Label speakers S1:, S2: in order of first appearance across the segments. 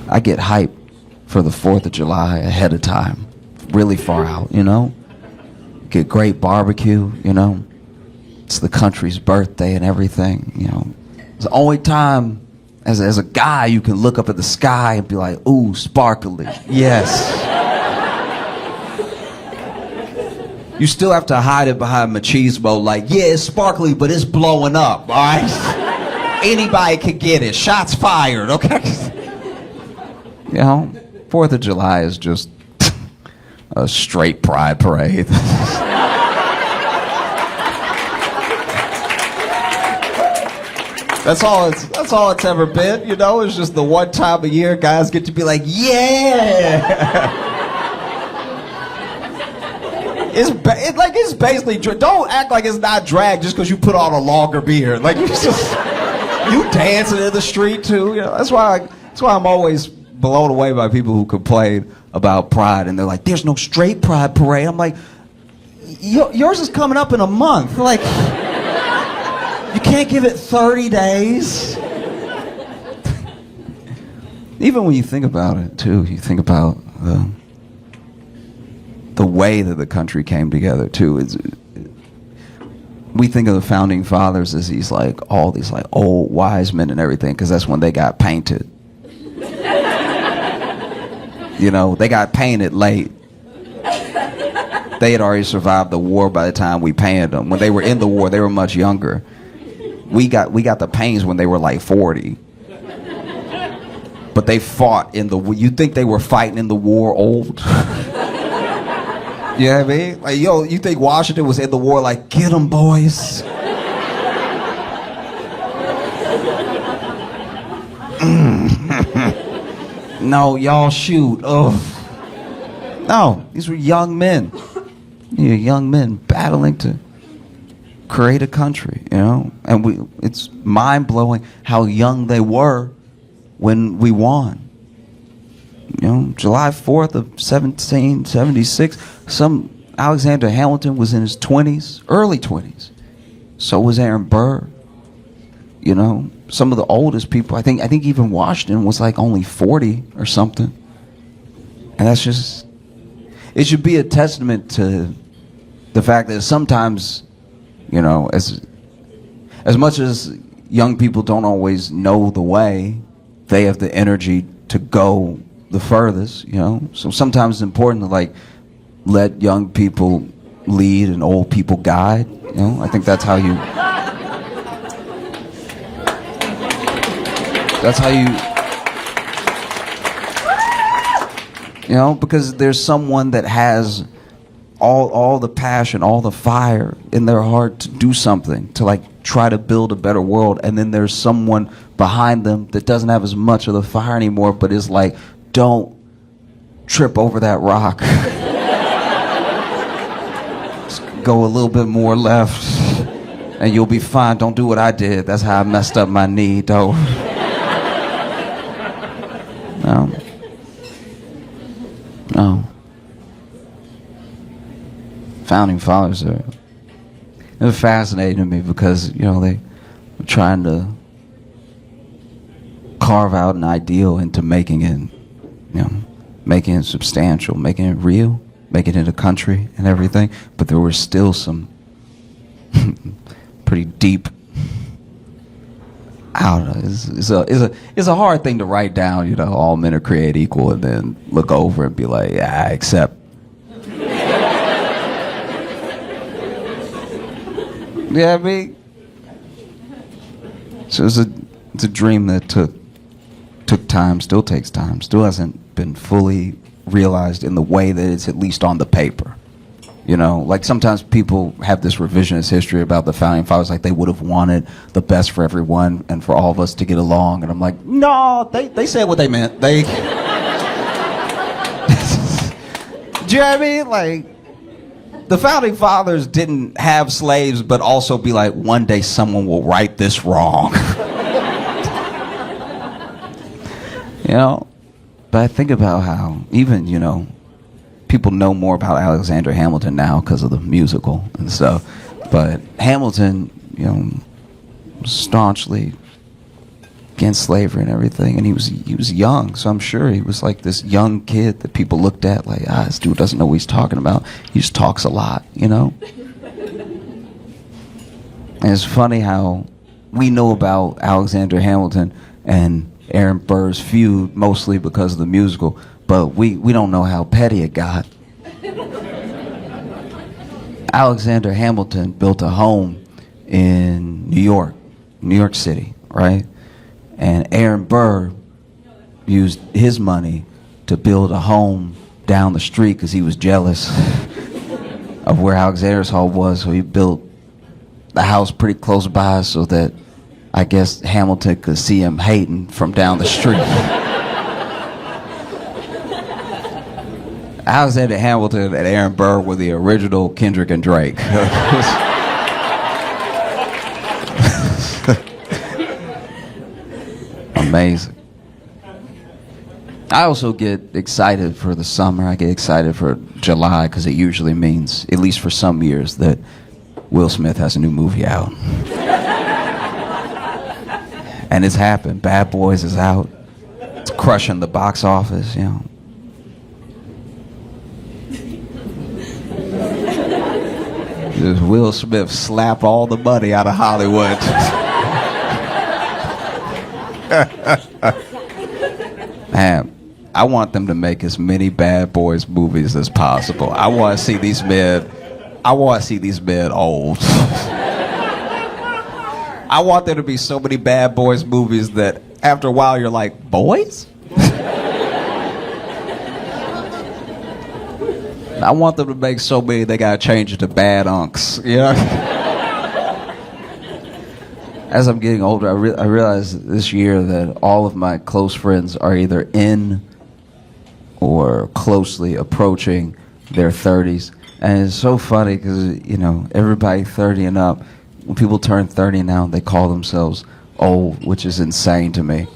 S1: I get hyped for the 4th of July ahead of time, really far out, you know? Get great barbecue, you know? It's the country's birthday and everything, you know? It's the only time as a guy you can look up at the sky and be like, ooh, sparkly, yes. You still have to hide it behind machismo, like, yeah, it's sparkly, but it's blowing up, all right? Anybody can get it. Shots fired, okay? You know, 4th of July is just a straight pride parade. That's all it's ever been, you know? It's just the one time a year guys get to be like, yeah! It's basically, don't act like it's not drag just because you put on a longer beard. Like, you dancing in the street too, you know? That's why I'm always blown away by people who complain about pride and they're like, there's no straight pride parade. I'm like, yours is coming up in a month. Like, you can't give it 30 days. Even when you think about it too, you think about the way that the country came together too. We think of the founding fathers as all these old wise men and everything, because that's when they got painted. You know, they got painted late. They had already survived the war by the time we painted them. When they were in the war, they were much younger. We got the pains when they were like 40. But they fought in the war. You think they were fighting in the war old? You know what I mean? Like, yo, you think Washington was in the war like, get them, boys? No, y'all shoot. Oh. No, these were young men. Young men battling to create a country, you know? And it's mind-blowing how young they were when we won. You know, July 4th of 1776, Alexander Hamilton was in his 20s, early 20s. So was Aaron Burr. You know, some of the oldest people, I think even Washington was like only 40 or something. And that's just, it should be a testament to the fact that sometimes, you know, as much as young people don't always know the way, they have the energy to go the furthest, you know. So sometimes it's important to like let young people lead and old people guide, you know. I think that's how you you know, because there's someone that has all the passion, all the fire in their heart to do something, to like try to build a better world, and then there's someone behind them that doesn't have as much of the fire anymore, but is like, don't trip over that rock. Just go a little bit more left and you'll be fine. Don't do what I did. That's how I messed up my knee, though. No. Founding fathers they're fascinating to me because, you know, they were trying to carve out an ideal into making it, you know, making it substantial, making it real, making it a country and everything. But there were still some pretty deep. I don't know. It's a hard thing to write down. You know, all men are created equal, and then look over and be like, yeah, I accept. Yeah, I mean, so it's a dream that took time, still takes time, still hasn't been fully realized in the way that it's at least on the paper. You know, like sometimes people have this revisionist history about the founding fathers, like they would have wanted the best for everyone and for all of us to get along. And I'm like, no, they said what they meant. Do you know what I mean? Like, the founding fathers didn't have slaves, but also be like, one day someone will right this wrong. You know? But I think about how even, you know, people know more about Alexander Hamilton now because of the musical and stuff. But Hamilton, you know, staunchly against slavery and everything, and he was young, so I'm sure he was like this young kid that people looked at like, this dude doesn't know what he's talking about. He just talks a lot, you know? And it's funny how we know about Alexander Hamilton and Aaron Burr's feud mostly because of the musical, but we don't know how petty it got. Alexander Hamilton built a home in New York City, right? And Aaron Burr used his money to build a home down the street because he was jealous of where Alexander's home was, so he built the house pretty close by so that I guess Hamilton could see him hating from down the street. Alexander Hamilton and Aaron Burr were the original Kendrick and Drake. Amazing. I also get excited for the summer. I get excited for July because it usually means, at least for some years, that Will Smith has a new movie out. And it's happened. Bad Boys is out. It's crushing the box office, you know. Just Will Smith slap all the money out of Hollywood. Man, I want them to make as many Bad Boys movies as possible. I want to see these men old. I want there to be so many Bad Boys movies that after a while you're like, boys? I want them to make so many they gotta change it to Bad Unks, you know? As I'm getting older, I realize this year that all of my close friends are either in or closely approaching their 30s. And it's so funny because, you know, everybody 30 and up, when people turn 30 now, they call themselves old, which is insane to me.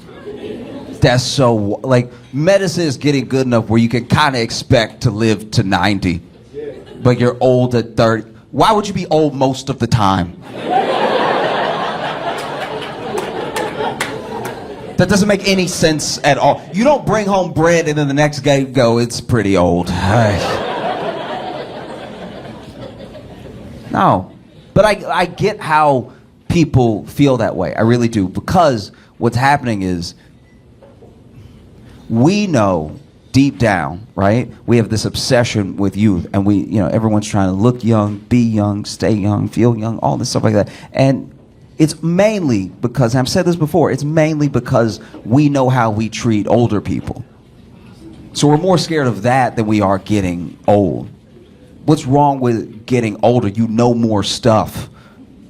S1: That's so, like, medicine is getting good enough where you can kind of expect to live to 90, but you're old at 30. Why would you be old most of the time? That doesn't make any sense at all. You don't bring home bread and then the next day go, it's pretty old. No. But I get how people feel that way. I really do. Because what's happening is we know deep down, right? We have this obsession with youth. And we, you know, everyone's trying to look young, be young, stay young, feel young, all this stuff like that. And it's mainly because, and I've said this before, it's mainly because we know how we treat older people. So we're more scared of that than we are getting old. What's wrong with getting older? You know more stuff.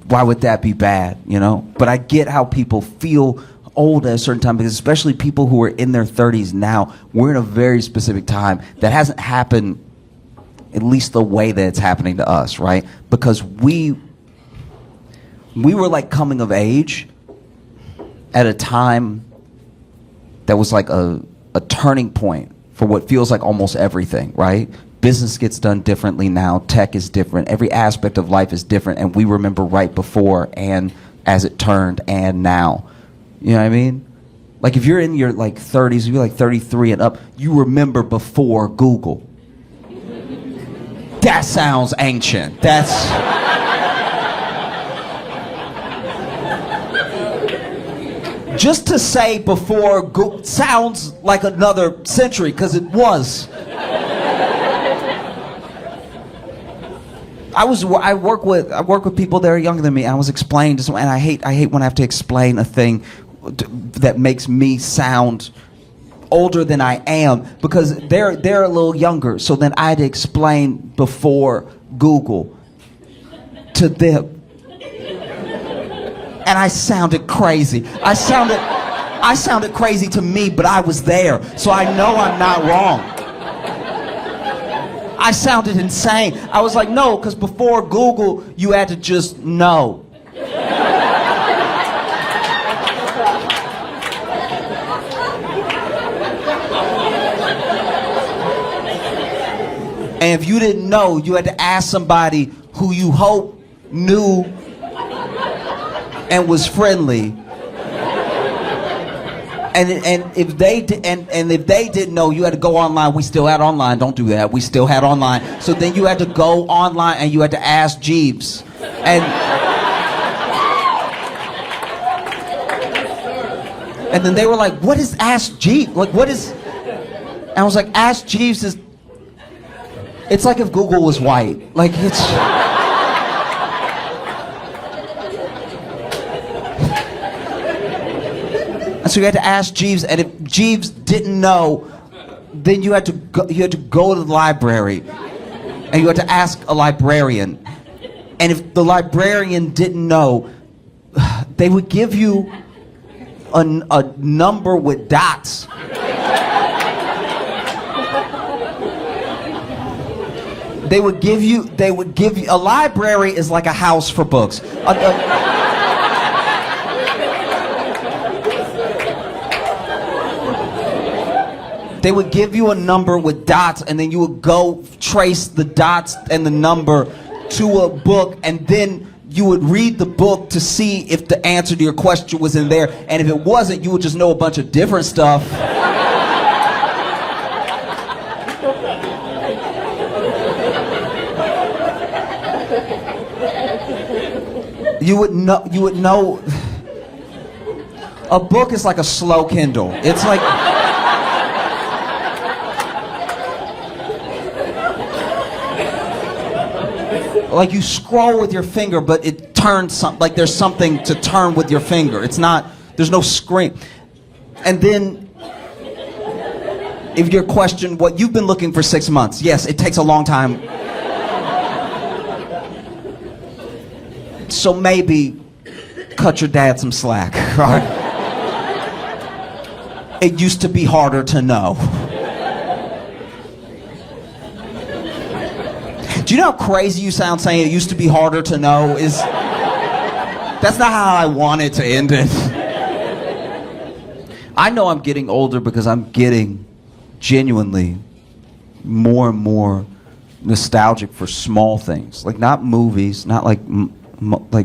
S1: Why would that be bad, you know? But I get how people feel old at a certain time, because especially people who are in their 30s now, we're in a very specific time that hasn't happened at least the way that it's happening to us, right? Because we were like coming of age at a time that was like a turning point for what feels like almost everything, right? Business gets done differently now. Tech is different. Every aspect of life is different, and we remember right before and as it turned and now. You know what I mean? Like if you're in your like 30s, you're like 33 and up, you remember before Google. That sounds ancient. That's... Just to say before Google sounds like another century, because it was. I work with people that are younger than me. I was explaining to someone, and I hate when I have to explain a thing that makes me sound older than I am, because they're a little younger. So then I had to explain before Google to them. And I sounded crazy. I sounded crazy to me, but I was there, so I know I'm not wrong. I sounded insane. I was like, no, because before Google, you had to just know. And if you didn't know, you had to ask somebody who you hope knew and was friendly And if they if they didn't know, you had to go online. We still had online. Don't do that. We still had online. So then you had to go online and you had to ask Jeeves. And then they were like, "What is Ask Jeeves? Like, what is?" And I was like, "Ask Jeeves is. It's like if Google was white. Like it's." And so you had to ask Jeeves, and if Jeeves didn't know, then you had to go to the library, and you had to ask a librarian. And if the librarian didn't know, they would give you a number with dots. They would give you a library is like a house for books. They would give you a number with dots, and then you would go trace the dots and the number to a book, and then you would read the book to see if the answer to your question was in there. And if it wasn't, you would just know a bunch of different stuff. You would know. A book is like a slow Kindle. It's like. Like you scroll with your finger, but it turns like there's something to turn with your finger. It's not, there's no screen. And then, if your question, what you've been looking for 6 months, yes, it takes a long time. So maybe cut your dad some slack, right? It used to be harder to know. Do you know how crazy you sound saying it used to be harder to know? That's not how I wanted to end it. I know I'm getting older because I'm getting genuinely more and more nostalgic for small things. Like not movies, not like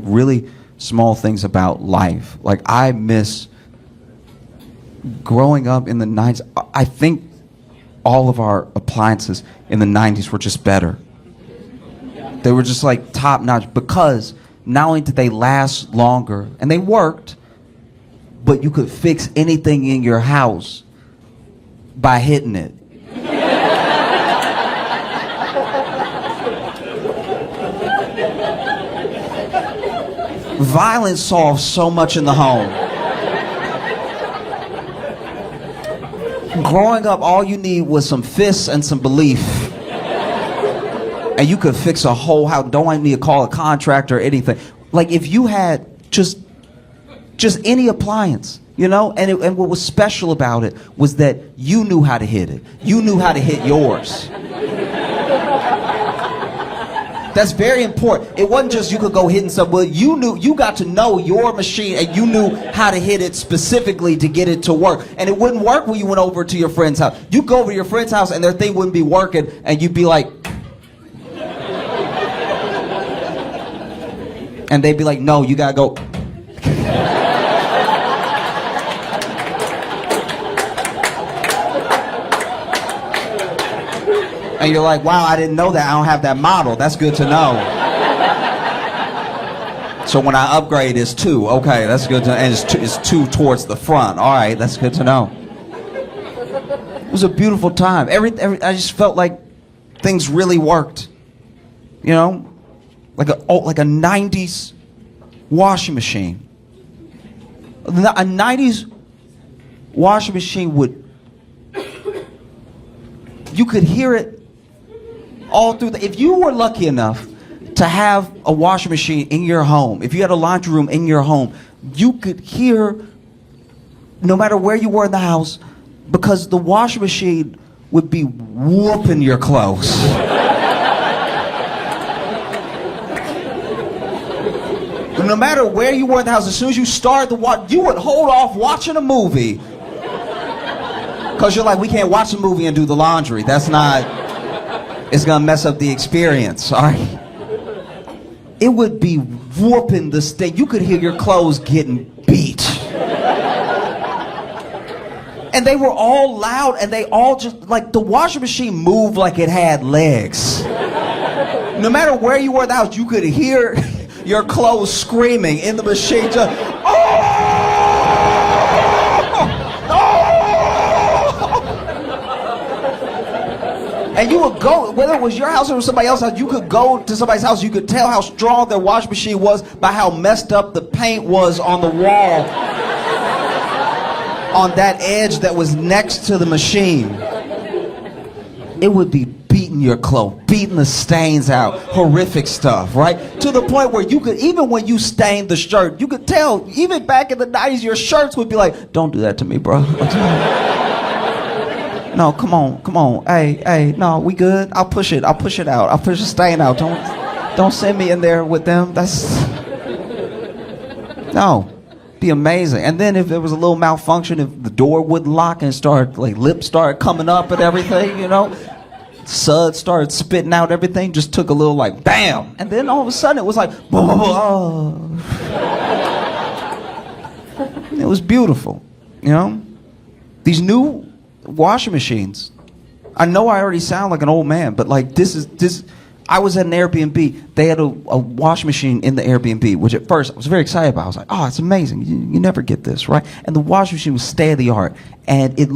S1: really small things about life. Like I miss growing up in the 90s. I think all of our appliances in the 90s were just better. They were just like top notch because not only did they last longer and they worked, but you could fix anything in your house by hitting it. Violence solves so much in the home. Growing up, all you need was some fists and some belief. And you could fix a whole house. Don't even need to call a contractor or anything. Like if you had just any appliance, you know? And what was special about it was that you knew how to hit it. You knew how to hit yours. That's very important. It wasn't just you could go hitting something. Well, you got to know your machine and you knew how to hit it specifically to get it to work. And it wouldn't work when you went over to your friend's house. You go over to your friend's house and their thing wouldn't be working and you'd be like, and they'd be like, no, you gotta go. And you're like, wow, I didn't know that. I don't have that model. That's good to know. So when I upgrade, it's 2. Okay, that's good to know. And it's 2 towards the front. All right, that's good to know. It was a beautiful time. I just felt like things really worked. You know? Like a 90s washing machine. A 90s washing machine you could hear it all through if you were lucky enough to have a washing machine in your home, if you had a laundry room in your home, you could hear, no matter where you were in the house, because the washing machine would be whooping your clothes. No matter where you were in the house, as soon as you started you would hold off watching a movie. Because you're like, we can't watch a movie and do the laundry. That's not, it's going to mess up the experience, all right? It would be whooping the state. You could hear your clothes getting beat. they were all loud, and they all just, like, the washing machine moved like it had legs. No matter where you were in the house, you could hear your clothes screaming in the machine. Just, and you would go, whether it was your house or it was somebody else's house, you could go to somebody's house, you could tell how strong their washing machine was by how messed up the paint was on the wall, on that edge that was next to the machine. It would be beating your clothes, beating the stains out, horrific stuff, right? To the point where you could, even when you stained the shirt, you could tell, even back in the 90s, your shirts would be like, don't do that to me, bro. No, come on. Hey, no, we good? I'll push it out. I'll push the stain out. Don't send me in there with them. No. Be amazing. And then if there was a little malfunction, if the door wouldn't lock and lips started coming up and everything, suds started spitting out everything, just took a little bam. And then all of a sudden it was like, it was beautiful, These new washing machines. I know I already sound like an old man, but this. I was at an Airbnb. They had a washing machine in the Airbnb, which at first I was very excited about. I was like, oh, it's amazing. You never get this, right? And the washing machine was state of the art, and it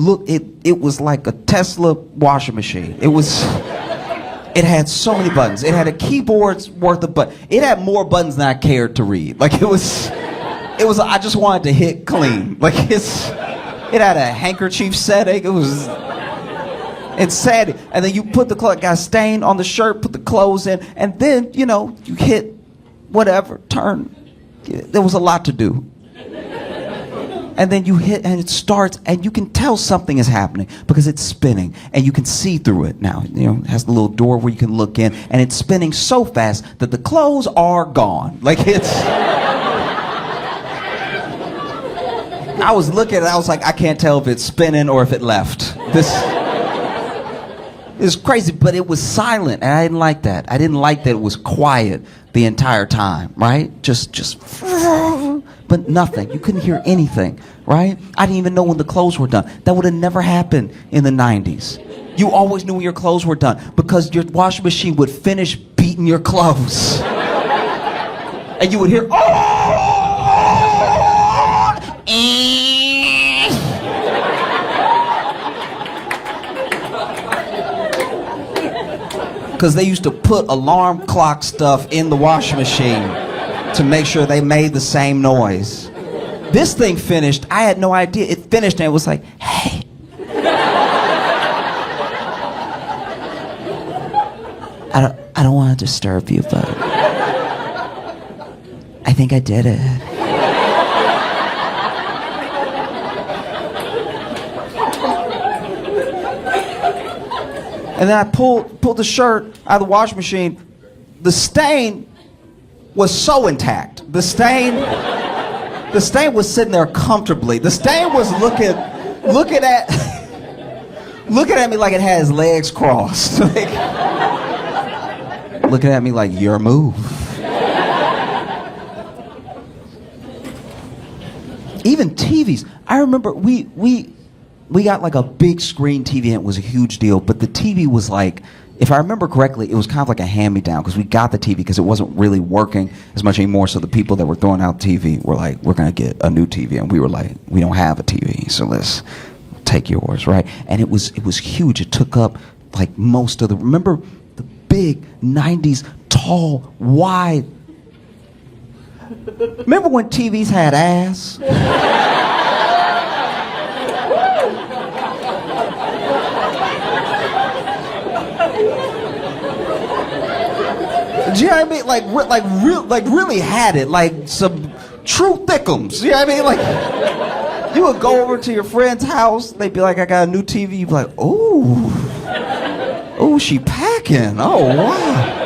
S1: was like a Tesla washing machine. It had so many buttons. It had a keyboard's worth of buttons. It had more buttons than I cared to read. It was. I just wanted to hit clean. It had a handkerchief setting. It was insanity. And then you put got a stain on the shirt, put the clothes in, and then, you hit whatever, turn. There was a lot to do. And then you hit, and it starts, and you can tell something is happening because it's spinning, and you can see through it now. It has the little door where you can look in, and it's spinning so fast that the clothes are gone. I was looking at it, I was like, I can't tell if it's spinning or if it left. This is crazy, but it was silent, and I didn't like that. I didn't like that it was quiet the entire time, right? Just, but nothing. You couldn't hear anything, right? I didn't even know when the clothes were done. That would have never happened in the 90s. You always knew when your clothes were done because your washing machine would finish beating your clothes. And you would hear, because they used to put alarm clock stuff in the washing machine to make sure they made the same noise. This thing finished. I had no idea. It finished and it was like, hey. I don't want to disturb you, but I think I did it. And then I pulled the shirt out of the washing machine. The stain was so intact. The stain was sitting there comfortably. The stain was looking at me like it had its legs crossed. Looking at me like, your move. Even TVs. I remember we got a big screen TV, and it was a huge deal, but the TV was if I remember correctly, it was kind of like a hand-me-down because we got the TV because it wasn't really working as much anymore, so the people that were throwing out TV were like, we're going to get a new TV, and we were like, we don't have a TV, so let's take yours, right? And it was huge. It took up most of remember the big 90s, tall, wide, remember when TVs had ass? Do you know what I mean? Really had it, some true thickums. You know what I mean? You would go over to your friend's house, they'd be like, I got a new TV. You'd be like, oh, she packing. Oh, wow.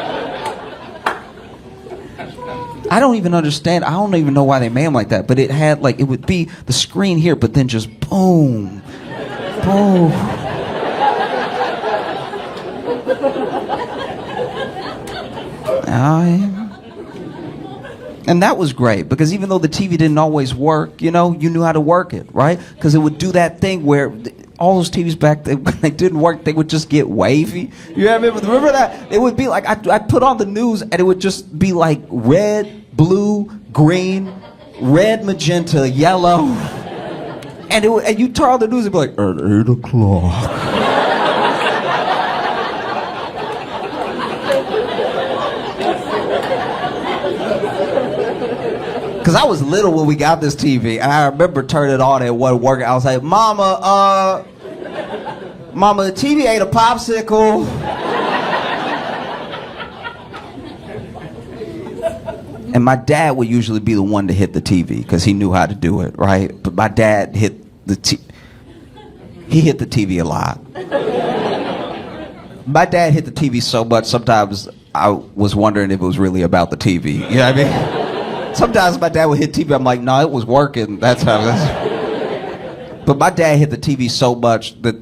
S1: I don't even understand. I don't even know why they made them like that. But it had it would be the screen here, but then just boom, boom. And that was great because even though the TV didn't always work, you know, you knew how to work it, right? Because it would do that thing where all those TVs back then, when they didn't work, they would just get wavy. You remember that? It would be like, I'd put on the news and it would just be like red, blue, green, red, magenta, yellow. And you turn on the news and be like, at 8 o'clock. Because I was little when we got this TV, and I remember turning it on and it wasn't working. I was like, Mama, the TV ate a popsicle. And my dad would usually be the one to hit the TV because he knew how to do it, right? But my dad hit the he hit the TV a lot. My dad hit the TV so much, sometimes I was wondering if it was really about the TV. You know what I mean? Sometimes my dad would hit TV, I'm like, no, it was working. That's how that's. But my dad hit the TV so much that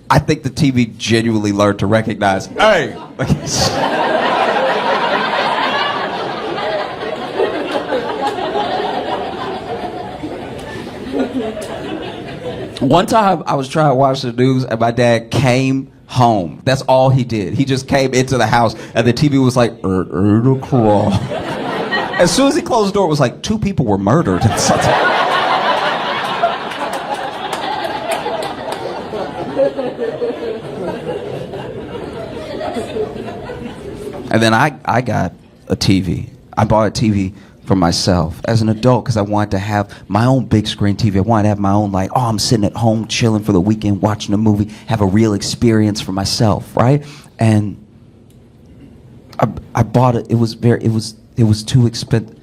S1: I think the TV genuinely learned to recognize, hey. One time I was trying to watch the news and my dad came home. That's all he did. He just came into the house and the TV was like, 8 o'clock. As soon as he closed the door, it was like 2 people were murdered. And then I got a TV. I bought a TV for myself as an adult because I wanted to have my own big screen TV. I wanted to have my own, like, I'm sitting at home chilling for the weekend, watching a movie, have a real experience for myself, right? And I bought it. It was too expensive.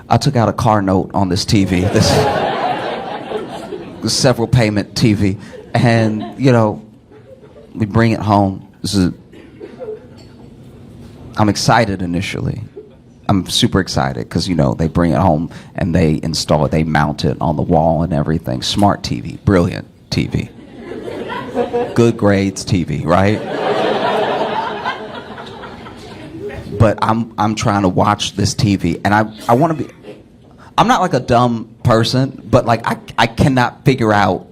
S1: I took out a car note on this TV, this several payment TV, and you know, we bring it home. I'm excited initially. I'm super excited because, you know, they bring it home and they install it, they mount it on the wall and everything. Smart TV, brilliant TV, good grades TV, right? But I'm trying to watch this TV and I want to be, I'm not like a dumb person, but like I cannot figure out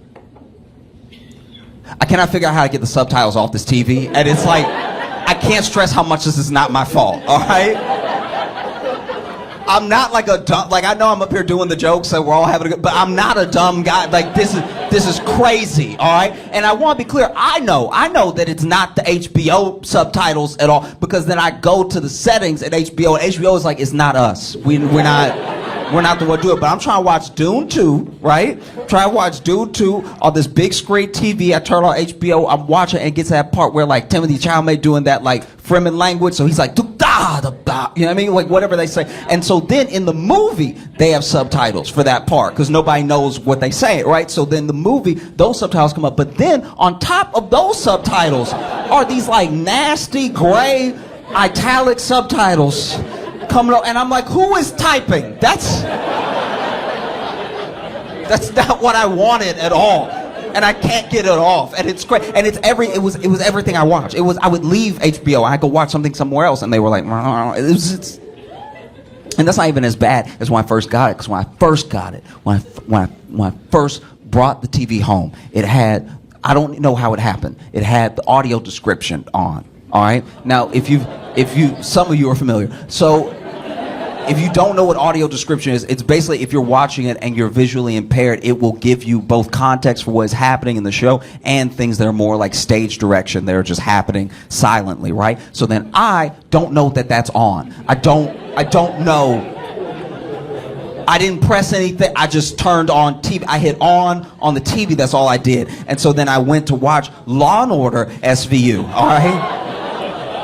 S1: how to get the subtitles off this TV, and it's like I can't stress how much this is not my fault, all right? I'm not like a dumb, like I know I'm up here doing the jokes and we're all having a good, but I'm not a dumb guy. Like this is crazy, all right? And I want to be clear, I know that it's not the HBO subtitles at all, because then I go to the settings at HBO and HBO is like, it's not us. We're not the one to do it. But I'm trying to watch Dune 2, right? Trying to watch Dune 2 on this big screen TV. I turn on HBO, I'm watching, and it gets to that part where like Timothy Chalamet doing that like Fremen language, so he's like, you know what I mean? Like whatever they say. And so then in the movie, they have subtitles for that part because nobody knows what they say, right? So then the movie, those subtitles come up. But then on top of those subtitles are these like nasty gray italic subtitles coming up. And I'm like, who is typing? That's not what I wanted at all. And I can't get it off, and it's great, and it was everything I watched. I would leave HBO, I go watch something somewhere else, and they were like, and that's not even as bad as when I first got it, because when I first got it, when I first brought the TV home, it had, I don't know how it happened, it had the audio description on. All right, now if you some of you are familiar, so. If you don't know what audio description is, it's basically if you're watching it and you're visually impaired, it will give you both context for what is happening in the show and things that are more like stage direction that are just happening silently, right? So then I don't know that that's on. I don't know. I didn't press anything. I just turned on TV. I hit on the TV. That's all I did. And so then I went to watch Law & Order SVU, all right?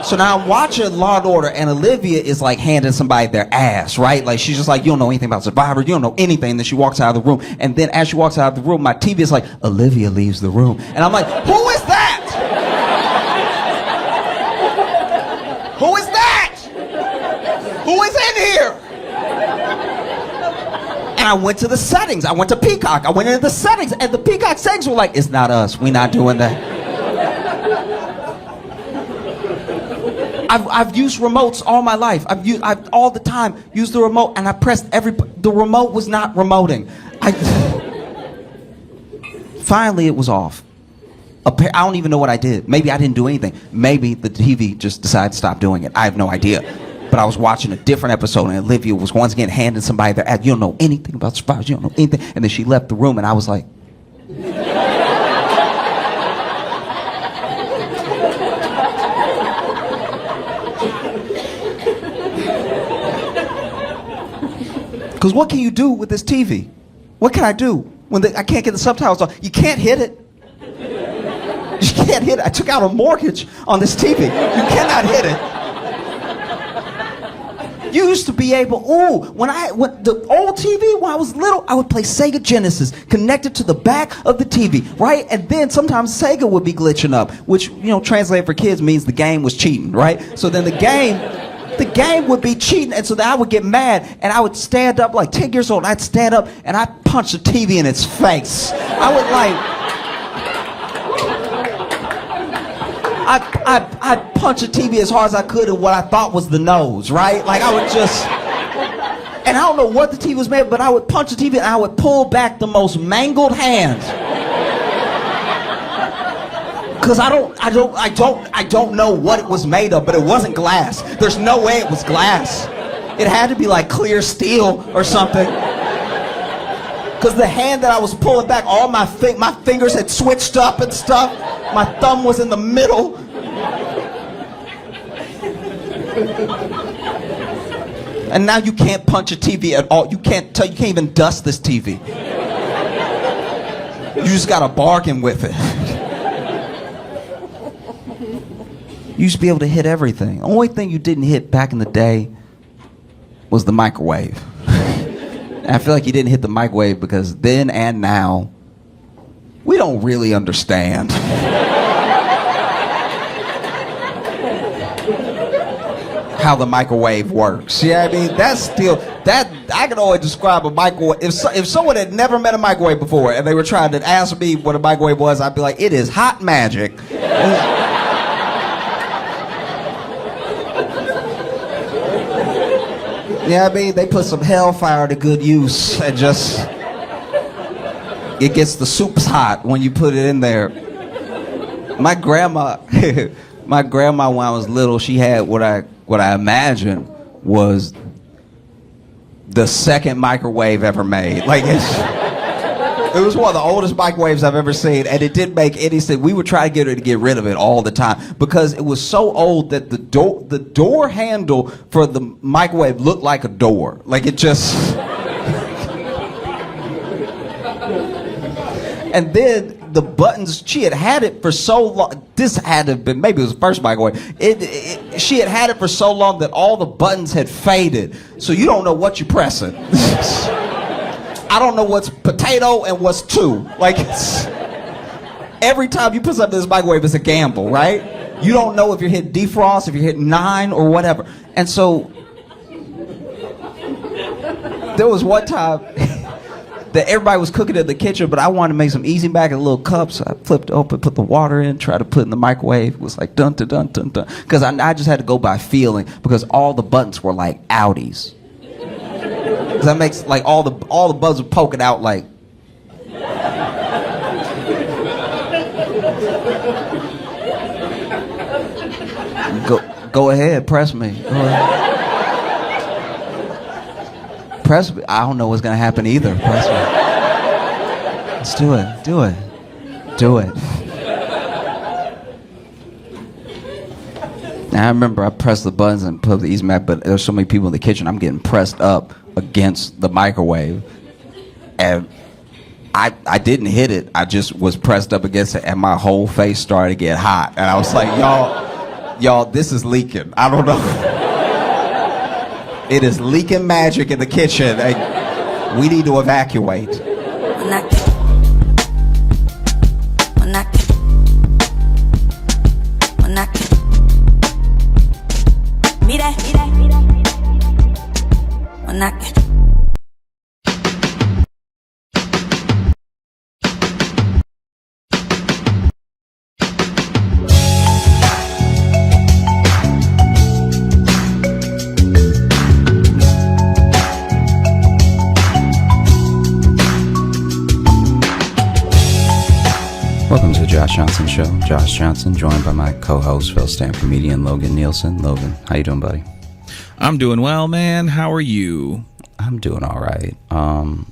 S1: So now I'm watching Law & Order, and Olivia is like handing somebody their ass, right? Like she's just like, you don't know anything about Survivor, you don't know anything. And then she walks out of the room, and then as she walks out of the room, my TV is like, Olivia leaves the room. And I'm like, who is that? Who is that? Who is in here? And I went to the settings. I went to Peacock. I went into the settings, and the Peacock settings were like, it's not us. We're not doing that. I've used remotes all my life. I've all the time. time use the remote, and I pressed the remote was not remoting. Finally, it was off. I don't even know what I did. Maybe I didn't do anything. Maybe the TV just decided to stop doing it. I have no idea. But I was watching a different episode, and Olivia was once again handing somebody their ad. You don't know anything about survivors. You don't know anything. And then she left the room, and I was like... Because what can you do with this TV? What can I do when I can't get the subtitles on? You can't hit it. You can't hit it. I took out a mortgage on this TV. You cannot hit it. You used to be able, when the old TV, when I was little, I would play Sega Genesis connected to the back of the TV, right? And then sometimes Sega would be glitching up, which, translated for kids means the game was cheating, right? So then the game would be cheating, and so then I would get mad, and I would stand up like 10 years old, and I'd stand up, and I'd punch the TV in its face. I'd punch the TV as hard as I could in what I thought was the nose, right? Like I would just, and I don't know what the TV was made of, but I would punch the TV and I would pull back the most mangled hand. Cause I don't know what it was made of, but it wasn't glass. There's no way it was glass. It had to be like clear steel or something. Cause the hand that I was pulling back, all my fingers had switched up and stuff. My thumb was in the middle. And now you can't punch a TV at all. You can't even dust this TV. You just gotta bargain with it. You used to be able to hit everything. The only thing you didn't hit back in the day was the microwave. And I feel like you didn't hit the microwave because then and now, we don't really understand how the microwave works. Yeah, I mean, I can always describe a microwave. If someone had never met a microwave before and they were trying to ask me what a microwave was, I'd be like, it is hot magic. Yeah, I mean, they put some hellfire to good use and just... It gets the soups hot when you put it in there. My grandma, when I was little, she had what I imagine was the second microwave ever made. Like it was one of the oldest microwaves I've ever seen, and it didn't make any sense. We would try to get her to get rid of it all the time because it was so old that the door handle for the microwave looked like a door. Like it just. And then the buttons, she had it for so long. This had to have been, maybe it was the first microwave. She had it for so long that all the buttons had faded. So you don't know what you're pressing. I don't know what's potato and what's two. Like, every time you put something in this microwave, it's a gamble, right? You don't know if you're hitting defrost, if you're hitting 9 or whatever. And so, there was one time that everybody was cooking in the kitchen, but I wanted to make some easy mac in a little cup, so I flipped it open, put the water in, tried to put it in the microwave. It was like dun dun dun dun dun, because I just had to go by feeling, because all the buttons were like outies. Because that makes like all the buttons were poking out like. Go ahead, press me. Go ahead. Press me. I don't know what's gonna happen either. Press me. Let's do it. Do it. Do it. Now I remember I pressed the buttons and put the easy mac, but there's so many people in the kitchen. I'm getting pressed up against the microwave, and I didn't hit it. I just was pressed up against it, and my whole face started to get hot. And I was like, y'all, this is leaking. I don't know. It is leaking magic in the kitchen. We need to evacuate. Josh Johnson Show. Josh Johnson, joined by my co-host, Phil Stanford comedian Logan Nielsen. Logan, how you doing, buddy?
S2: I'm doing well, man. How are you?
S1: I'm doing all right. I'm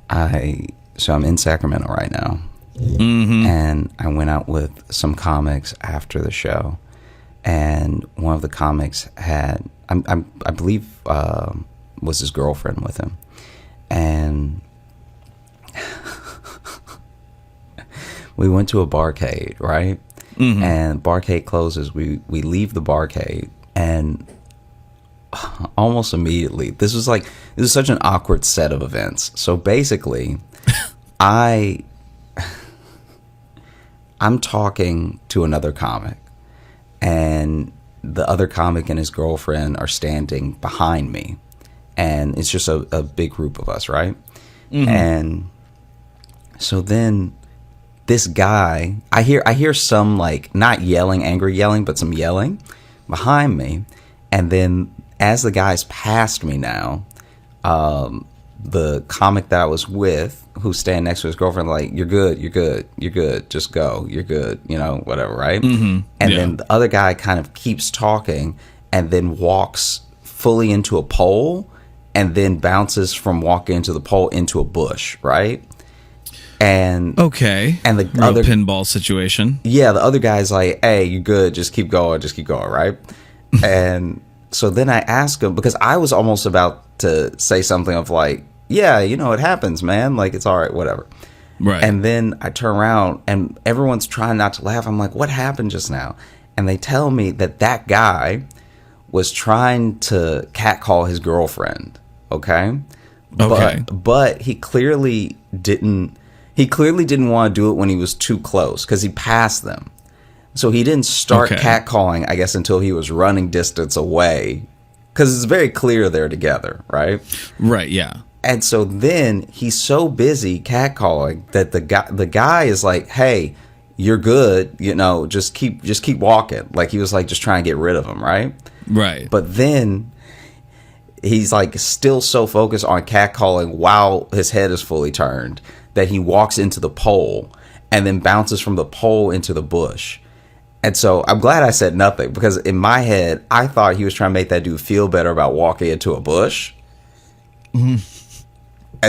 S1: in Sacramento right now, and I went out with some comics after the show, and one of the comics had, I believe, was his girlfriend with him, and we went to a barcade, right? And barcade closes. We leave the barcade, and almost immediately, this was such an awkward set of events. So basically, I'm talking to another comic, and the other comic and his girlfriend are standing behind me, and it's just a big group of us, right? And so then this guy, I hear some, like, not yelling, angry yelling, but some yelling behind me. And then as the guy's past me now, the comic that I was with, who's standing next to his girlfriend, like, you're good, just go, you're good, whatever, right? And then the other guy kind of keeps talking and then walks fully into a pole and then bounces from walking into the pole into a bush, right? And
S2: okay,
S1: and the
S2: real
S1: other
S2: pinball situation.
S1: Yeah, the other guy's like, "Hey, you good? Just keep going, right?" And so then I ask him, because I was almost about to say something of like, "Yeah, it happens, man. Like, it's all right, whatever."
S2: Right.
S1: And then I turn around and everyone's trying not to laugh. I'm like, "What happened just now?" And they tell me that guy was trying to catcall his girlfriend. Okay. But he clearly didn't. He clearly didn't want to do it when he was too close, because he passed them. So he didn't start catcalling, I guess, until he was running distance away, because it's very clear they're together, right?
S2: Right, yeah.
S1: And so then he's so busy catcalling that the guy is like, "Hey, you're good, just keep walking." Like, he was like just trying to get rid of him, right?
S2: Right.
S1: But then he's like still so focused on catcalling while his head is fully turned that he walks into the pole and then bounces from the pole into the bush. And so I'm glad I said nothing, because in my head, I thought he was trying to make that dude feel better about walking into a bush. And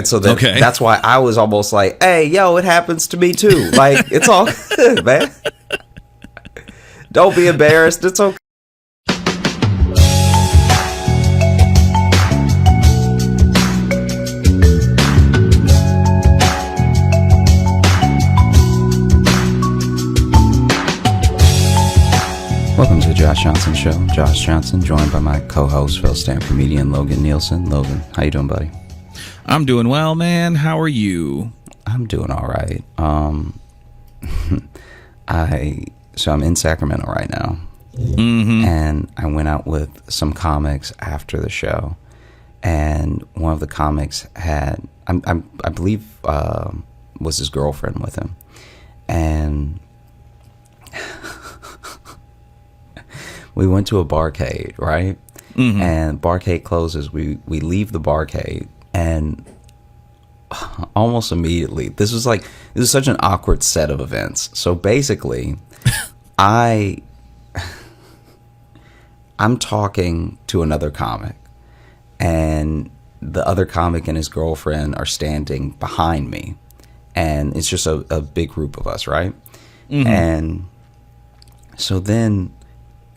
S1: so that's why I was almost like, "Hey, yo, it happens to me too. Like, it's all good, man. Don't be embarrassed. It's okay." Welcome to the Josh Johnson Show. Josh Johnson, joined by my co-host, Phil Stanford comedian Logan Nielsen. Logan, how you doing, buddy?
S2: I'm doing well, man. How are you?
S1: I'm doing all right. I'm in Sacramento right now, and I went out with some comics after the show, and one of the comics had, I believe, was his girlfriend with him, and we went to a barcade, right? And barcade closes. We leave the barcade, and almost immediately, this was such an awkward set of events. So basically, I'm talking to another comic, and the other comic and his girlfriend are standing behind me, and it's just a big group of us, right? And so then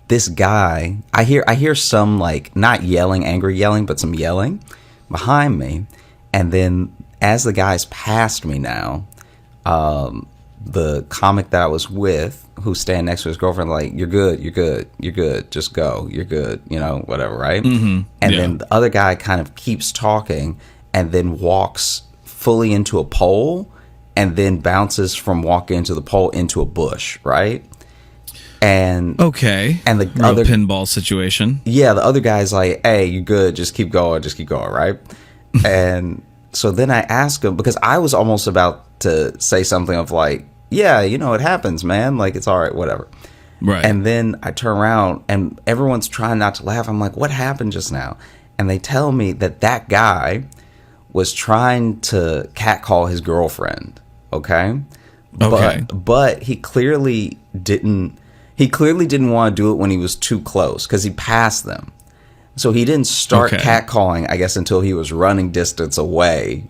S1: this guy, I hear some, like, not yelling, angry yelling, but some yelling behind me. And then as the guy's past me now, the comic that I was with, who's standing next to his girlfriend, like, you're good, just go, you're good, whatever, right? And then the other guy kind of keeps talking and then walks fully into a pole and then bounces from walking into the pole into a bush, right? And and the
S2: real
S1: other
S2: pinball situation.
S1: Yeah, the other guy's like, "Hey, you good? Just keep going, right?" And so then I ask him, because I was almost about to say something of like, "Yeah, it happens, man. Like, it's all right, whatever."
S2: Right.
S1: And then I turn around and everyone's trying not to laugh. I'm like, "What happened just now?" And they tell me that guy was trying to catcall his girlfriend. Okay.
S2: Okay.
S1: But he clearly didn't want to do it when he was too close because he passed them. So he didn't start catcalling, I guess, until he was running distance away,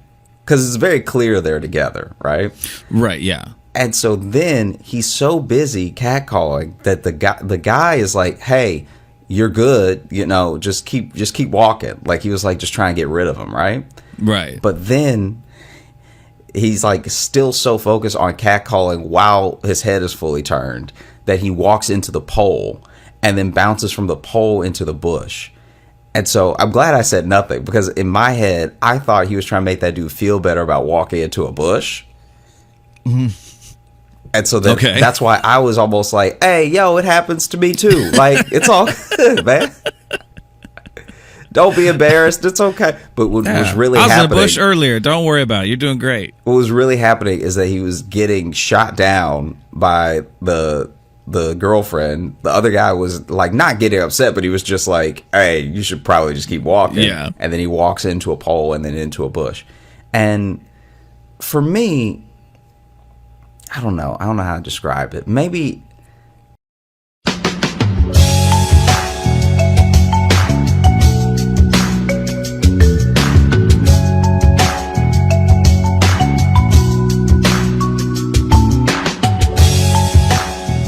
S1: because it's very clear they're together, right?
S2: Right, yeah.
S1: And so then he's so busy catcalling that the guy is like, "Hey, you're good, just keep walking." Like he was like just trying to get rid of him, right?
S2: Right.
S1: But then he's like still so focused on catcalling while his head is fully turned that he walks into the pole and then bounces from the pole into the bush. And so I'm glad I said nothing, because in my head, I thought he was trying to make that dude feel better about walking into a bush. Mm-hmm. And so that's why I was almost like, "Hey, yo, it happens to me too. Like, it's all good, man. Don't be embarrassed. It's okay." But what was really happening...
S2: I was in the bush earlier. Don't worry about it. You're doing great.
S1: What was really happening is that he was getting shot down by the girlfriend. The other guy was like not getting upset, but he was just like, "Hey, you should probably just keep walking."
S2: Yeah.
S1: And then he walks into a pole and then into a bush. And for me, I don't know how to describe it. Maybe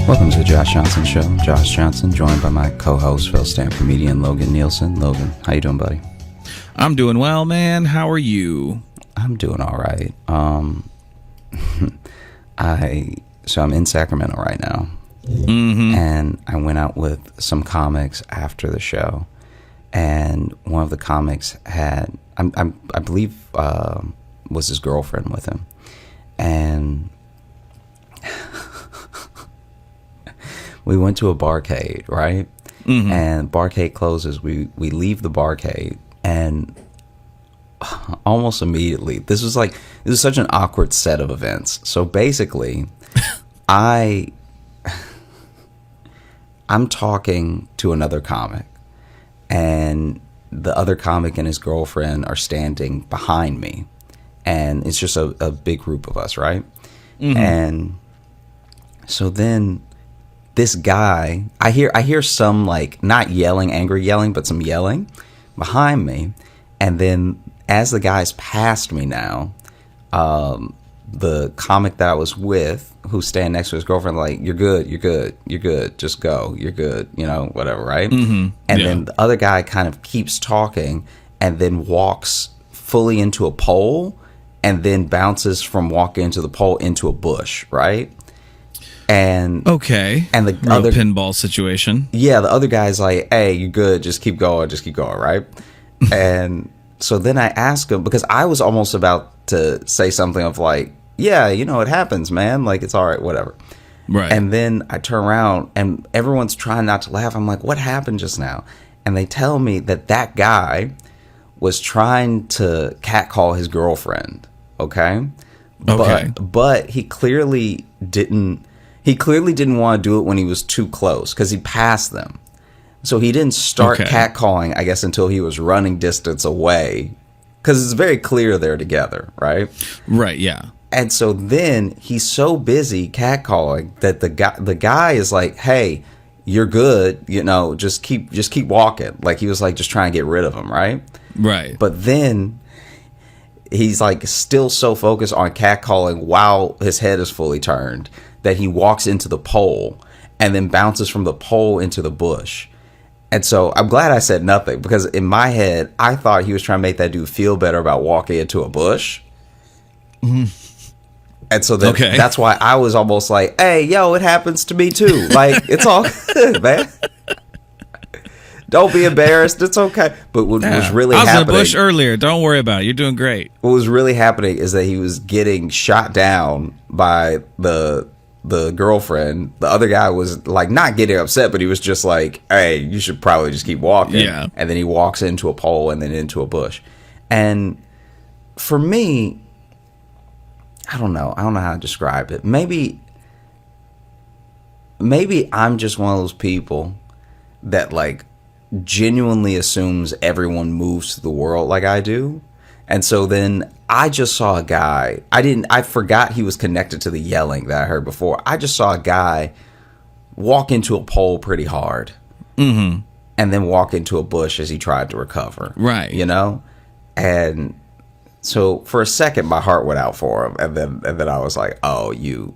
S1: welcome to the Josh Johnson Show. Josh Johnson, joined by my co-host, fellow stand comedian Logan Nielsen. Logan, how you doing, buddy?
S2: I'm doing well, man. How are you?
S1: I'm doing all right. So I'm in Sacramento right now, and I went out with some comics after the show, and one of the comics had, I believe, was his girlfriend with him, and we went to a barcade, right? Mm-hmm. And barcade closes. We leave the barcade, and almost immediately, this was such an awkward set of events. So basically, I'm talking to another comic, and the other comic and his girlfriend are standing behind me, and it's just a big group of us, right? Mm-hmm. And so then this guy, I hear some, like, not yelling, angry yelling, but some yelling behind me. And then as the guy's past me now, the comic that I was with, who's standing next to his girlfriend, like, "You're good, just go, you're good," whatever, right? Mm-hmm. And then the other guy kind of keeps talking and then walks fully into a pole and then bounces from walking into the pole into a bush, right? And the other
S2: pinball situation.
S1: Yeah, the other guy's like, "Hey, you good? Just keep going, right?" And so then I asked him, because I was almost about to say something of like, "Yeah, it happens, man. Like, it's all right, whatever."
S2: Right.
S1: And then I turn around and everyone's trying not to laugh. I'm like, "What happened just now?" And they tell me that guy was trying to catcall his girlfriend. Okay. But he clearly didn't. He clearly didn't want to do it when he was too close, because he passed them. So he didn't start catcalling, I guess, until he was running distance away, because it's very clear they're together, right?
S2: Right, yeah.
S1: And so then he's so busy catcalling that the guy is like, "Hey, you're good, just keep walking." Like he was like just trying to get rid of him, right?
S2: Right.
S1: But then he's like still so focused on catcalling while his head is fully turned that he walks into the pole and then bounces from the pole into the bush. And so I'm glad I said nothing, because in my head, I thought he was trying to make that dude feel better about walking into a bush. Mm-hmm. And so that's why I was almost like, "Hey, yo, it happens to me too. Like, it's all good, man. Don't be embarrassed. It's okay." But what was really happening... I was
S2: in the bush earlier. Don't worry about it. You're doing great.
S1: What was really happening is that he was getting shot down by the girlfriend. The other guy was like not getting upset, but he was just like, "Hey, you should probably just keep walking."
S2: Yeah.
S1: And then he walks into a pole and then into a bush. And for me, I don't know how to describe it. Maybe I'm just one of those people that like genuinely assumes everyone moves to the world like I do. And so then I just saw a guy. I forgot he was connected to the yelling that I heard before. I just saw a guy walk into a pole pretty hard.
S2: Mm-hmm.
S1: And then walk into a bush as he tried to recover.
S2: Right.
S1: You know? And so for a second my heart went out for him, and then I was like, "Oh, you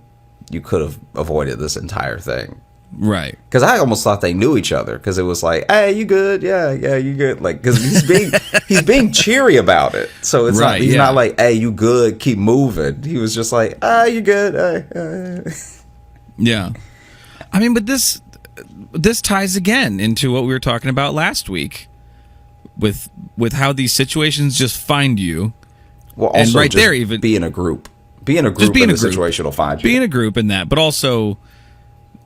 S1: could have avoided this entire thing."
S2: Right.
S1: Cuz I almost thought they knew each other, cuz it was like, "Hey, you good? Yeah, you good." Like cuz he's being cheery about it. So it's
S2: right,
S1: he's not like, "Hey, you good? Keep moving." He was just like, you good?"
S2: Yeah. I mean, but this ties again into what we were talking about last week with how these situations just find you.
S1: Well, also
S2: and right
S1: just
S2: there, even
S1: be in a group. Be in a group and the situation will find you.
S2: Be in a group in that, but also,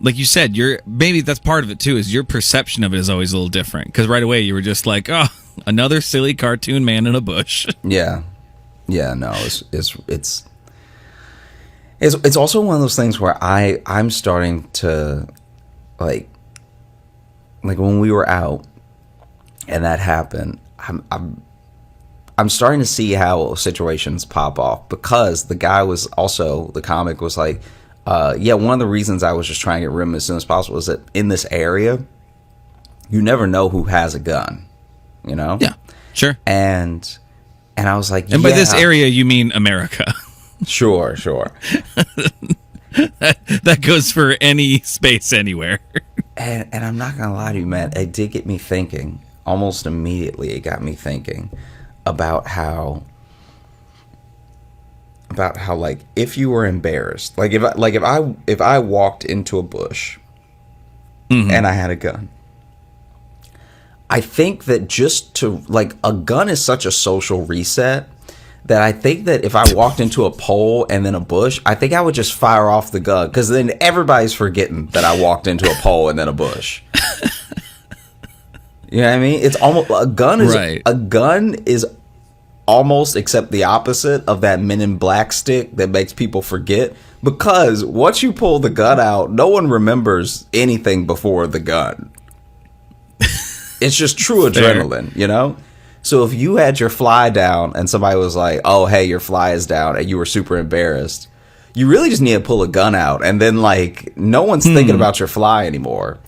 S2: like you said, maybe that's part of it too, is your perception of it is always a little different. Because right away you were just like, oh, another silly cartoon man in a bush.
S1: Yeah. Yeah, no, it's also one of those things where I'm starting to like when we were out and that happened, I'm starting to see how situations pop off, because the comic was like, one of the reasons I was just trying to get rid of him as soon as possible is that in this area, you never know who has a gun, you know?
S2: Yeah, sure.
S1: And I was like,
S2: and by this area, you mean America.
S1: Sure.
S2: That goes for any space anywhere.
S1: And I'm not gonna lie to you, man. It did get me thinking. Almost immediately, it got me thinking about how like if you were embarrassed, like if I walked into a bush and I had a gun, I think that just to like a gun is such a social reset that I think that if I walked into a pole and then a bush, I think I would just fire off the gun, because then everybody's forgetting that I walked into a pole and then a bush. You know what I mean? It's almost a gun is almost, except the opposite of that Men in Black stick that makes people forget, because once you pull the gun out, no one remembers anything before the gun. It's just true adrenaline, you know? So if you had your fly down and somebody was like, "Oh, hey, your fly is down," and you were super embarrassed, you really just need to pull a gun out, and then like no one's thinking about your fly anymore.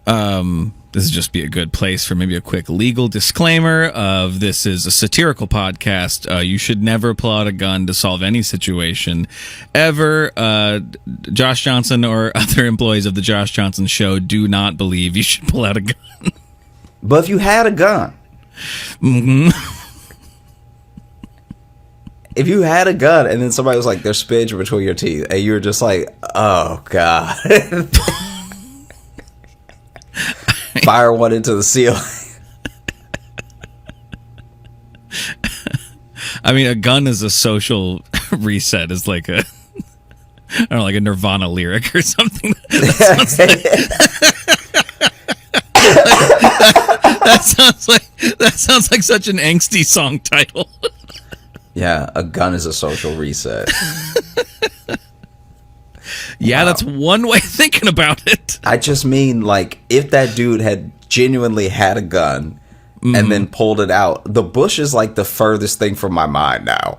S2: This would just be a good place for maybe a quick legal disclaimer of this is a satirical podcast. You should never pull out a gun to solve any situation ever. Josh Johnson or other employees of the Josh Johnson Show do not believe you should pull out a gun.
S1: But if you had a gun, if you had a gun and then somebody was like, "There's spidge between your teeth," and you were just like, "Oh God." Fire one into the ceiling.
S2: I mean, a gun is a social reset. Is like a, I don't know, like a Nirvana lyric or something. That sounds like such an angsty song title.
S1: Yeah, a gun is a social reset.
S2: Yeah, wow. That's one way of thinking about it.
S1: I just mean, like, if that dude had genuinely had a gun and then pulled it out, the bush is like the furthest thing from my mind now.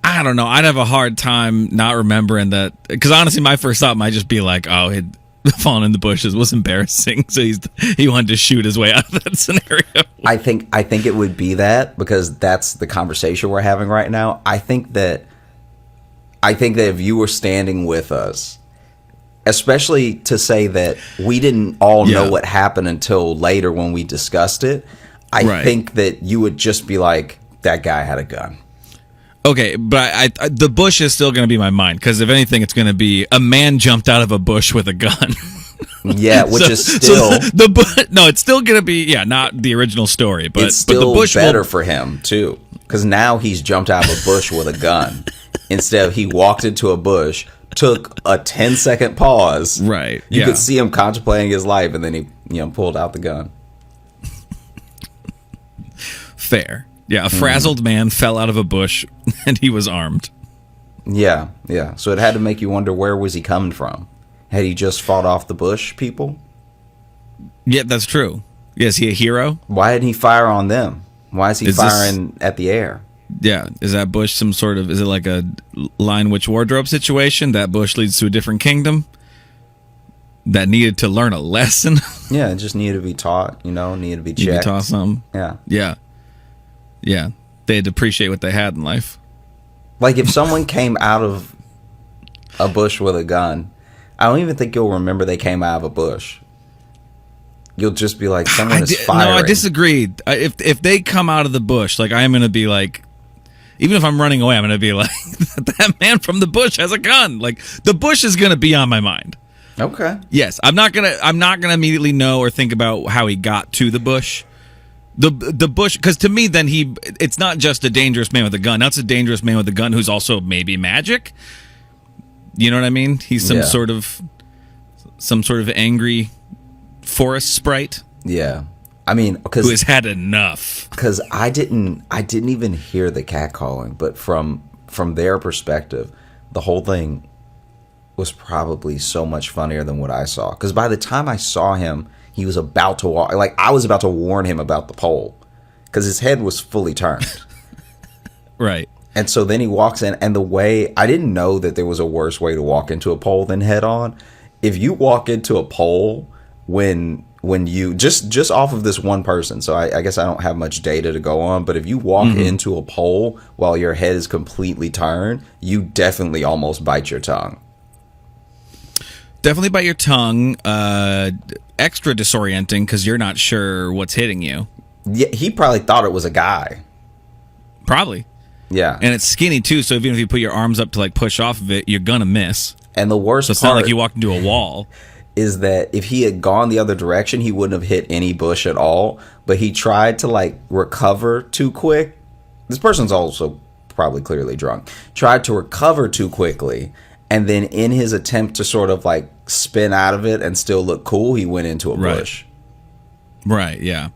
S2: I don't know. I'd have a hard time not remembering that, because honestly, my first thought might just be like, "Oh, he'd fallen in the bushes, was embarrassing, so he wanted to shoot his way out of that scenario."
S1: I think it would be that, because that's the conversation we're having right now. I think that if you were standing with us, especially to say that we didn't all know what happened until later when we discussed it, I think that you would just be like, "That guy had a gun."
S2: Okay, but I the bush is still going to be my mind, because if anything, it's going to be a man jumped out of a bush with a gun.
S1: Yeah, which is still
S2: no, it's still going to be not the original story, but
S1: it's still
S2: but the bush
S1: better for him too, because now he's jumped out of a bush with a gun instead of he walked into a bush, took a 10-second pause.
S2: Right,
S1: you could see him contemplating his life, and then he pulled out the gun.
S2: Fair. Yeah, a frazzled man fell out of a bush, and he was armed.
S1: Yeah. So it had to make you wonder, where was he coming from? Had he just fought off the bush people?
S2: Yeah, that's true. Is he a hero?
S1: Why didn't he fire on them? Why is he firing at the air?
S2: Yeah, is that bush some sort of, is it like a line which wardrobe situation? That bush leads to a different kingdom that needed to learn a lesson?
S1: Yeah, it just needed to be taught, needed to be checked.
S2: Needed to be taught something?
S1: Yeah.
S2: Yeah. Yeah. They had to appreciate what they had in life.
S1: Like, if someone came out of a bush with a gun, I don't even think you'll remember they came out of a bush. You'll just be like, someone is firing.
S2: No, I disagree. If they come out of the bush, like, I'm going to be like, even if I'm running away, I'm going to be like, that man from the bush has a gun. Like, the bush is going to be on my mind.
S1: Okay.
S2: Yes, I'm not gonna immediately know or think about how he got to the bush. The bush, because to me, then it's not just a dangerous man with a gun. That's a dangerous man with a gun who's also maybe magic. You know what I mean? He's some sort of angry forest sprite.
S1: Yeah, I mean,
S2: who has had enough.
S1: Because I didn't even hear the catcalling, but from their perspective, the whole thing was probably so much funnier than what I saw. Because by the time I saw him, he was about to walk. Like, I was about to warn him about the pole, because his head was fully turned.
S2: Right.
S1: And so then he walks in, and the way, I didn't know that there was a worse way to walk into a pole than head on. If you walk into a pole when you just off of this one person, so I guess I don't have much data to go on, but if you walk into a pole while your head is completely turned, you definitely almost bite your tongue.
S2: Definitely bite your tongue. Extra disorienting because you're not sure what's hitting you.
S1: Yeah, he probably thought it was a guy.
S2: Probably.
S1: Yeah.
S2: And it's skinny too, so even if you put your arms up to like push off of it, you're gonna miss.
S1: And the worst
S2: part, it's
S1: part
S2: not like you walked into a wall.
S1: Is that if he had gone the other direction, he wouldn't have hit any bush at all. But he tried to like recover too quick. This person's also probably clearly drunk. Tried to recover too quickly. And then in his attempt to sort of like spin out of it and still look cool, he went into a bush.
S2: Right, yeah.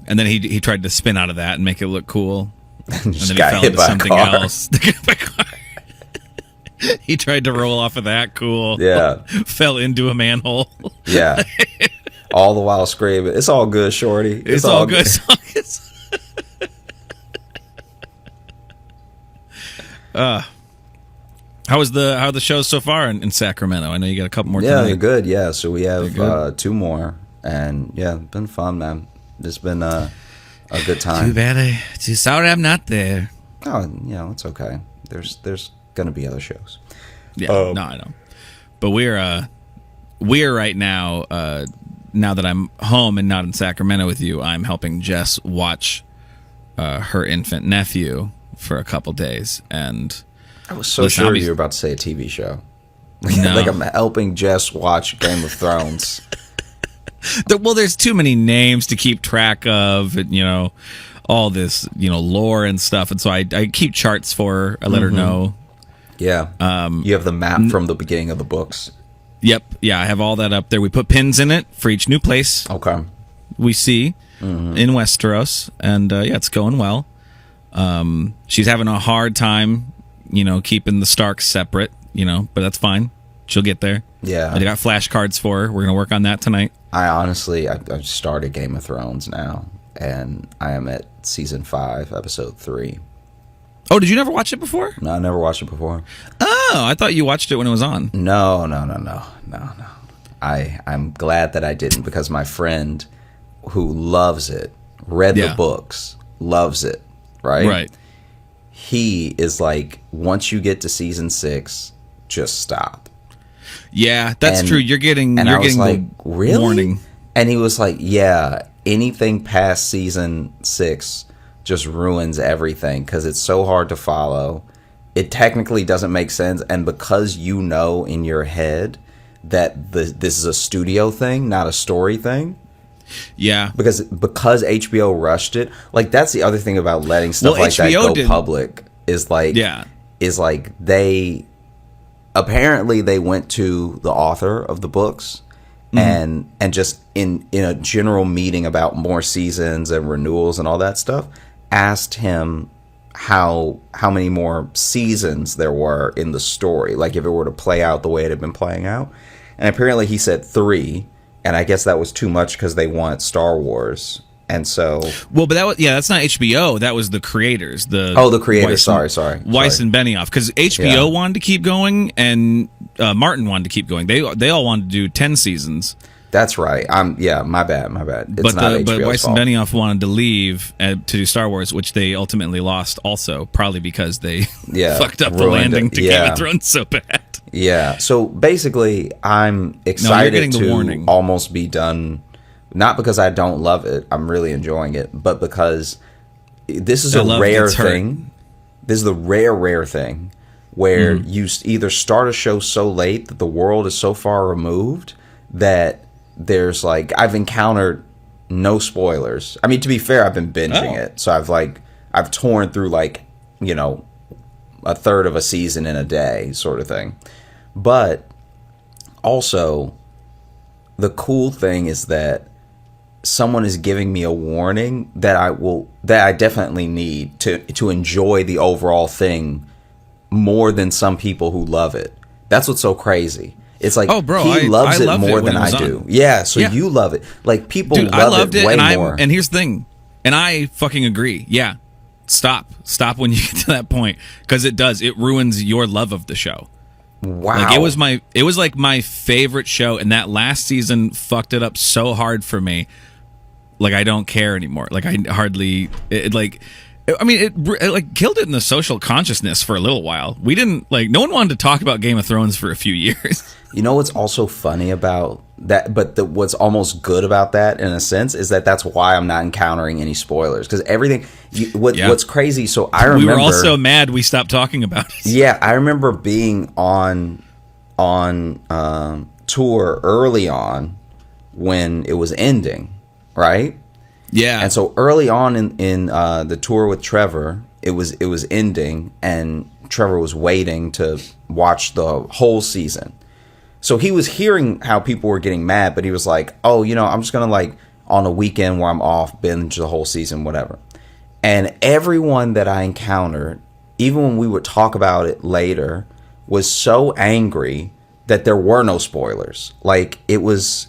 S2: And then he tried to spin out of that and make it look cool. And then he
S1: got
S2: fell
S1: hit
S2: into
S1: by
S2: something
S1: a car.
S2: else. He tried to roll off of that. Cool.
S1: Yeah.
S2: Fell into a manhole.
S1: Yeah. All the while screaming, "It's all good, shorty.
S2: It's all good." How are the shows so far in Sacramento? I know you got a couple more tonight.
S1: Yeah, they're good. Yeah, so we have 2 more, and yeah, it's been fun, man. It's been a good time.
S2: Too sorry I'm not there.
S1: Oh, it's okay. There's gonna be other shows.
S2: Yeah, no, I know. But we're right now. Now that I'm home and not in Sacramento with you, I'm helping Jess watch her infant nephew for a couple days, and
S1: I was so sure you were about to say a TV show.
S2: No.
S1: Like I'm helping Jess watch Game of Thrones.
S2: Well, there's too many names to keep track of, and, all this, lore and stuff. And so I keep charts for her. I let her know.
S1: Yeah. You have the map from the beginning of the books.
S2: Yep. Yeah, I have all that up there. We put pins in it for each new place.
S1: Okay.
S2: We see in Westeros. And, it's going well. She's having a hard time, keeping the Starks separate, but that's fine. She'll get there.
S1: Yeah.
S2: I got flashcards for her. We're going to work on that tonight.
S1: I've started Game of Thrones now, and I am at season 5, episode 3.
S2: Oh, did you never watch it before?
S1: No, I never watched it before.
S2: Oh, I thought you watched it when it was on.
S1: No. I'm glad that I didn't, because my friend who loves it, read the books, loves it, right?
S2: Right.
S1: He is like, once you get to season 6, just stop.
S2: Yeah, that's true. You're getting
S1: like, really?
S2: Warning.
S1: And he was like, yeah, anything past season 6 just ruins everything because it's so hard to follow. It technically doesn't make sense. And because in your head that this is a studio thing, not a story thing.
S2: Yeah.
S1: Because HBO rushed it. Like, that's the other thing about letting stuff like that go public is like, they apparently they went to the author of the books and just in a general meeting about more seasons and renewals and all that stuff, asked him how many more seasons there were in the story, like if it were to play out the way it had been playing out. And apparently he said 3, and I guess that was too much because they want Star Wars And so,
S2: well, but that's not HBO. That was the creators.
S1: The creators. Sorry.
S2: Weiss and Benioff, because HBO wanted to keep going, and Martin wanted to keep going. They all wanted to do 10 seasons.
S1: That's right. My bad. It's not HBO's
S2: but Weiss
S1: fault.
S2: and Benioff wanted to leave to do Star Wars, which they ultimately lost. Also, probably because they fucked up the landing to Game of Thrones so bad.
S1: Yeah. So basically, I'm excited to almost be done. Not because I don't love it. I'm really enjoying it, but because this is a rare thing. This is the rare thing where you either start a show so late that the world is so far removed that there's like, I've encountered no spoilers. I mean, to be fair, I've been binging it. So I've torn through like, a third of a season in a day sort of thing. But also the cool thing is that someone is giving me a warning that I definitely need to enjoy the overall thing more than some people who love it. That's what's so crazy. It's like, he loves it more than I do. Yeah, so you love it. Like, people love it way more.
S2: And here's the thing, and I fucking agree. Yeah, stop when you get to that point, because it ruins your love of the show.
S1: Wow.
S2: Like, it was like my favorite show, and that last season fucked it up so hard for me. Like, I don't care anymore. Like, I hardly it killed it in the social consciousness for a little while. We didn't no one wanted to talk about Game of Thrones for a few years.
S1: You know what's also funny about that, but what's almost good about that in a sense is that that's why I'm not encountering any spoilers, because everything. What's crazy? So I remember
S2: we were also mad we stopped talking about it.
S1: Yeah, I remember being on tour early on when it was ending, right?
S2: Yeah.
S1: And so early on in the tour with Trevor, it was ending, and Trevor was waiting to watch the whole season. So he was hearing how people were getting mad, but he was like, oh, I'm just going to on a weekend where I'm off, binge the whole season, whatever. And everyone that I encountered, even when we would talk about it later, was so angry that there were no spoilers. Like, it was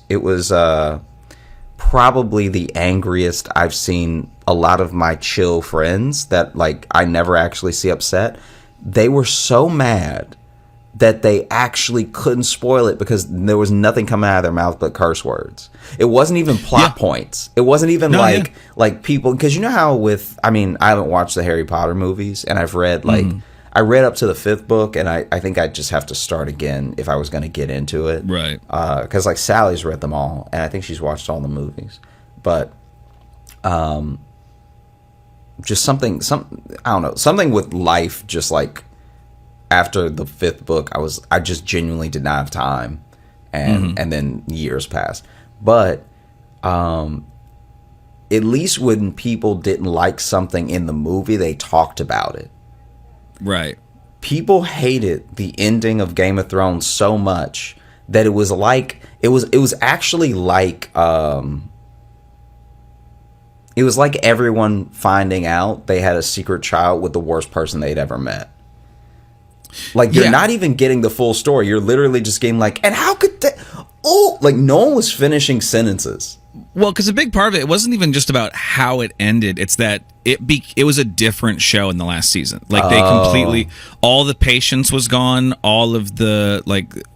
S1: probably the angriest I've seen a lot of my chill friends that I never actually see upset. They were so mad that they actually couldn't spoil it because there was nothing coming out of their mouth but curse words. It wasn't even plot points. It wasn't even like people, because you know how I haven't watched the Harry Potter movies, and I've read I read up to the 5th book, and I think I'd just have to start again if I was going to get into it.
S2: Right.
S1: Because Sally's read them all, and I think she's watched all the movies. But just something I don't know, something with life, just after the 5th book, I just genuinely did not have time, and then years passed. But at least when people didn't like something in the movie, they talked about it.
S2: Right.
S1: People hated the ending of Game of Thrones so much that it was actually it was like everyone finding out they had a secret child with the worst person they'd ever met. You're not even getting the full story. You're literally just getting and how could that? Oh, no one was finishing sentences.
S2: Well, because a big part of it wasn't even just about how it ended. It's that it was a different show in the last season. They completely, all the patience was gone. All of the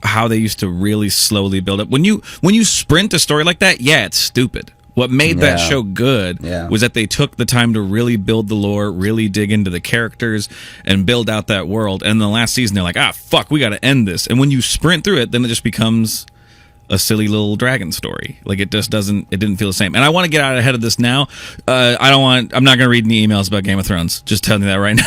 S2: how they used to really slowly build up. When you sprint a story like that, it's stupid. What made that show good was that they took the time to really build the lore, really dig into the characters, and build out that world. And in the last season, they're like, fuck, we got to end this. And when you sprint through it, then it just becomes a silly little dragon story. It just didn't feel the same. And I want to get out ahead of this now. I'm not going to read any emails about Game of Thrones. Just telling you that right now.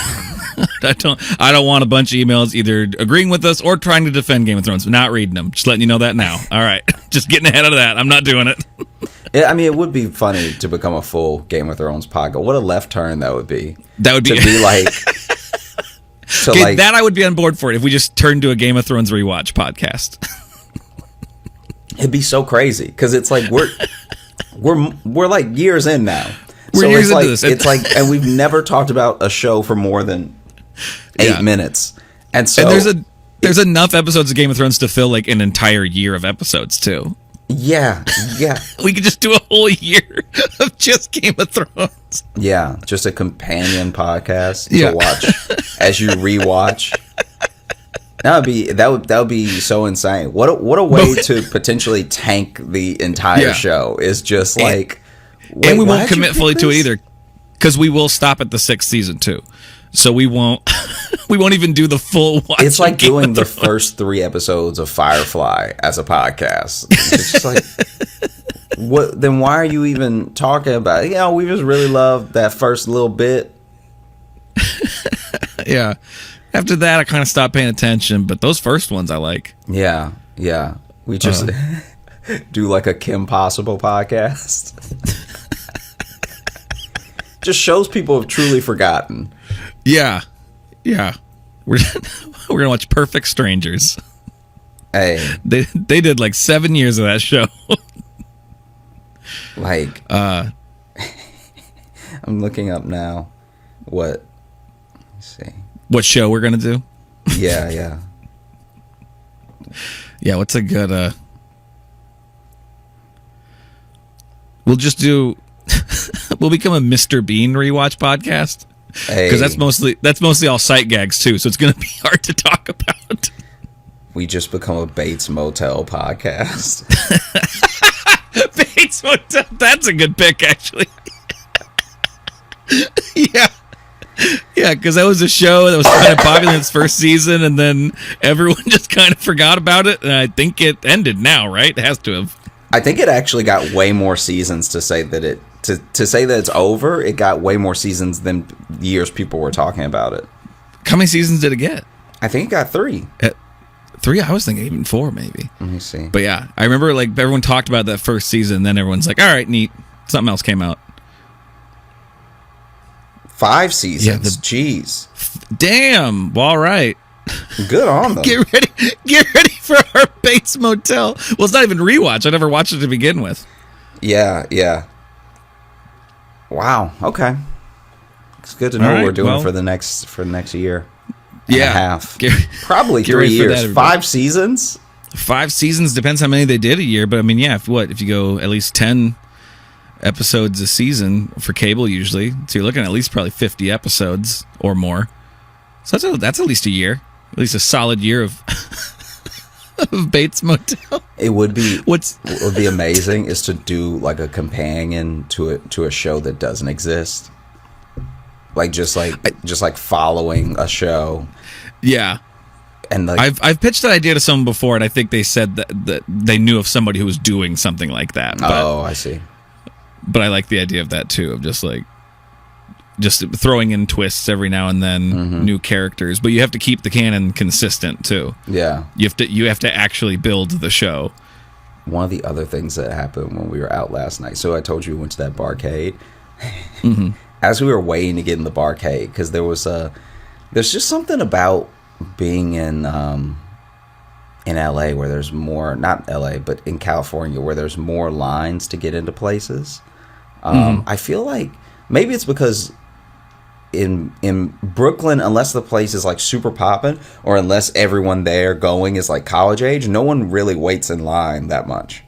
S2: I don't want a bunch of emails either agreeing with us or trying to defend Game of Thrones. Not reading them. Just letting you know that now. All right. Just getting ahead of that. I'm not doing it.
S1: Yeah, it would be funny to become a full Game of Thrones podcast. What a left turn that would be.
S2: That would be
S1: to be
S2: that I would be on board for it if we just turned to a Game of Thrones rewatch podcast.
S1: It'd be so crazy because it's we're years in now.
S2: We're years into this.
S1: It's and we've never talked about a show for more than 8 minutes. And so
S2: there's enough episodes of Game of Thrones to fill an entire year of episodes too.
S1: Yeah, yeah.
S2: We could just do a whole year of just Game of Thrones.
S1: Yeah, just a companion podcast
S2: Yeah.
S1: to watch as you rewatch. That would be so insane. What a way to potentially tank the entire
S2: Yeah.
S1: show is just like,
S2: And we
S1: why
S2: won't
S1: did you
S2: commit
S1: pick
S2: fully to it
S1: this?
S2: either, because we will stop at the 6th season too. So we won't we won't even do the full watch.
S1: It's like
S2: of Game
S1: doing
S2: of
S1: the
S2: Thrones.
S1: first 3 episodes of Firefly as a podcast. It's just like, what? Then why are you even talking about it? You know, we just really love that first little bit.
S2: Yeah. After that, I kind of stopped paying attention, but those first ones I like.
S1: Yeah, yeah. We just do like a Kim Possible podcast. Just shows people have truly forgotten.
S2: Yeah. Yeah. We're gonna watch Perfect Strangers.
S1: Hey,
S2: They did like 7 years of that show.
S1: like, I'm looking up now. What? Let's see.
S2: What show we're gonna do?
S1: Yeah, yeah.
S2: Yeah, what's a good we'll just do we'll become a Mr. Bean rewatch podcast.
S1: Hey,
S2: Because that's mostly all sight gags too, so it's gonna be hard to talk about.
S1: we just become a Bates Motel podcast.
S2: Bates Motel, that's a good pick actually. Yeah. Yeah, because that was a show that was kind of popular in its first season, and then everyone just kind of forgot about it, and I think it ended now, right? It has to have.
S1: I think it actually got way more seasons to say that to say that it's over. It got way more seasons than years people were talking about it.
S2: How many seasons did it get?
S1: I think it got 3.
S2: 3? I was thinking even 4, maybe.
S1: Let me see.
S2: But yeah, I remember like everyone talked about that first season, and then everyone's like, all right, neat. Something else came out.
S1: 5 seasons.
S2: Yeah,
S1: Jeez.
S2: Damn. Well, all right.
S1: Good on them.
S2: Get ready for our Bates Motel. Well, it's not even rewatch. I never watched it to begin with.
S1: Yeah, yeah. Wow. Okay. It's good to know
S2: All
S1: what
S2: right,
S1: we're doing
S2: well-
S1: for the next year. And
S2: Yeah.
S1: a half.
S2: Get-
S1: Probably
S2: get
S1: 3
S2: ready for that,
S1: years.
S2: everybody.
S1: 5 seasons.
S2: 5 seasons, depends how many they did a year, but I mean, yeah, if you go at least 10 episodes a season for cable usually, so you're looking at least probably 50 episodes or more. So that's at least a year, at least a solid year of of Bates Motel.
S1: It would be
S2: What
S1: would be amazing is to do like a companion to a show that doesn't exist. Like just like following a show.
S2: Yeah,
S1: And like
S2: I've pitched that idea to someone before, and I think they said that they knew of somebody who was doing something like that.
S1: I see.
S2: But I like the idea of that too, of just throwing in twists every now and then, new characters. But you have to keep the canon consistent too.
S1: Yeah.
S2: You have to actually build the show.
S1: One of the other things that happened when we were out last night. So I told you we went to that barcade. As we were waiting to get in the barcade, because there's just something about being in LA where there's more, not LA, but in California where there's more lines to get into places. I feel like maybe it's because in Brooklyn, unless the place is like super poppin', or unless everyone there going is like college age, no one really waits in line that much.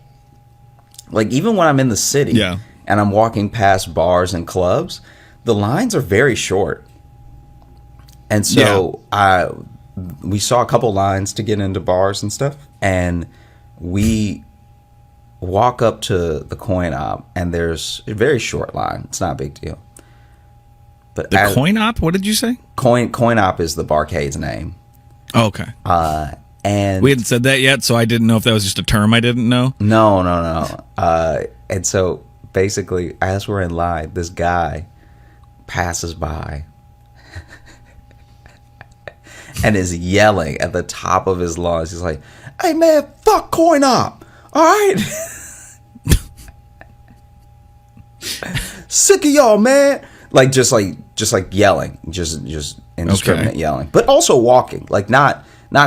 S1: Like even when I'm in the city
S2: Yeah.
S1: and I'm walking past bars and clubs, the lines are very short. And so we saw a couple lines to get into bars and stuff, and we walk up to the coin op, and there's a very short line. It's not a big deal. But
S2: The coin op? What did you say?
S1: coin op is the barcade's name.
S2: Oh, okay.
S1: And
S2: We hadn't said that yet, so I didn't know if that was just a term I didn't know.
S1: no. And so basically, as we're in line, this guy passes by and is yelling at the top of his lungs. He's like, "Hey man, fuck coin op, all right? Sick of y'all, man!" Like just yelling, just indiscriminate yelling, but also walking, like not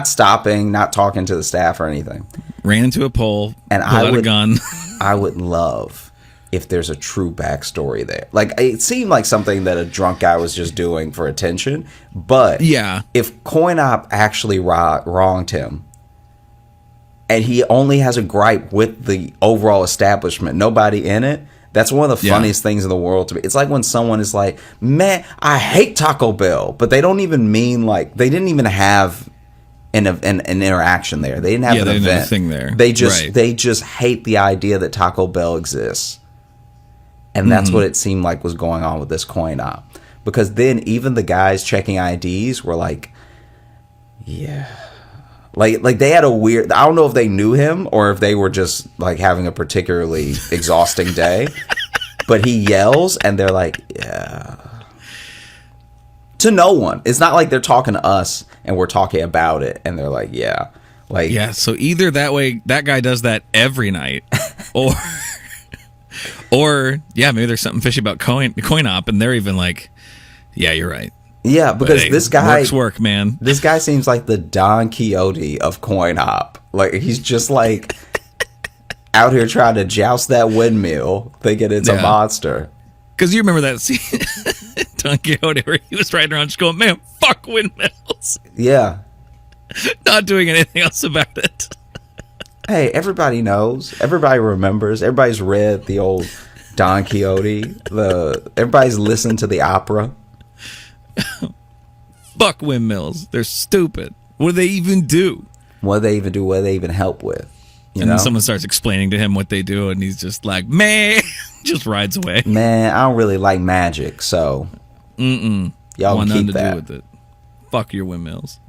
S1: stopping, not talking to the staff or anything.
S2: Ran into a pole,
S1: And
S2: pulled out a gun.
S1: I would love if there's a true backstory there. Like it seemed like something that a drunk guy was just doing for attention, but
S2: Yeah.
S1: if coin op actually wronged him, and he only has a gripe with the overall establishment, nobody in it. That's one of the funniest things in the world to me. It's like when someone is like, man, I hate Taco Bell, but they don't even mean like, they didn't even have an interaction there. They didn't have an event.
S2: Thing there.
S1: They just hate the idea that Taco Bell exists. And that's what it seemed like was going on with this coin op. Because then even the guys checking IDs were like, yeah. Like they had a weird, I don't know if they knew him or if they were just like having a particularly exhausting day. But he yells and they're like, yeah. To no one. It's not like they're talking to us and we're talking about it and they're like, yeah. Like,
S2: yeah, so either that way that guy does that every night or yeah, maybe there's something fishy about coin op and they're even like, yeah, you're right.
S1: Yeah, because hey, this guy
S2: work, man.
S1: This guy seems like the Don Quixote of coin op. Like he's just like out here trying to joust that windmill, thinking it's a monster.
S2: Because you remember that scene, Don Quixote, where he was riding around just going, man, fuck windmills.
S1: Yeah.
S2: Not doing anything else about it.
S1: Hey, everybody knows. Everybody remembers. Everybody's read the old Don Quixote. Everybody's listened to the opera.
S2: Fuck windmills. They're stupid. What do they even do?
S1: What do they even do? What do they even help with?
S2: Then someone starts explaining to him what they do, and he's just like, man, just rides away.
S1: Man, I don't really like magic, so y'all
S2: want
S1: keep
S2: nothing
S1: that.
S2: to do with it. Fuck your windmills.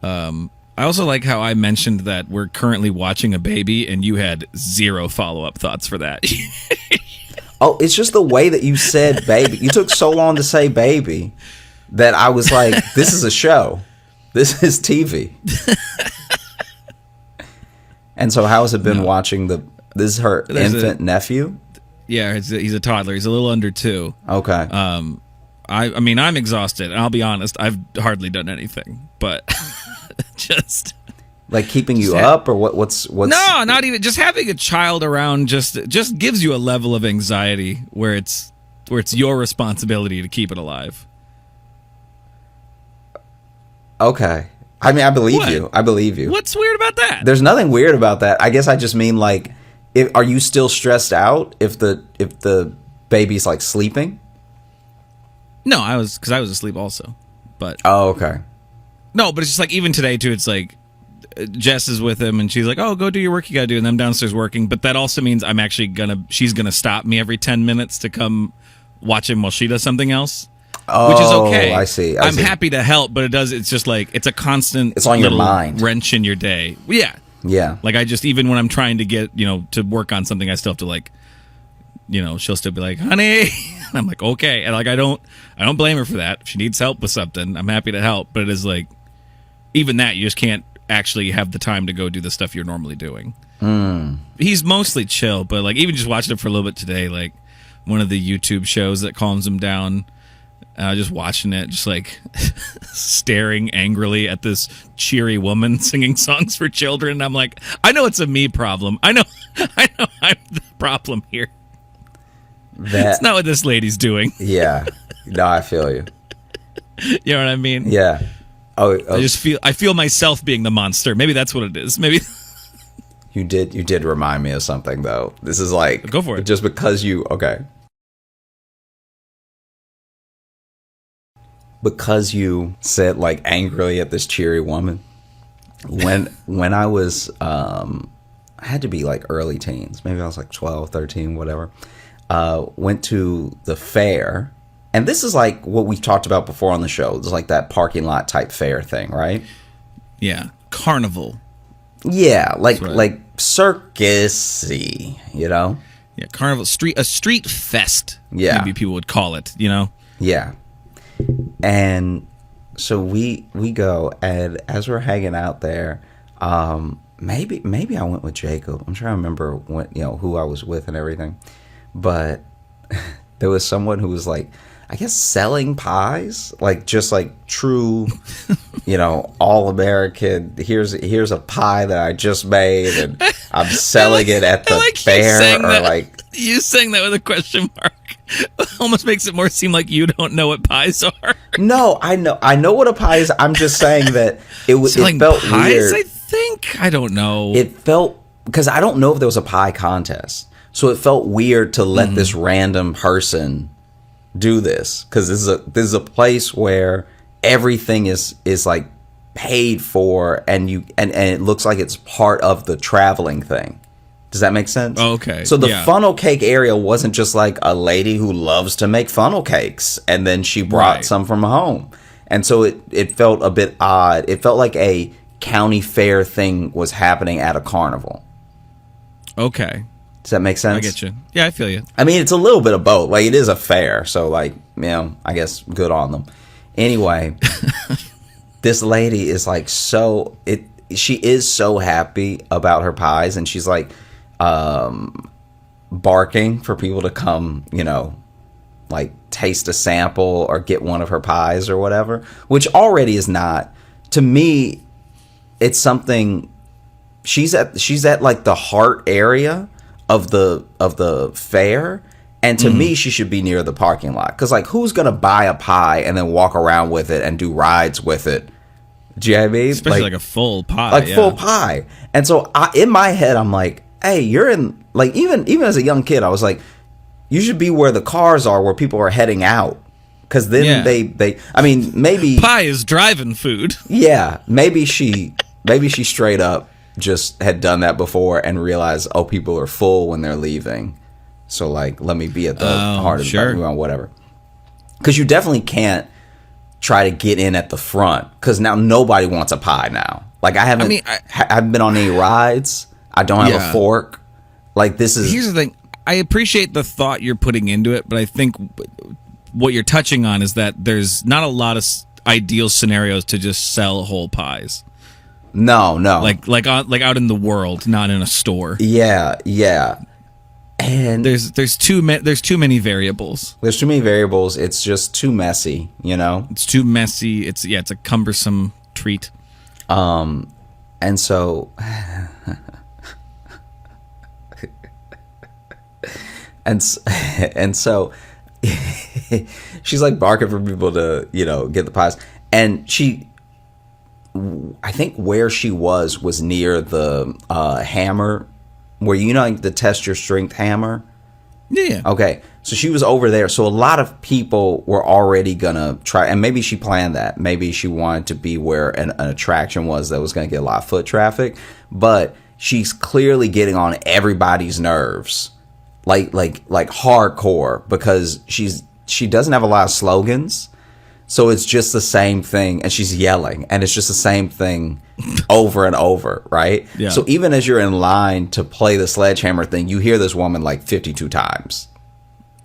S2: I also like how I mentioned that we're currently watching a baby, and you had zero follow-up thoughts for that.
S1: Oh, it's just the way that you said baby. You took so long to say baby that I was like, this is a show. This is TV. And so how has it been watching this is her infant nephew?
S2: Yeah, he's a toddler. He's a little under 2.
S1: Okay.
S2: I mean, I'm exhausted, and I'll be honest, I've hardly done anything, but just...
S1: Like keeping you up, or what's
S2: No, not even. Just having a child around just gives you a level of anxiety where it's your responsibility to keep it alive.
S1: Okay. I mean, I believe you. I believe you.
S2: What's weird about that?
S1: There's nothing weird about that. I guess I just mean like, are you still stressed out if the baby's like sleeping?
S2: No, because I was asleep also. But
S1: oh, okay.
S2: No, but it's just like even today too. It's like Jess is with him and she's like, oh, go do your work you gotta do, and I'm downstairs working, but that also means I'm actually she's gonna stop me every 10 minutes to come watch him while she does something else, which is okay.
S1: I see.
S2: I'm happy to help, but it's just like it's a constant,
S1: it's on your mind,
S2: wrench in your day. Yeah Like I just, even when I'm trying to get to work on something, I still have to like, she'll still be like, honey, and I'm like, okay, and like I don't blame her for that. If she needs help with something, I'm happy to help, but it is like, even that, you just can't actually have the time to go do the stuff you're normally doing. He's mostly chill, but like even just watching it for a little bit today, like one of the YouTube shows that calms him down, just watching it, just like staring angrily at this cheery woman singing songs for children. And I'm like, I know it's a me problem. I know I'm the problem here. That's not what this lady's doing.
S1: Yeah. No, I feel you.
S2: You know what I mean?
S1: Yeah. Oh,
S2: I feel myself being the monster. Maybe that's what it is. Maybe
S1: you did remind me of something though. This is like,
S2: go for it.
S1: Just because you said like angrily at this cheery woman. When I was I had to be like early teens. Maybe I was like 12, 13, whatever. Went to the fair. And this is like what we've talked about before on the show. It's like that parking lot type fair thing, right?
S2: Yeah. Carnival.
S1: Yeah, like circus-y,
S2: Yeah, carnival, a street fest.
S1: Yeah.
S2: Maybe people would call it,
S1: Yeah. And so we go, and as we're hanging out there, maybe I went with Jacob. I'm trying to remember who I was with and everything. But there was someone who was like, I guess selling pies, like just like true, all American. Here's a pie that I just made, and I'm selling it at the fair. Or like
S2: you saying that with a question mark almost makes it more seem like you don't know what pies are.
S1: No, I know what a pie is. I'm just saying that it felt
S2: pies,
S1: weird.
S2: I think I don't know.
S1: It felt, because I don't know if there was a pie contest, so it felt weird to let this random person do this, because this is a place where everything is like paid for, and it looks like it's part of the traveling thing. Does that make sense?
S2: Oh, okay.
S1: So the funnel cake area wasn't just like a lady who loves to make funnel cakes and then she brought some from home. And so it felt a bit odd. It felt like a county fair thing was happening at a carnival.
S2: Okay.
S1: Does that make sense?
S2: I get you. Yeah, I feel you.
S1: I mean, it's a little bit of both. Like, it is a fair, so like, I guess good on them. Anyway, this lady is like she is so happy about her pies, and she's like barking for people to come, like taste a sample or get one of her pies or whatever, which already is not, to me, it's something. She's at like the heart area of the fair, and to me she should be near the parking lot, because like, who's gonna buy a pie and then walk around with it and do rides with it? Do you know what I mean?
S2: Especially like a full pie.
S1: Full pie. And so in my head I'm like, hey, you're in, like, even as a young kid I was like, you should be where the cars are, where people are heading out, because then they I mean, maybe
S2: pie is driving food.
S1: Yeah, maybe she straight up just had done that before and realized, oh, people are full when they're leaving, so like, let me be at the heart of the whatever. Because you definitely can't try to get in at the front, because now nobody wants a pie now. Like, I haven't been on any rides. I don't have a fork. Like, this is...
S2: Here's the thing. I appreciate the thought you're putting into it, but I think what you're touching on is that there's not a lot of ideal scenarios to just sell whole pies.
S1: No.
S2: Like out in the world, not in a store.
S1: Yeah. And
S2: there's too many variables.
S1: There's too many variables. It's just too messy,
S2: It's too messy. It's a cumbersome treat.
S1: And so and so she's like barking for people to, get the pies. And I think where she was near the hammer, where like the test your strength hammer.
S2: Yeah.
S1: Okay. So she was over there. So a lot of people were already gonna try, and maybe she planned that. Maybe she wanted to be where an attraction was that was gonna get a lot of foot traffic. But she's clearly getting on everybody's nerves, like hardcore, because she doesn't have a lot of slogans. So it's just the same thing, and she's yelling, and it's just the same thing over and over, right?
S2: Yeah.
S1: So even as you're in line to play the sledgehammer thing, you hear this woman like 52 times.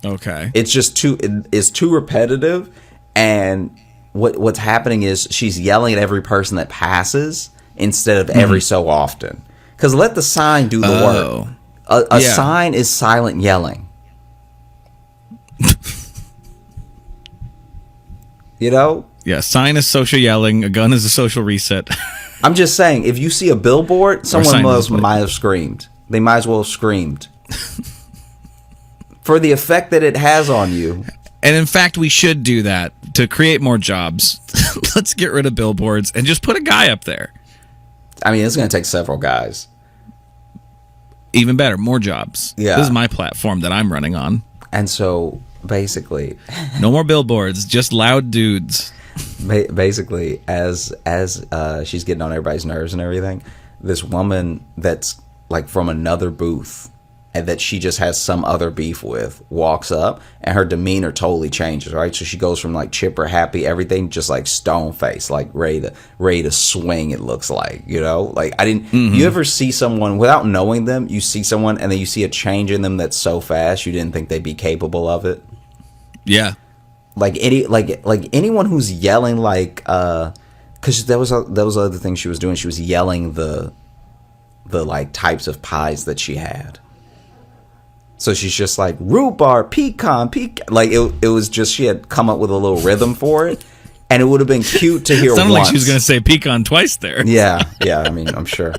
S2: Okay.
S1: It's just it's too repetitive, and what's happening is she's yelling at every person that passes instead of every so often. Because let the sign do the work. A sign is silent yelling.
S2: Yeah, sign is social yelling. A gun is a social reset.
S1: I'm just saying, if you see a billboard, someone might have screamed. They might as well have screamed. For the effect that it has on you.
S2: And in fact, we should do that to create more jobs. Let's get rid of billboards and just put a guy up there.
S1: I mean, it's going to take several guys.
S2: Even better, more jobs.
S1: Yeah.
S2: This is my platform that I'm running on.
S1: And so, basically...
S2: No more billboards, just loud dudes.
S1: Basically, as she's getting on everybody's nerves and everything, this woman that's like from another booth and that she just has some other beef with walks up, and her demeanor totally changes, right? So she goes from like chipper, happy, everything, just like stone face, like ready to swing. It looks like, like I didn't. You ever see someone without knowing them? You see someone and then you see a change in them that's so fast you didn't think they'd be capable of it.
S2: Yeah.
S1: Like anyone who's yelling, like, because that was the other thing she was doing. She was yelling the like types of pies that she had. So she's just like rhubarb, pecan. Like it was just, she had come up with a little rhythm for it, and it would have been cute to hear.
S2: Sounded like she was going to say pecan twice there.
S1: Yeah. I mean, I'm sure.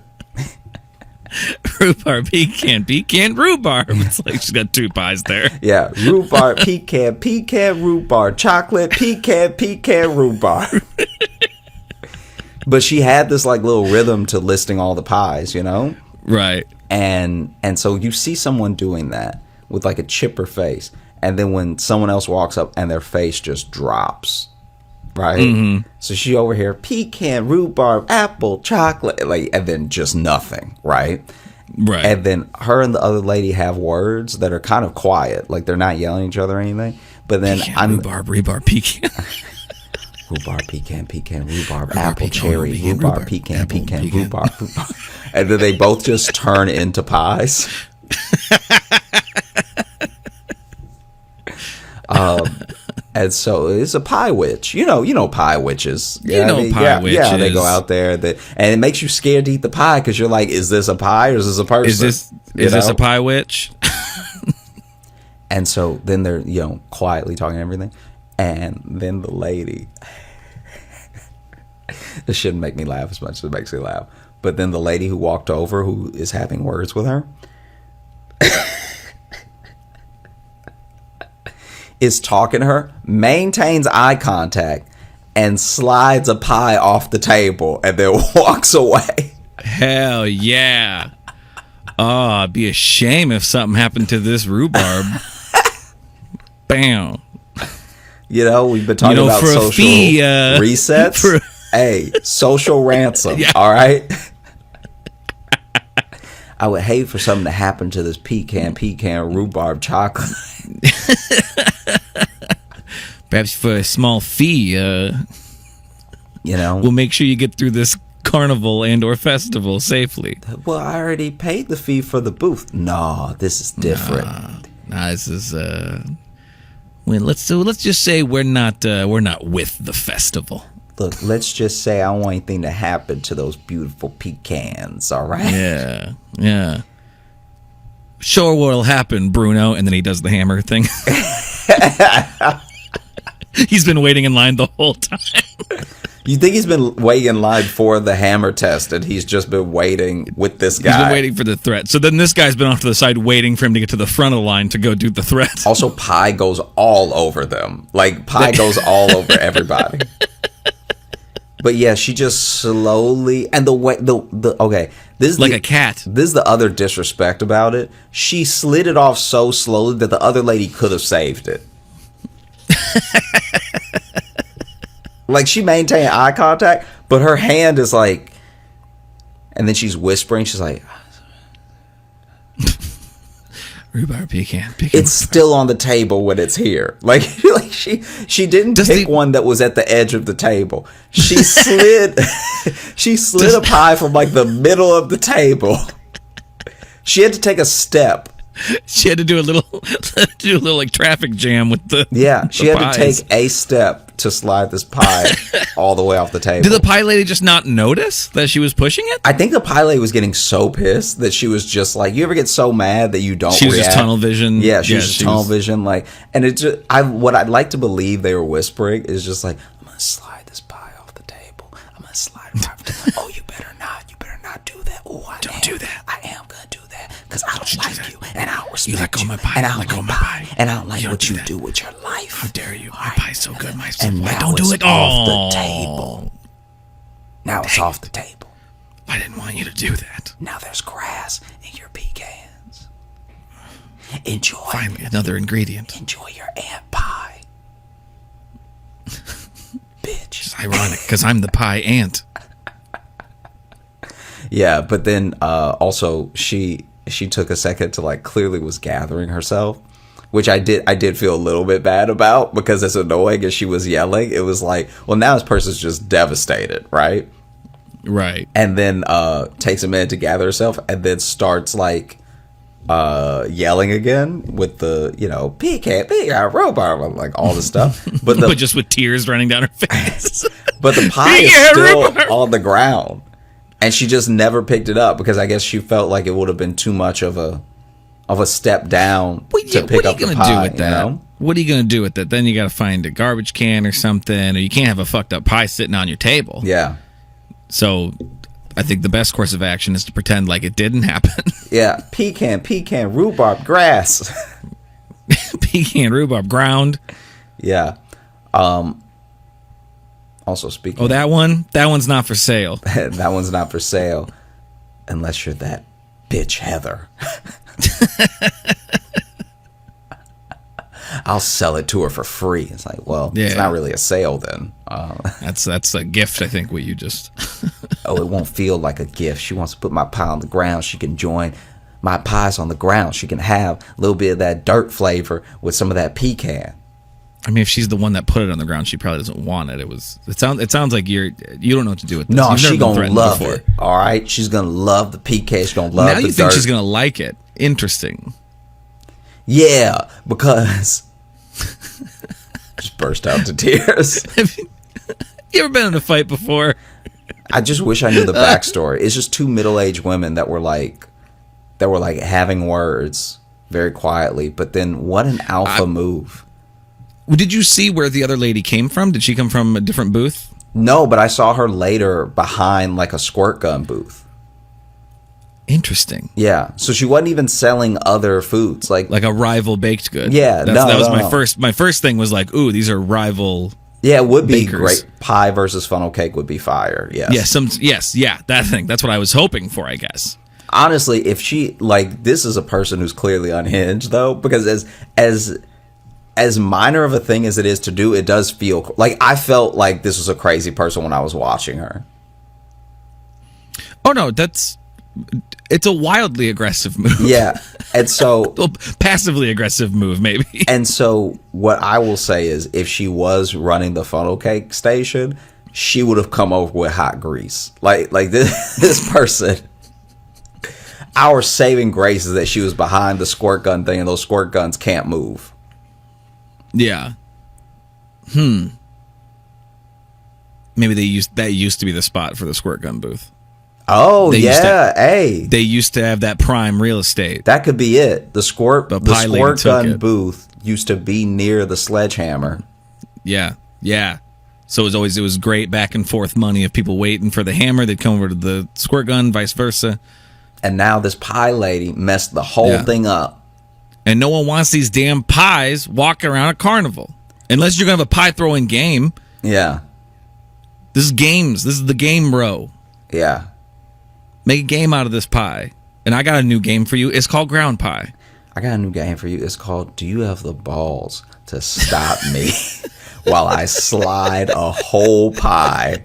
S2: Rhubarb, pecan, rhubarb. It's like she's got two pies there.
S1: Yeah, rhubarb, pecan, rhubarb, chocolate, pecan, rhubarb. But she had this like little rhythm to listing all the pies, you know?
S2: Right.
S1: And so you see someone doing that with like a chipper face, and then when someone else walks up and their face just drops, right? Mm-hmm. So she over here, pecan, rhubarb, apple, chocolate, like, and then just nothing, right?
S2: Right.
S1: And then her and the other lady have words that are kind of quiet, like they're not yelling at each other or anything. But then
S2: pecan, rhubarb, pecan.
S1: Rhubarb, pecan, rhubarb, apple, cherry, rhubarb, pecan, rhubarb. And then they both just turn into pies. And so it's a pie witch. You know pie witches.
S2: Pie witches.
S1: Yeah, they go out there, and it makes you scared to eat the pie because you're like, is this a pie or is this a person?
S2: Is this a pie witch?
S1: And so then they're, quietly talking and everything. And then the lady, this shouldn't make me laugh as much as it makes me laugh. But then the lady who walked over, who is having words with her, is talking to her, maintains eye contact, and slides a pie off the table and then walks away.
S2: Hell yeah. Oh, it'd be a shame if something happened to this rhubarb. Bam.
S1: We've been talking about social resets. Hey, social ransom. Yeah. All right. I would hate for something to happen to this pecan, rhubarb chocolate.
S2: Perhaps for a small fee, we'll make sure you get through this carnival and or festival safely.
S1: Well, I already paid the fee for the booth. No, this is different.
S2: Nah, this is let's just say we're not with the festival.
S1: Look, let's just say I don't want anything to happen to those beautiful pecans, all right?
S2: Yeah. Sure what'll happen, Bruno, and then he does the hammer thing. He's been waiting in line the whole time.
S1: You think he's been waiting in line for the hammer test, and he's just been waiting with this guy?
S2: He's been waiting for the threat. So then this guy's been off to the side waiting for him to get to the front of the line to go do the threat.
S1: Also, pie goes all over them. Like, pie goes all over everybody. But yeah, she just slowly, and the way okay, this is
S2: like a cat.
S1: This is the other disrespect about it. She slid it off so slowly that the other lady could have saved it. Like, she maintained eye contact, but her hand is like, and then she's whispering. She's like,
S2: rhubarb, pecan.
S1: It's still on the table when it's here. Like she didn't pick one that was at the edge of the table. She slid a pie from like the middle of the table. She had to take a step.
S2: She had to do a little like traffic jam with the
S1: she had to take a step to slide this pie all the way off the table.
S2: Did the pie lady just not notice that she was pushing it?
S1: I think the pie lady was getting so pissed that she was just like, you ever get so mad that you don't
S2: She was
S1: react?
S2: just tunnel vision.
S1: Yeah, she was just tunnel vision. Like, and it just, what I'd like to believe they were whispering is just like, I'm going to slide this pie off the table. I'm going to slide it off the table. Oh, you better not do that. Oh,
S2: Don't do that.
S1: I am going to do that because I don't like you and I don't respect you.
S2: You let go of my pie.
S1: And I don't like my pie. And I don't like what you do with your life.
S2: How dare you? My pie's so good.
S1: And now
S2: don't do it.
S1: Off the table. Now it's off the table.
S2: I didn't want you to do that.
S1: Now there's grass in your pecans. Enjoy.
S2: Finally, another ingredient.
S1: Enjoy your ant pie. Bitch.
S2: It's ironic because I'm the pie ant.
S1: Yeah, but then also she took a second to like clearly was gathering herself, which I did feel a little bit bad about because as annoying as she was yelling, it was like, well, now this person's just devastated, right?
S2: Right.
S1: And then takes a minute to gather herself and then starts like yelling again with the, pecan, rhubarb, like all this stuff. But
S2: just with tears running down her face.
S1: But the pie is still on the ground. And she just never picked it up because I guess she felt like it would have been too much of a step down to pick up the pie.
S2: What are you going to do with that? Then you got to find a garbage can or something, or you can't have a fucked up pie sitting on your table.
S1: Yeah.
S2: So I think the best course of action is to pretend like it didn't happen.
S1: Yeah. Pecan, rhubarb, grass.
S2: Pecan, rhubarb, ground.
S1: Yeah. Also speaking.
S2: Oh, that one? That one's not for sale.
S1: That one's not for sale unless you're that bitch Heather. I'll sell it to her for free. It's like, well, it's not really a sale then.
S2: That's a gift, I think, what you just...
S1: Oh, it won't feel like a gift. She wants to put my pie on the ground. She can join my pies on the ground. She can have a little bit of that dirt flavor with some of that pecan.
S2: I mean, if she's the one that put it on the ground, she probably doesn't want it. It sounds like you don't know what to do with this.
S1: No, she's gonna love it. All right, she's gonna love the pecan. She's gonna love the dirt.
S2: Now you think she's gonna like it? Interesting.
S1: Yeah, because just burst out into tears.
S2: You ever been in a fight before?
S1: I just wish I knew the backstory. It's just two middle-aged women that were like having words very quietly, but then what an alpha move.
S2: Did you see where the other lady came from? Did she come from a different booth?
S1: No, but I saw her later behind like a squirt gun booth.
S2: Interesting.
S1: Yeah, so she wasn't even selling other foods like
S2: a rival baked good.
S1: Yeah,
S2: that was my first. My first thing was like, ooh, these are rival.
S1: Yeah, it would be
S2: bakers.
S1: Great. Pie versus funnel cake would be fire. Yes.
S2: Yeah, that thing. That's what I was hoping for, I guess.
S1: Honestly, if she this is a person who's clearly unhinged though, because as minor of a thing as it is to do, it does feel like I felt like this was a crazy person when I was watching her.
S2: Oh no, it's a wildly aggressive move.
S1: Yeah. And so
S2: passively aggressive move, maybe.
S1: And so what I will say is if she was running the funnel cake station, she would have come over with hot grease. Like this person, our saving grace is that she was behind the squirt gun thing and those squirt guns can't move.
S2: Yeah. Maybe that used to be the spot for the squirt gun booth.
S1: Oh,
S2: They used to have that prime real estate.
S1: That could be it. The squirt gun
S2: it.
S1: booth used to be near the sledgehammer.
S2: Yeah. So it was great back and forth money of people waiting for the hammer. They'd come over to the squirt gun, vice versa.
S1: And now this pie lady messed the whole thing up.
S2: And no one wants these damn pies walking around a carnival. Unless you're going to have a pie throwing game.
S1: Yeah.
S2: This is games. This is the game row.
S1: Yeah.
S2: Make a game out of this pie. And I got a new game for you. It's called ground pie.
S1: I got a new game for you. It's called Do You Have the Balls to Stop Me While I Slide a Whole Pie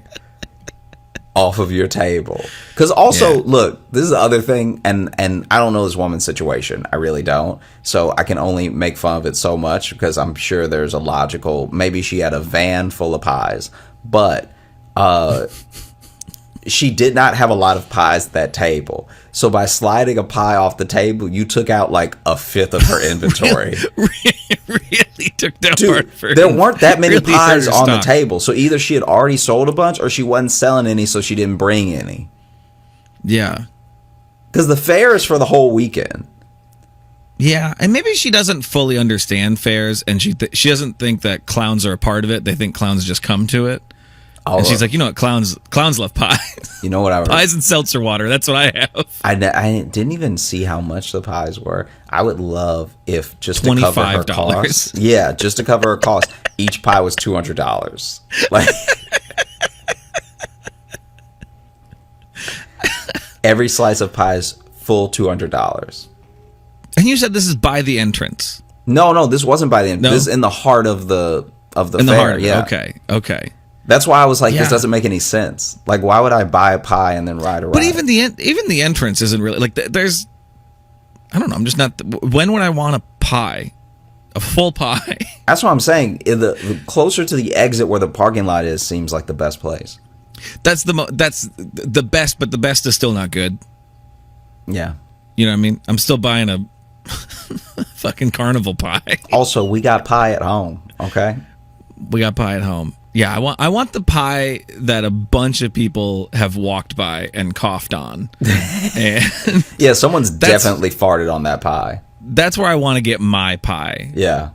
S1: Off of Your Table? Because also, look, this is the other thing, and I don't know this woman's situation. I really don't. So I can only make fun of it so much because I'm sure there's a logical, maybe she had a van full of pies, but she did not have a lot of pies at that table. So by sliding a pie off the table, you took out like a fifth of her inventory.
S2: really took down
S1: Dude, there weren't that many pies on the table. So either she had already sold a bunch or she wasn't selling any, so she didn't bring any.
S2: Yeah.
S1: Because the fair is for the whole weekend.
S2: Yeah, and maybe she doesn't fully understand fairs, and she doesn't think that clowns are a part of it. They think clowns just come to it. And she's like, you know what, clowns love pies.
S1: You know what?
S2: Pies and seltzer water. That's what I have.
S1: I didn't even see how much the pies were. I would love if just to cover her costs. Yeah, just to cover her costs, each pie was $200. Like every slice of pie is full $200.
S2: And you said this is by the entrance.
S1: No, this wasn't by the entrance. No? This is in the heart of the fair.
S2: The heart.
S1: Yeah.
S2: Okay.
S1: That's why I was like, this doesn't make any sense. Like, why would I buy a pie and then ride around?
S2: But even the entrance isn't really like there's. I don't know. I'm just not. When would I want a pie? A full pie.
S1: That's what I'm saying. The closer to the exit where the parking lot is seems like the best place.
S2: That's the best, but the best is still not good.
S1: Yeah.
S2: You know what I mean? I'm still buying a fucking carnival pie.
S1: Also, we got pie at home. Okay.
S2: We got pie at home. Yeah, I want the pie that a bunch of people have walked by and coughed on. And
S1: yeah, someone's definitely farted on that pie.
S2: That's where I want to get my pie.
S1: Yeah.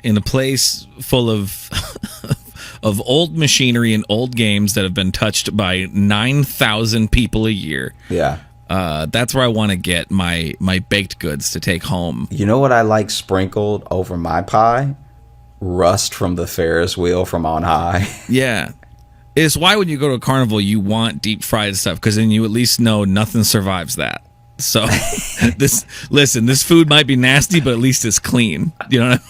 S2: In a place full of of old machinery and old games that have been touched by 9,000 people a year.
S1: Yeah.
S2: That's where I want to get my baked goods to take home.
S1: You know what I like sprinkled over my pie? rust from the Ferris wheel from on high.
S2: Yeah. It's why when you go to a carnival, you want deep fried stuff, because then you at least know nothing survives that. So this food might be nasty, but at least it's clean. You know what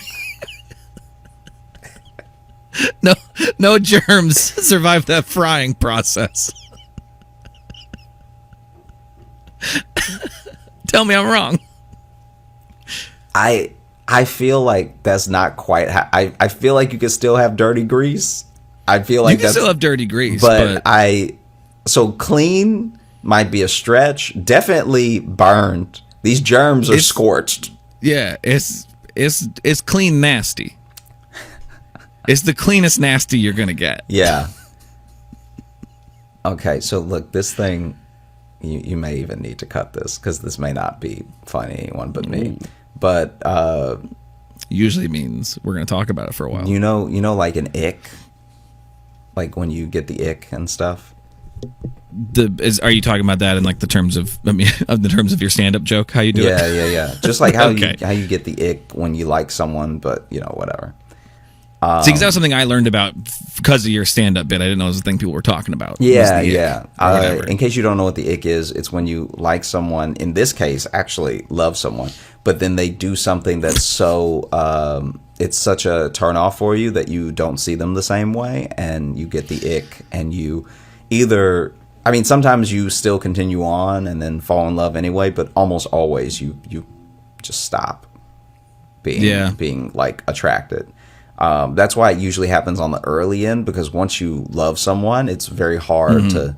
S2: I mean? No germs survive that frying process. Tell me I'm wrong.
S1: I feel like that's not quite. I feel like you could still have dirty grease. I feel like
S2: you can still have dirty grease,
S1: but so clean might be a stretch. Definitely burned. These germs are scorched.
S2: Yeah, it's clean nasty. It's the cleanest nasty you're gonna get.
S1: Yeah. Okay, so look, this thing, you may even need to cut this because this may not be funny to anyone but me. But
S2: usually means we're gonna talk about it for a while.
S1: You know, like an ick, like when you get the ick and stuff.
S2: Are you talking about that in like the terms of the terms of your stand-up joke? How you do it?
S1: Yeah. Just like how
S2: Okay.
S1: how you get the ick when you like someone, but whatever.
S2: See, 'cause that was something I learned about because of your stand-up bit. I didn't know it was the thing people were talking about.
S1: Yeah. In case you don't know what the ick is, it's when you like someone. In this case, actually love someone, but then they do something that's so it's such a turn off for you that you don't see them the same way, and you get the ick, and you either. I mean, sometimes you still continue on and then fall in love anyway, but almost always you just stop being like attracted. That's why it usually happens on the early end, because once you love someone, it's very hard to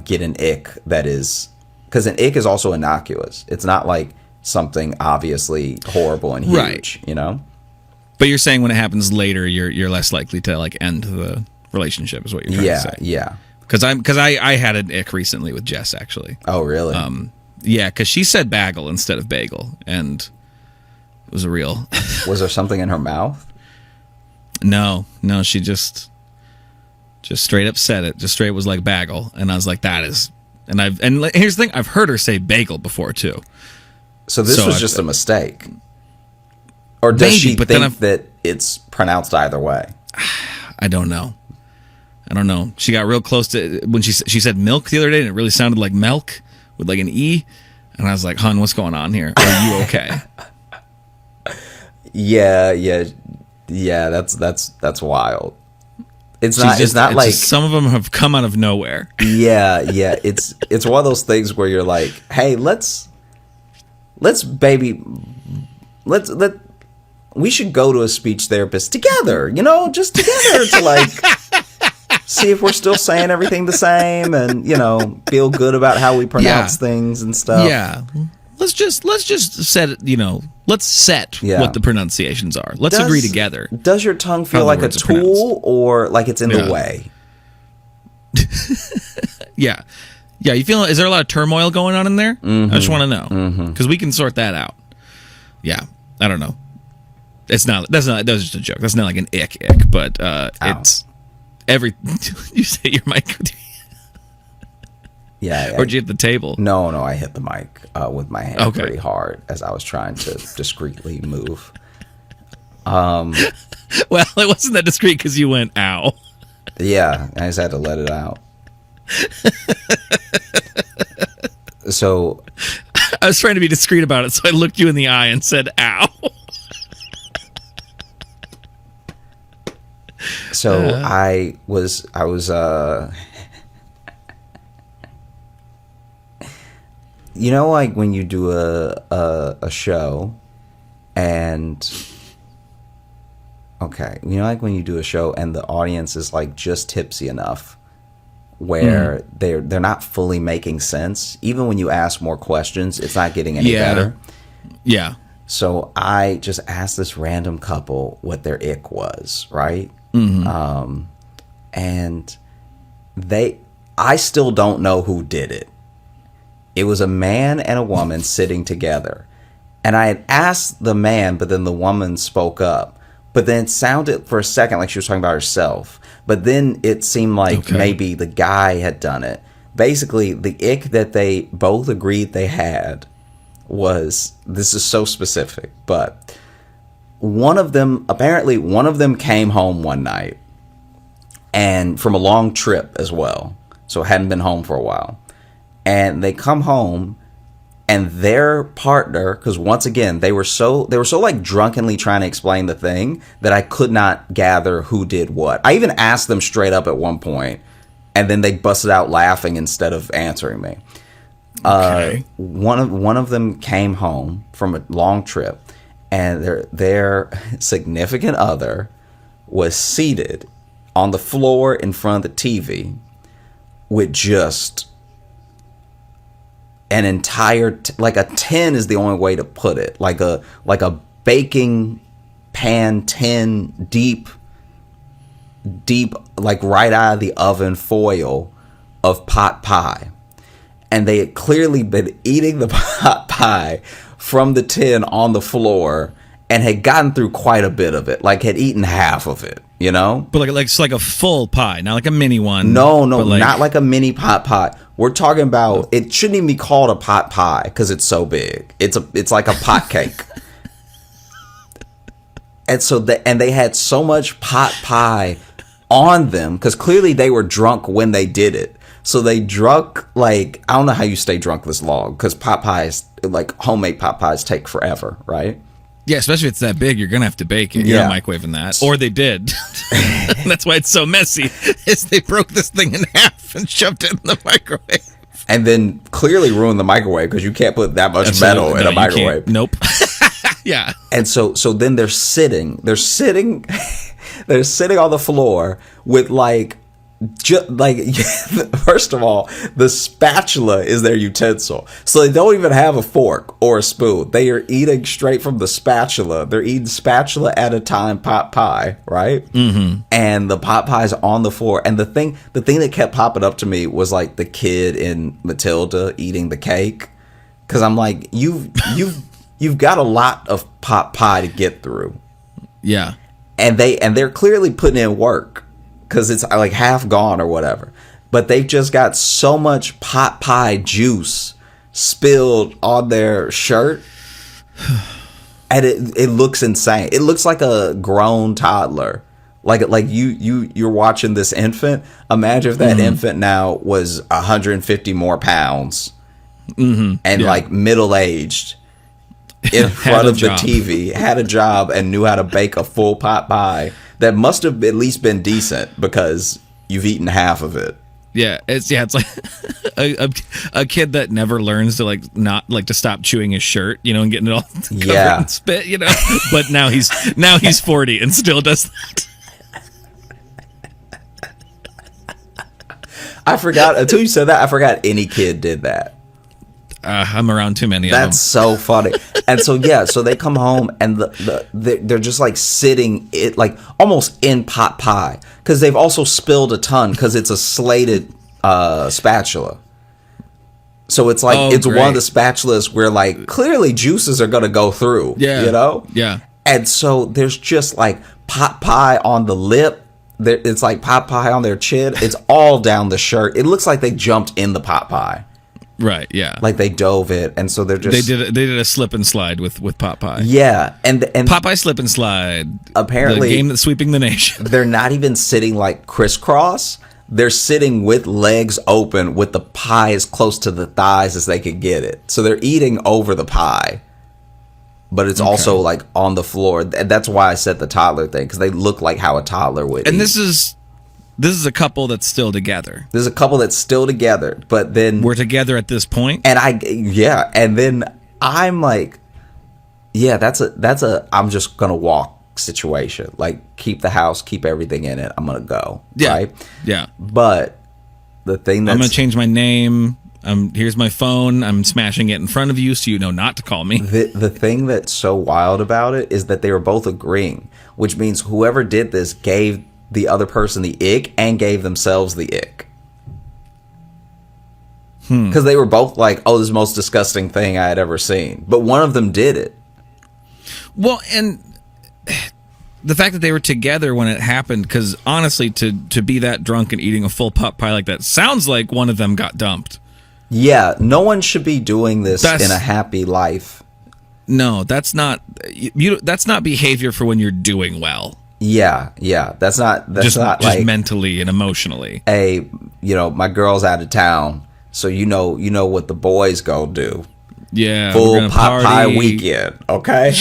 S1: get an ick that is, because an ick is also innocuous. It's not like something obviously horrible and huge,
S2: right. But you're saying when it happens later, you're less likely to like end the relationship, is what you're trying to say.
S1: Yeah.
S2: Because I had an ick recently with Jess, actually.
S1: Oh, really?
S2: Yeah, because she said bagel instead of bagel, and it was a real.
S1: Was there something in her mouth?
S2: No, she just straight up said it. Just straight was like bagel, and I was like, that is. And here's the thing: I've heard her say bagel before too.
S1: So this was just a mistake, or does she think that it's pronounced either way?
S2: I don't know. She got real close to when she said milk the other day, and it really sounded like milk with like an E. And I was like, "Hun, what's going on here? Are you okay?"
S1: Yeah. That's wild. It's not like
S2: some of them have come out of nowhere.
S1: Yeah. It's one of those things where you're like, "Hey, let's we should go to a speech therapist together, just together to like see if we're still saying everything the same and, feel good about how we pronounce things and stuff."
S2: Yeah. Let's just set it, let's set what the pronunciations are. Let's agree together.
S1: Does your tongue feel like a tool or like it's in the way?
S2: Yeah. Yeah, you feel, is there a lot of turmoil going on in there? I just want to know. Because we can sort that out. Yeah. I don't know. That was just a joke. That's not like an ick, but it's you say your mic.
S1: Yeah.
S2: Or did you hit the table?
S1: No, I hit the mic with my hand pretty hard as I was trying to discreetly move.
S2: Well, it wasn't that discreet because you went, ow.
S1: Yeah, I just had to let it out. So
S2: I was trying to be discreet about it, so I looked you in the eye and said, ow.
S1: So I was like when you do a show and like when you do a show and the audience is like just tipsy enough where they're not fully making sense. Even when you ask more questions, it's not getting any better.
S2: Yeah.
S1: So I just asked this random couple what their ick was, right? And I still don't know who did it. It was a man and a woman sitting together. And I had asked the man, but then the woman spoke up. But then it sounded for a second like she was talking about herself. But then it seemed like maybe the guy had done it. Basically, the ick that they both agreed they had was, this is so specific, but one of them came home one night, and from a long trip as well, so hadn't been home for a while, and they come home, and their partner, because once again they were so like drunkenly trying to explain the thing that I could not gather who did what. I even asked them straight up at one point, and then they busted out laughing instead of answering me.
S2: Okay.
S1: One of them came home from a long trip, and their significant other was seated on the floor in front of the TV with just an entire like a tin is the only way to put it, like a baking pan tin, deep like right out of the oven foil of pot pie. And they had clearly been eating the pot pie from the tin on the floor and had gotten through quite a bit of it, like had eaten half of it, you know?
S2: But like it's like a full pie, not like a mini one.
S1: No, not like a mini pot pie. We're talking about, it shouldn't even be called a pot pie because it's so big. It's like a pot cake. And so they had so much pot pie on them because clearly they were drunk when they did it. So they drunk, like, I don't know how you stay drunk this long because pot pies, like homemade pot pies, take forever, right?
S2: Yeah, especially if it's that big, you're going to have to bake it. You're not microwaving that. Or they did. That's why it's so messy, is they broke this thing in half and shoved it in the microwave.
S1: And then clearly ruined the microwave because you can't put that much metal in a microwave.
S2: Nope. Yeah.
S1: And so then they're sitting on the floor with first of all, the spatula is their utensil. So they don't even have a fork or a spoon. They are eating straight from the spatula. They're eating spatula at a time pot pie, right? Mm-hmm. And the pot pie's on the floor. And the thing that kept popping up to me was like the kid in Matilda eating the cake. Because I'm like, you've got a lot of pot pie to get through.
S2: Yeah.
S1: And they're clearly putting in work. Because it's like half gone or whatever. But they've just got so much pot pie juice spilled on their shirt. And it looks insane. It looks like a grown toddler. Like you're watching this infant. Imagine if that infant now was 150 more pounds. Mm-hmm. And like middle-aged. In front of the TV. Had a job and knew how to bake a full pot pie. That must have at least been decent because you've eaten half of it.
S2: Yeah, it's like a kid that never learns to not to stop chewing his shirt, and getting it all covered in spit, But now he's 40 and still does that.
S1: I forgot until you said that. I forgot any kid did that.
S2: I'm around too many of them.
S1: That's so funny. And so so they come home and they're just like sitting like almost in pot pie because they've also spilled a ton because it's a slated spatula. So it's like it's
S2: great.
S1: one of the spatulas where like clearly juices are gonna go through.
S2: Yeah, yeah.
S1: And so there's just like pot pie on the lip. It's like pot pie on their chin. It's all down the shirt. It looks like they jumped in the pot pie.
S2: Right, yeah.
S1: Like they dove it, and so they're just...
S2: They did a slip and slide with pot pie.
S1: Yeah, and
S2: pot pie slip and slide.
S1: Apparently...
S2: The game that's sweeping the nation.
S1: They're not even sitting like crisscross. They're sitting with legs open with the pie as close to the thighs as they could get it. So they're eating over the pie. But it's also like on the floor. And that's why I said the toddler thing, because they look like how a toddler would eat.
S2: And this is a couple that's still together.
S1: There's a couple that's still together, but then...
S2: We're together at this point?
S1: And and then I'm like, that's a I'm just going to walk situation. Like, keep the house, keep everything in it, I'm going to go.
S2: Yeah.
S1: Right?
S2: Yeah.
S1: But the thing that's...
S2: I'm going to change my name. Here's my phone. I'm smashing it in front of you so you know not to call me.
S1: The thing that's so wild about it is that they were both agreeing, which means whoever did this gave the other person the ick and gave themselves the ick. Because they were both like, oh, this is the most disgusting thing I had ever seen. But one of them did it.
S2: Well, and the fact that they were together when it happened, because honestly, to be that drunk and eating a full pot pie like that sounds like one of them got dumped.
S1: Yeah, no one should be doing this in a happy life.
S2: No, that's not that's not behavior for when you're doing well.
S1: Yeah, that's not
S2: Just
S1: like
S2: mentally and emotionally.
S1: hey, my girl's out of town, so you know what the boys go do.
S2: Yeah,
S1: Full pot pie weekend, okay?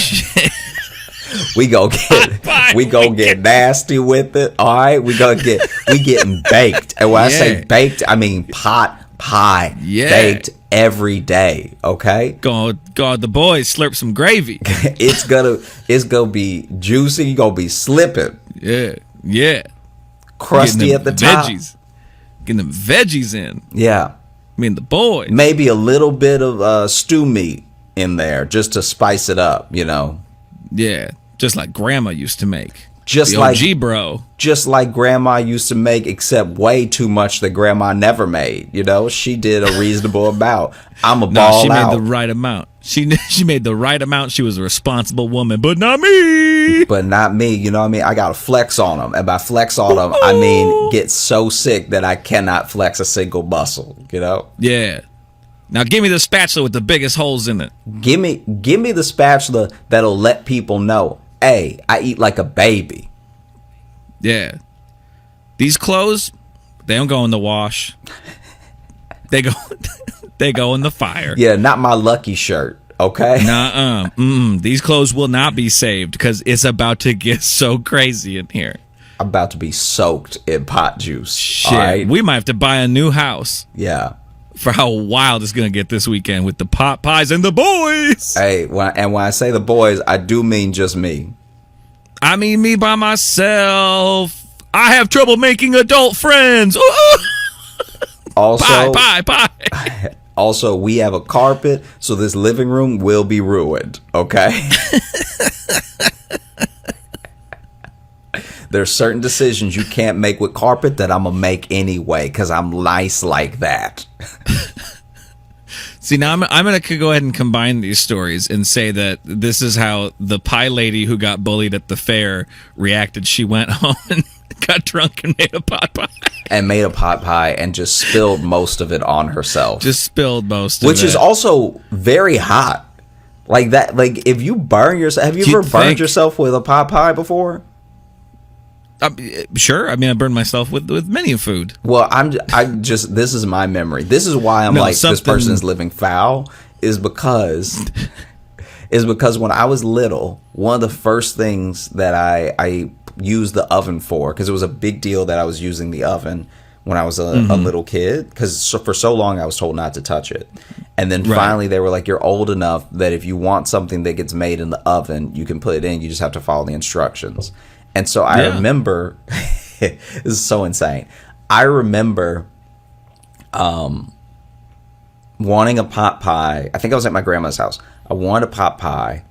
S1: we go get nasty with it. All right, we getting baked. And when I say baked, I mean pot pie. Yeah. Baked every day, okay?
S2: God, the boys slurp some gravy.
S1: it's gonna be juicy. You gonna be slipping.
S2: Yeah.
S1: Crusty at the top.
S2: Getting them veggies in.
S1: Yeah.
S2: I mean, the boys.
S1: Maybe a little bit of stew meat in there just to spice it up,
S2: Yeah, just like Grandma used to make.
S1: Just
S2: the
S1: like
S2: OG bro.
S1: Just like Grandma used to make, except way too much that Grandma never made. She did a reasonable amount. I'm a ball out.
S2: She made the right amount. She made the right amount. She was a responsible woman, but not me.
S1: But not me. You know what I mean? I got to flex on them. And by flex on them, I mean get so sick that I cannot flex a single muscle,
S2: Yeah. Now give me the spatula with the biggest holes in it.
S1: Give me the spatula that'll let people know, hey, I eat like a baby.
S2: Yeah. These clothes, they don't go in the wash. They go in the fire.
S1: Yeah, not my lucky shirt, okay?
S2: Nuh-uh. These clothes will not be saved because it's about to get so crazy in here.
S1: I'm about to be soaked in pot juice.
S2: Shit.
S1: Right?
S2: We might have to buy a new house.
S1: Yeah.
S2: For how wild it's going to get this weekend with the pot pies and the boys.
S1: Hey, when I say the boys, I do mean just me.
S2: I mean me by myself. I have trouble making adult friends.
S1: Also,
S2: pie.
S1: Also, we have a carpet, so this living room will be ruined, okay? There's certain decisions you can't make with carpet that I'm going to make anyway because I'm nice like that.
S2: See, now I'm going to go ahead and combine these stories and say that this is how the pie lady who got bullied at the fair reacted. She went home and got drunk and made a pot pie.
S1: And made a pot pie and just spilled most of it on herself.
S2: Just spilled most of it.
S1: Which is also very hot. Like that, like if you burn yourself, have you ever burned yourself with a pot pie before?
S2: Sure. I mean, I burned myself with many food.
S1: Well, this is my memory. This is why I'm this person's living foul is because when I was little, one of the first things that I used the oven for, because it was a big deal that I was using the oven when I was a little kid, because for so long I was told not to touch it. And then finally they were like, you're old enough that if you want something that gets made in the oven, you can put it in. You just have to follow the instructions. And so I remember, this is so insane. I remember wanting a pot pie. I think I was at my grandma's house. I wanted a pot pie,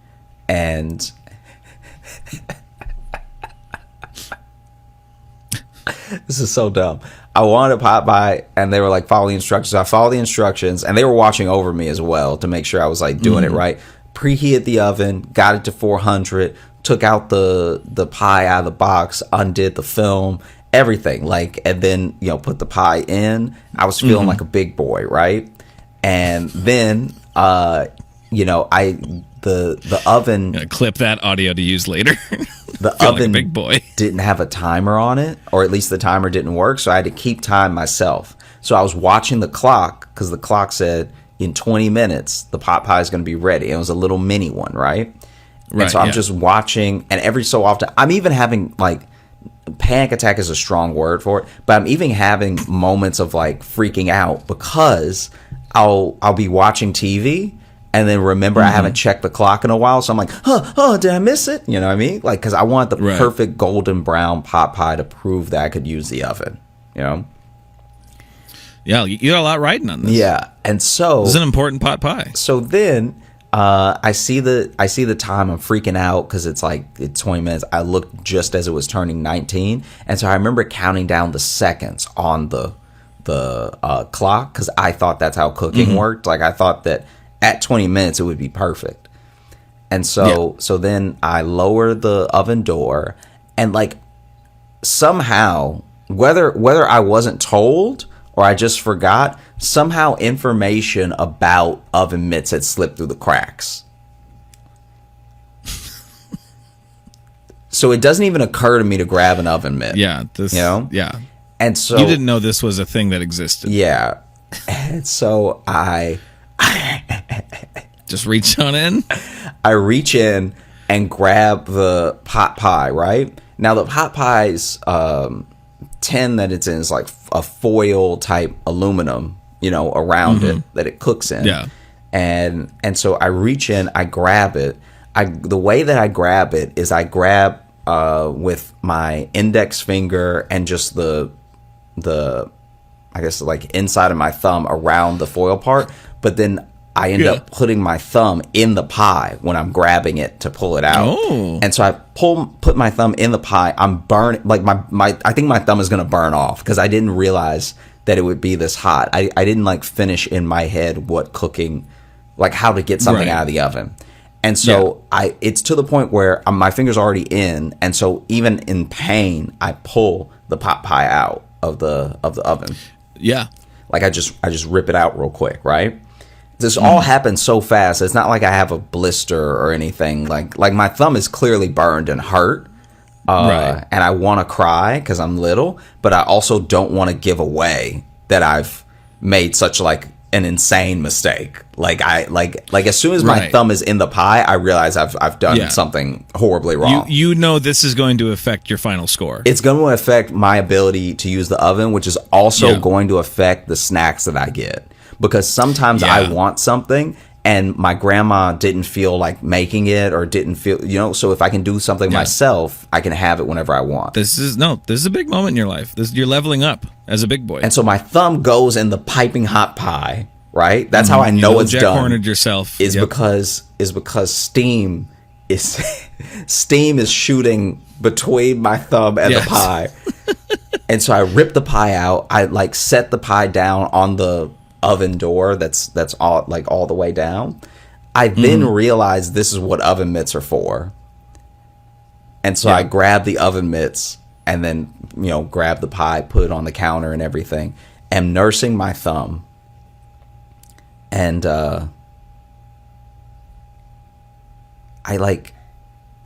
S1: and this is so dumb. I wanted a pot pie, and they were like, follow the instructions. So I followed the instructions, and they were watching over me as well to make sure I was like doing it right. Preheated the oven, got it to 400. Took out the pie out of the box, undid the film, everything, and then put the pie in. I was feeling like a big boy, right? And then the oven.
S2: Gonna clip that audio to use later.
S1: The oven
S2: like a big boy
S1: didn't have a timer on it, or at least the timer didn't work, so I had to keep time myself. So I was watching the clock because the clock said in 20 minutes the pot pie is going to be ready. It was a little mini one, right? And so I'm just watching, and every so often, I'm even having, panic attack is a strong word for it, but I'm even having moments of, freaking out because I'll be watching TV, and then remember I haven't checked the clock in a while, so I'm like, did I miss it? You know what I mean? Because I want the perfect golden brown pot pie to prove that I could use the oven, Yeah,
S2: you got a lot riding on this.
S1: Yeah, and so...
S2: This is an important pot pie.
S1: So then... I see the time. I'm freaking out because it's 20 minutes. I looked just as it was turning 19, and so I remember counting down the seconds on the clock because I thought that's how cooking worked. I thought that at 20 minutes it would be perfect. And so then I lower the oven door, and somehow whether I wasn't told or I just forgot, somehow information about oven mitts had slipped through the cracks. So it doesn't even occur to me to grab an oven mitt.
S2: Yeah. Yeah.
S1: And so
S2: you didn't know this was a thing that existed.
S1: Yeah. And so I
S2: just reach on in.
S1: I reach in and grab the pot pie, right? Now the pot pie's tin that it's in is like a foil type aluminum, around it that it cooks in.
S2: Yeah.
S1: And so I reach in, I grab it. The way that I grab it is I grab with my index finger and just the I guess like inside of my thumb around the foil part, but then I end up putting my thumb in the pie when I'm grabbing it to pull it out.
S2: Oh.
S1: And so I put my thumb in the pie. I'm burning, like I think my thumb is going to burn off because I didn't realize that it would be this hot. I didn't like finish in my head what cooking, like how to get something out of the oven. And so it's to the point where my finger's already in. And so even in pain, I pull the pot pie out of the oven.
S2: Yeah.
S1: Like I just rip it out real quick, right? This all happens so fast. It's not like I have a blister or anything. Like my thumb is clearly burned and hurt.
S2: Right.
S1: And I want to cry because I'm little, but I also don't want to give away that I've made such like an insane mistake. Like as soon as my thumb is in the pie, I realize I've done something horribly wrong.
S2: You know this is going to affect your final score.
S1: It's going to affect my ability to use the oven, which is also going to affect the snacks that I get. Because sometimes I want something and my grandma didn't feel like making it or didn't feel, so if I can do something myself, I can have it whenever I want.
S2: This is a big moment in your life. You're leveling up as a big boy.
S1: And so my thumb goes in the piping hot pie, right? That's how I know it's
S2: Jack
S1: done.
S2: Hornered yourself.
S1: Is because steam is shooting between my thumb and the pie. And so I rip the pie out. I like set the pie down on the oven door that's all like all the way down. I then realized this is what oven mitts are for. And so I grab the oven mitts and then, grab the pie, put it on the counter and everything. Am nursing my thumb. And this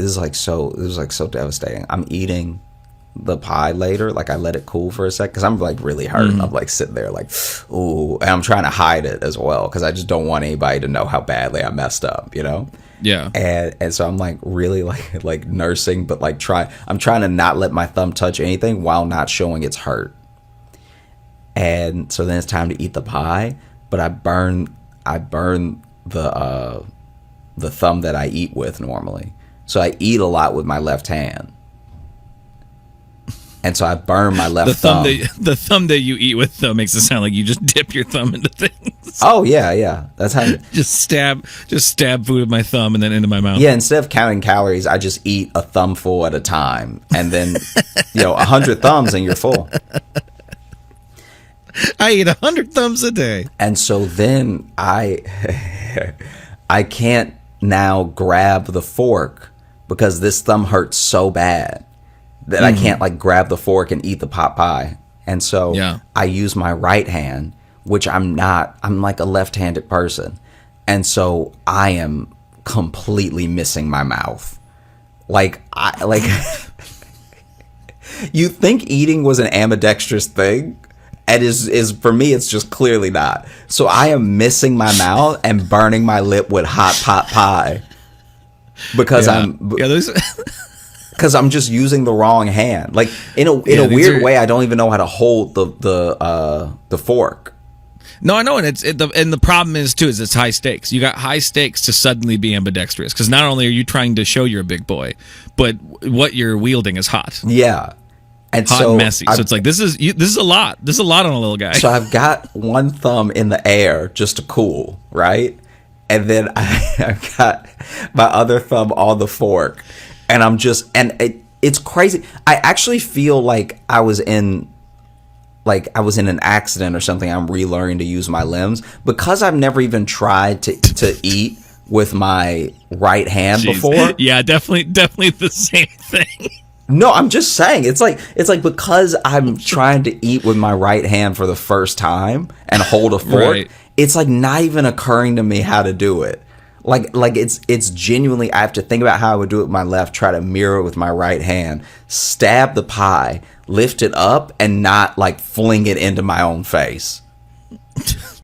S1: is so devastating. I'm eating the pie later, like I let it cool for a sec because I'm like really hurt. I'm like sitting there like, ooh, and I'm trying to hide it as well because I just don't want anybody to know how badly I messed up,
S2: Yeah.
S1: And so I'm like really like nursing, but like I'm trying to not let my thumb touch anything while not showing it's hurt. And so then it's time to eat the pie, but I burn the thumb that I eat with normally. So I eat a lot with my left hand. And so I burn my left thumb.
S2: The thumb that you eat with, though, makes it sound like you just dip your thumb into things.
S1: Oh, yeah. That's how
S2: just stab food with my thumb and then into my mouth.
S1: Yeah, instead of counting calories, I just eat a thumbful at a time. And then, 100 thumbs and you're full.
S2: I eat 100 thumbs a day.
S1: And so then I can't now grab the fork because this thumb hurts so bad that I can't like grab the fork and eat the pot pie. And so I use my right hand, which I'm like a left-handed person. And so I am completely missing my mouth. You think eating was an ambidextrous thing? And is for me, it's just clearly not. So I am missing my mouth and burning my lip with hot pot pie because because I'm just using the wrong hand. Like in a weird way, I don't even know how to hold the fork.
S2: No, I know, and the problem is too is it's high stakes. You got high stakes to suddenly be ambidextrous because not only are you trying to show you're a big boy, but what you're wielding is hot.
S1: Yeah, and
S2: hot and messy. So it's like this is a lot. This is a lot on a little guy.
S1: So I've got one thumb in the air just to cool, right, and then I've got my other thumb on the fork. And I'm just, it's crazy. I actually feel like I was in an accident or something. I'm relearning to use my limbs because I've never even tried to eat with my right hand before.
S2: Yeah, definitely the same thing.
S1: No, I'm just saying it's like because I'm trying to eat with my right hand for the first time and hold a fork. Right. It's like not even occurring to me how to do it.
S3: Like it's genuinely, I have to think about how I would do it with my left, try to mirror it with my right hand, stab the pie, lift it up, and not like fling it into my own face.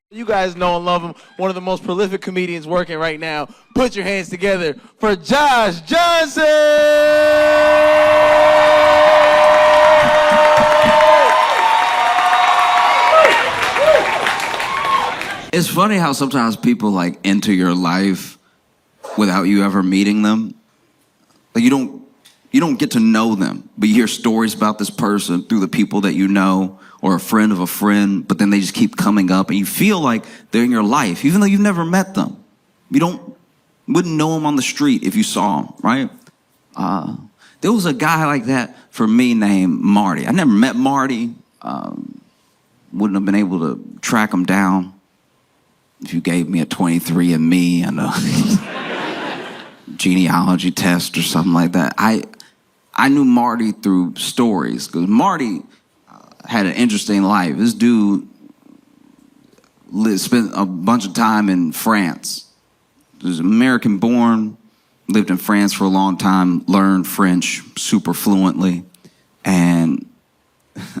S4: You guys know and love him. One of the most prolific comedians working right now. Put your hands together for Josh Johnson!
S1: It's funny how sometimes people like enter your life without you ever meeting them. Like you don't get to know them, but you hear stories about this person through the people that you know or a friend of a friend, but then they just keep coming up and you feel like they're in your life, even though you've never met them. Wouldn't know them on the street if you saw them, right? There was a guy like that for me named Marty. I never met Marty. Wouldn't have been able to track him down if you gave me a 23andMe and a genealogy test or something like that. I knew Marty through stories because Marty had an interesting life. This dude spent a bunch of time in France. He was American born, lived in France for a long time, learned French super fluently, and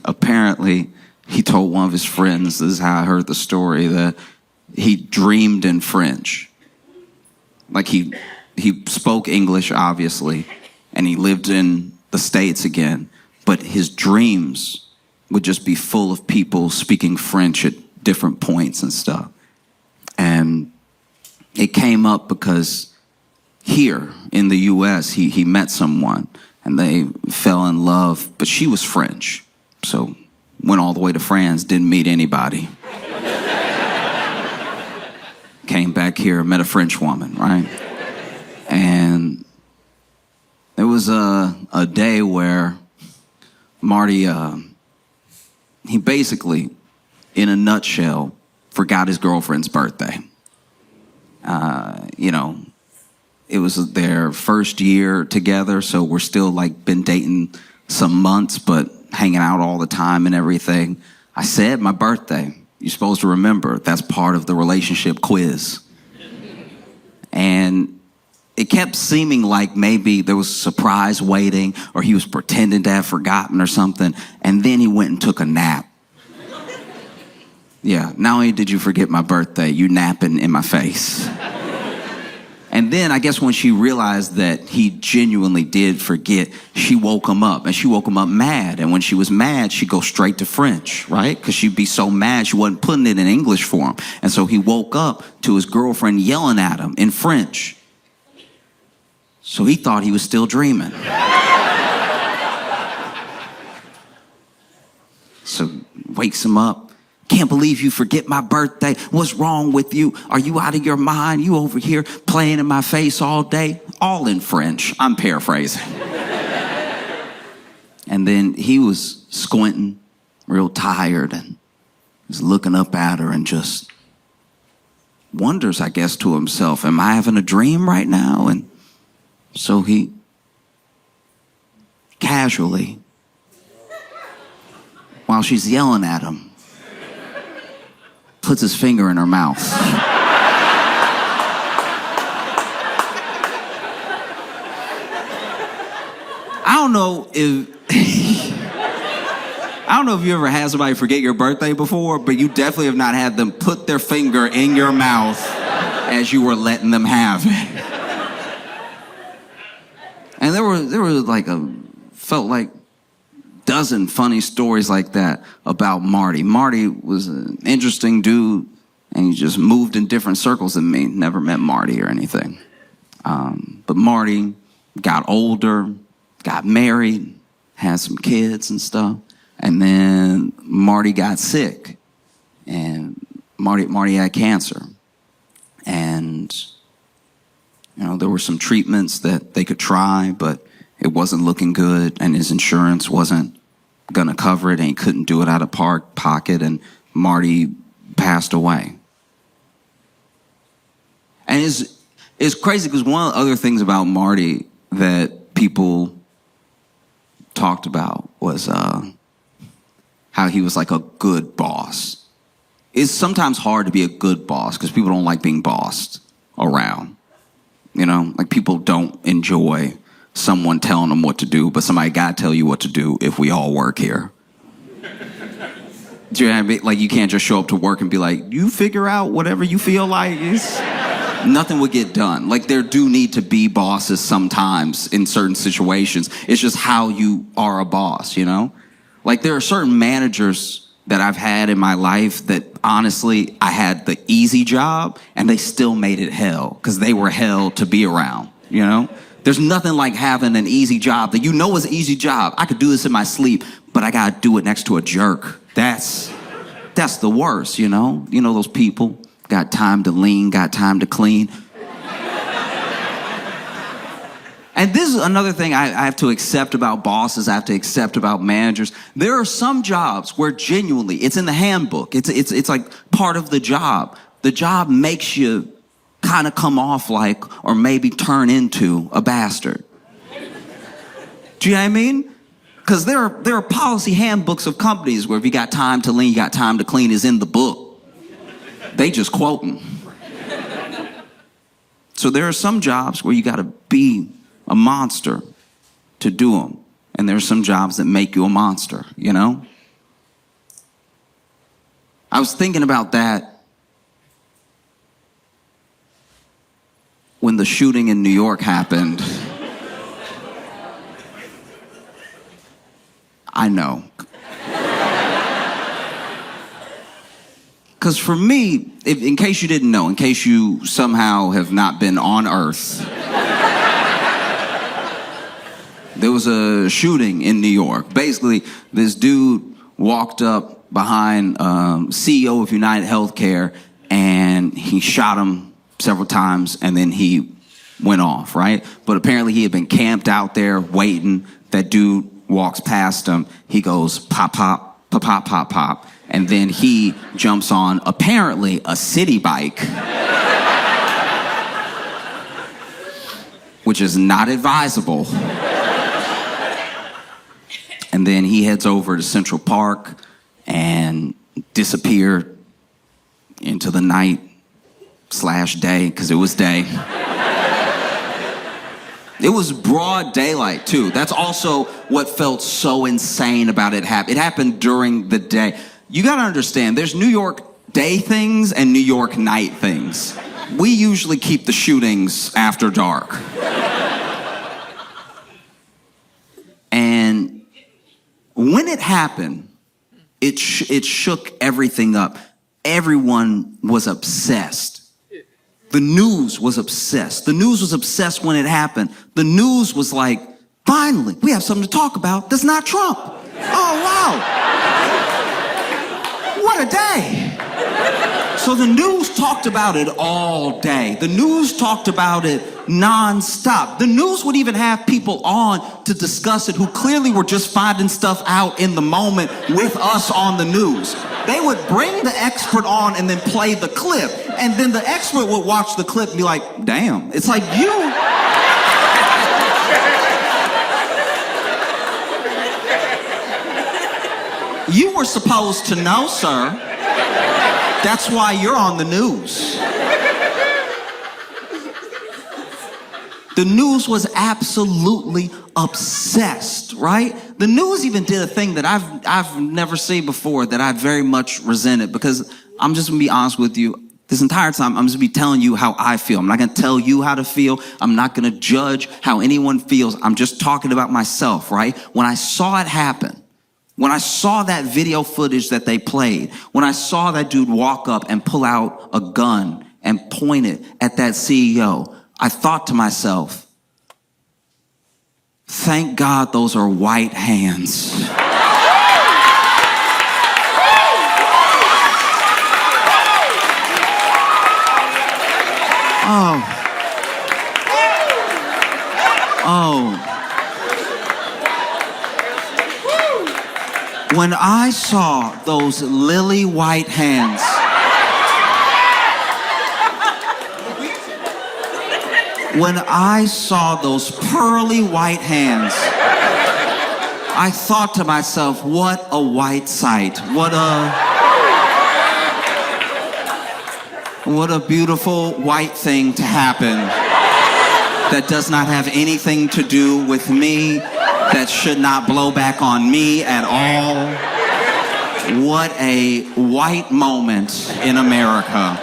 S1: apparently he told one of his friends, this is how I heard the story, that he dreamed in French. Like he spoke English, obviously, and he lived in the States again, but his dreams would just be full of people speaking French at different points and stuff. And it came up because here in the US, he met someone and they fell in love, but she was French. So went all the way to France, didn't meet anybody. Came back here, met a French woman, right? And there was a day where Marty, he basically, in a nutshell, forgot his girlfriend's birthday. It was their first year together, so we're still like been dating some months, but hanging out all the time and everything. I said, my birthday, you're supposed to remember, that's part of the relationship quiz. And it kept seeming like maybe there was a surprise waiting or he was pretending to have forgotten or something. And then he went and took a nap. Yeah, not only did you forget my birthday, you napping in my face. And then I guess when she realized that he genuinely did forget, she woke him up. And she woke him up mad. And when she was mad, she'd go straight to French, right? Because she'd be so mad she wasn't putting it in English for him. And so he woke up to his girlfriend yelling at him in French. So he thought he was still dreaming. So wakes him up. Can't believe you forget my birthday. What's wrong with you? Are you out of your mind? You over here playing in my face all day? All in French. I'm paraphrasing. And then he was squinting, real tired, and was looking up at her and just wonders, I guess, to himself, am I having a dream right now? And so he casually, while she's yelling at him, puts his finger in her mouth. I don't know if you ever had somebody forget your birthday before, but you definitely have not had them put their finger in your mouth as you were letting them have it. And there were felt like dozen funny stories like that about Marty. Marty was an interesting dude, and he just moved in different circles than me. Never met Marty or anything. But Marty got older, got married, had some kids and stuff. And then Marty got sick, and Marty had cancer. And, there were some treatments that they could try, but it wasn't looking good, and his insurance wasn't going to cover it, and he couldn't do it out of pocket, and Marty passed away. And it's crazy because one of the other things about Marty that people talked about was how he was like a good boss. It's sometimes hard to be a good boss because people don't like being bossed around. You know, like people don't enjoy someone telling them what to do, but somebody got to tell you what to do if we all work here. Do you know what I mean? Like, you can't just show up to work and be like, you figure out whatever you feel like. Nothing would get done. Like, there do need to be bosses sometimes in certain situations. It's just how you are a boss, you know? Like, there are certain managers that I've had in my life that, honestly, I had the easy job and they still made it hell because they were hell to be around, you know? There's nothing like having an easy job that you know is an easy job. I could do this in my sleep, but I gotta do it next to a jerk. That's the worst, you know? You know those people, got time to lean, got time to clean. And this is another thing I have to accept about bosses, I have to accept about managers. There are some jobs where genuinely, it's in the handbook, it's like part of the job. The job makes you kind of come off like, or maybe turn into a bastard. Do you know what I mean? Because there are policy handbooks of companies where if you got time to lean, you got time to clean is in the book. They just quote them. So there are some jobs where you got to be a monster to do them. And there are some jobs that make you a monster, you know? I was thinking about that when the shooting in New York happened. I know. Because for me, in case you didn't know, in case you somehow have not been on Earth, there was a shooting in New York. Basically, this dude walked up behind CEO of United Healthcare and he shot him several times and then he went off, right? But apparently he had been camped out there waiting. That dude walks past him. He goes pop, pop, pop, pop, pop, pop. And then he jumps on apparently a city bike, which is not advisable. And then he heads over to Central Park and disappeared into the night/day, because it was day. It was broad daylight, too. That's also what felt so insane about it happening. It happened during the day. You gotta understand, there's New York day things and New York night things. We usually keep the shootings after dark. And when it happened, it shook everything up. Everyone was obsessed. The news was obsessed. The news was obsessed when it happened. The news was like, finally, we have something to talk about that's not Trump. Oh, wow. What a day. So the news talked about it all day. The news talked about it nonstop. The news would even have people on to discuss it who clearly were just finding stuff out in the moment with us on the news. They would bring the expert on and then play the clip. And then the expert would watch the clip and be like, damn, it's like you were supposed to know, sir. That's why you're on the news. The news was absolutely obsessed, right? The news even did a thing that I've never seen before that I very much resented, because I'm just gonna be honest with you. This entire time, I'm just gonna be telling you how I feel. I'm not gonna tell you how to feel. I'm not gonna judge how anyone feels. I'm just talking about myself, right? When I saw it happen, when I saw that video footage that they played, when I saw that dude walk up and pull out a gun and point it at that CEO, I thought to myself, thank God those are white hands. When I saw those lily white hands, when I saw those pearly white hands, I thought to myself, what a white sight. What a beautiful white thing to happen that does not have anything to do with me, that should not blow back on me at all. What a white moment in America.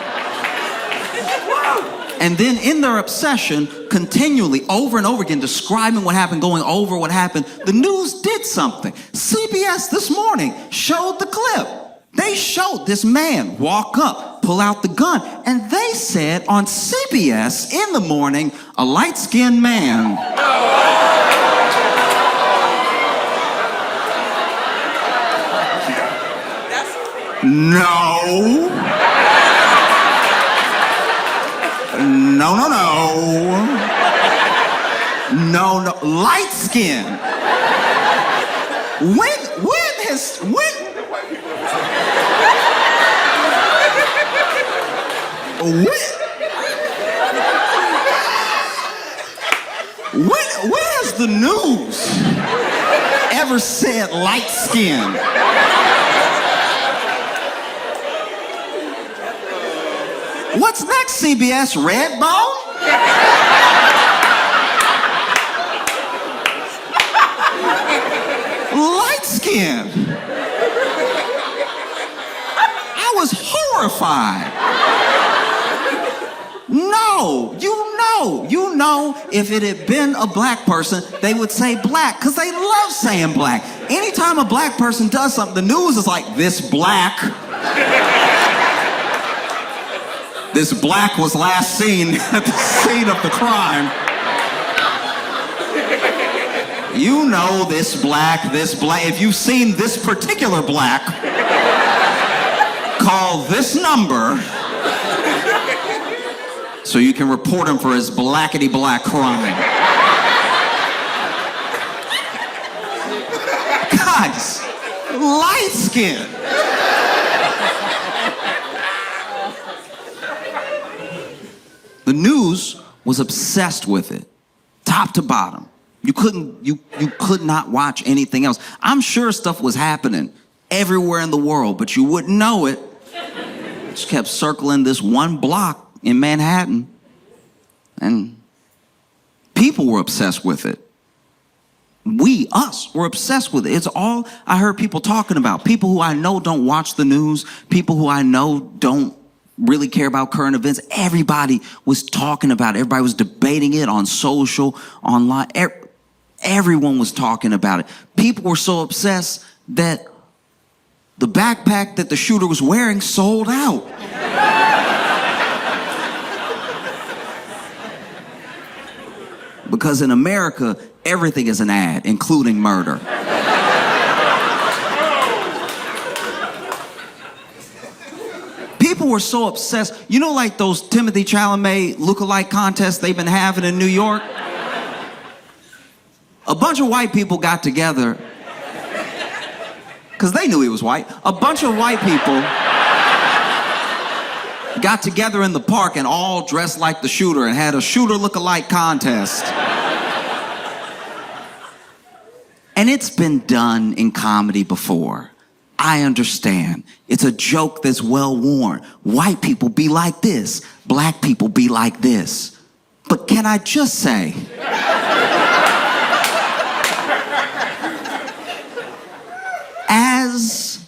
S1: And then in their obsession, continually, over and over again, describing what happened, going over what happened, the news did something. CBS this morning showed the clip. They showed this man walk up, pull out the gun, and they said on CBS in the morning, a light-skinned man. No. No, light skin. When has the news ever said light skin? What's next, CBS? Red bone? Light skin. I was horrified. No, you know, if it had been a black person, they would say black, because they love saying black. Anytime a black person does something, the news is like, this black was last seen at the scene of the crime. You know this black. If you've seen this particular black, call this number so you can report him for his blackety-black crime. Guys, light skin. The news was obsessed with it, top to bottom. You could not watch anything else. I'm sure stuff was happening everywhere in the world, but you wouldn't know it. Just kept circling this one block in Manhattan, and people were obsessed with it. Us were obsessed with it. It's all I heard people talking about. People who I know don't watch the news, people who I know don't really care about current events. Everybody was talking about it. Everybody was debating it on social, online. Everyone was talking about it. People were so obsessed that the backpack that the shooter was wearing sold out. Because in America, everything is an ad, including murder. People were so obsessed. You know, like those Timothy Chalamet lookalike contests they've been having in New York? A bunch of white people got together because they knew he was white. A bunch of white people got together in the park and all dressed like the shooter and had a shooter lookalike contest. And it's been done in comedy before. I understand. It's a joke that's well worn. White people be like this. Black people be like this. But can I just say, as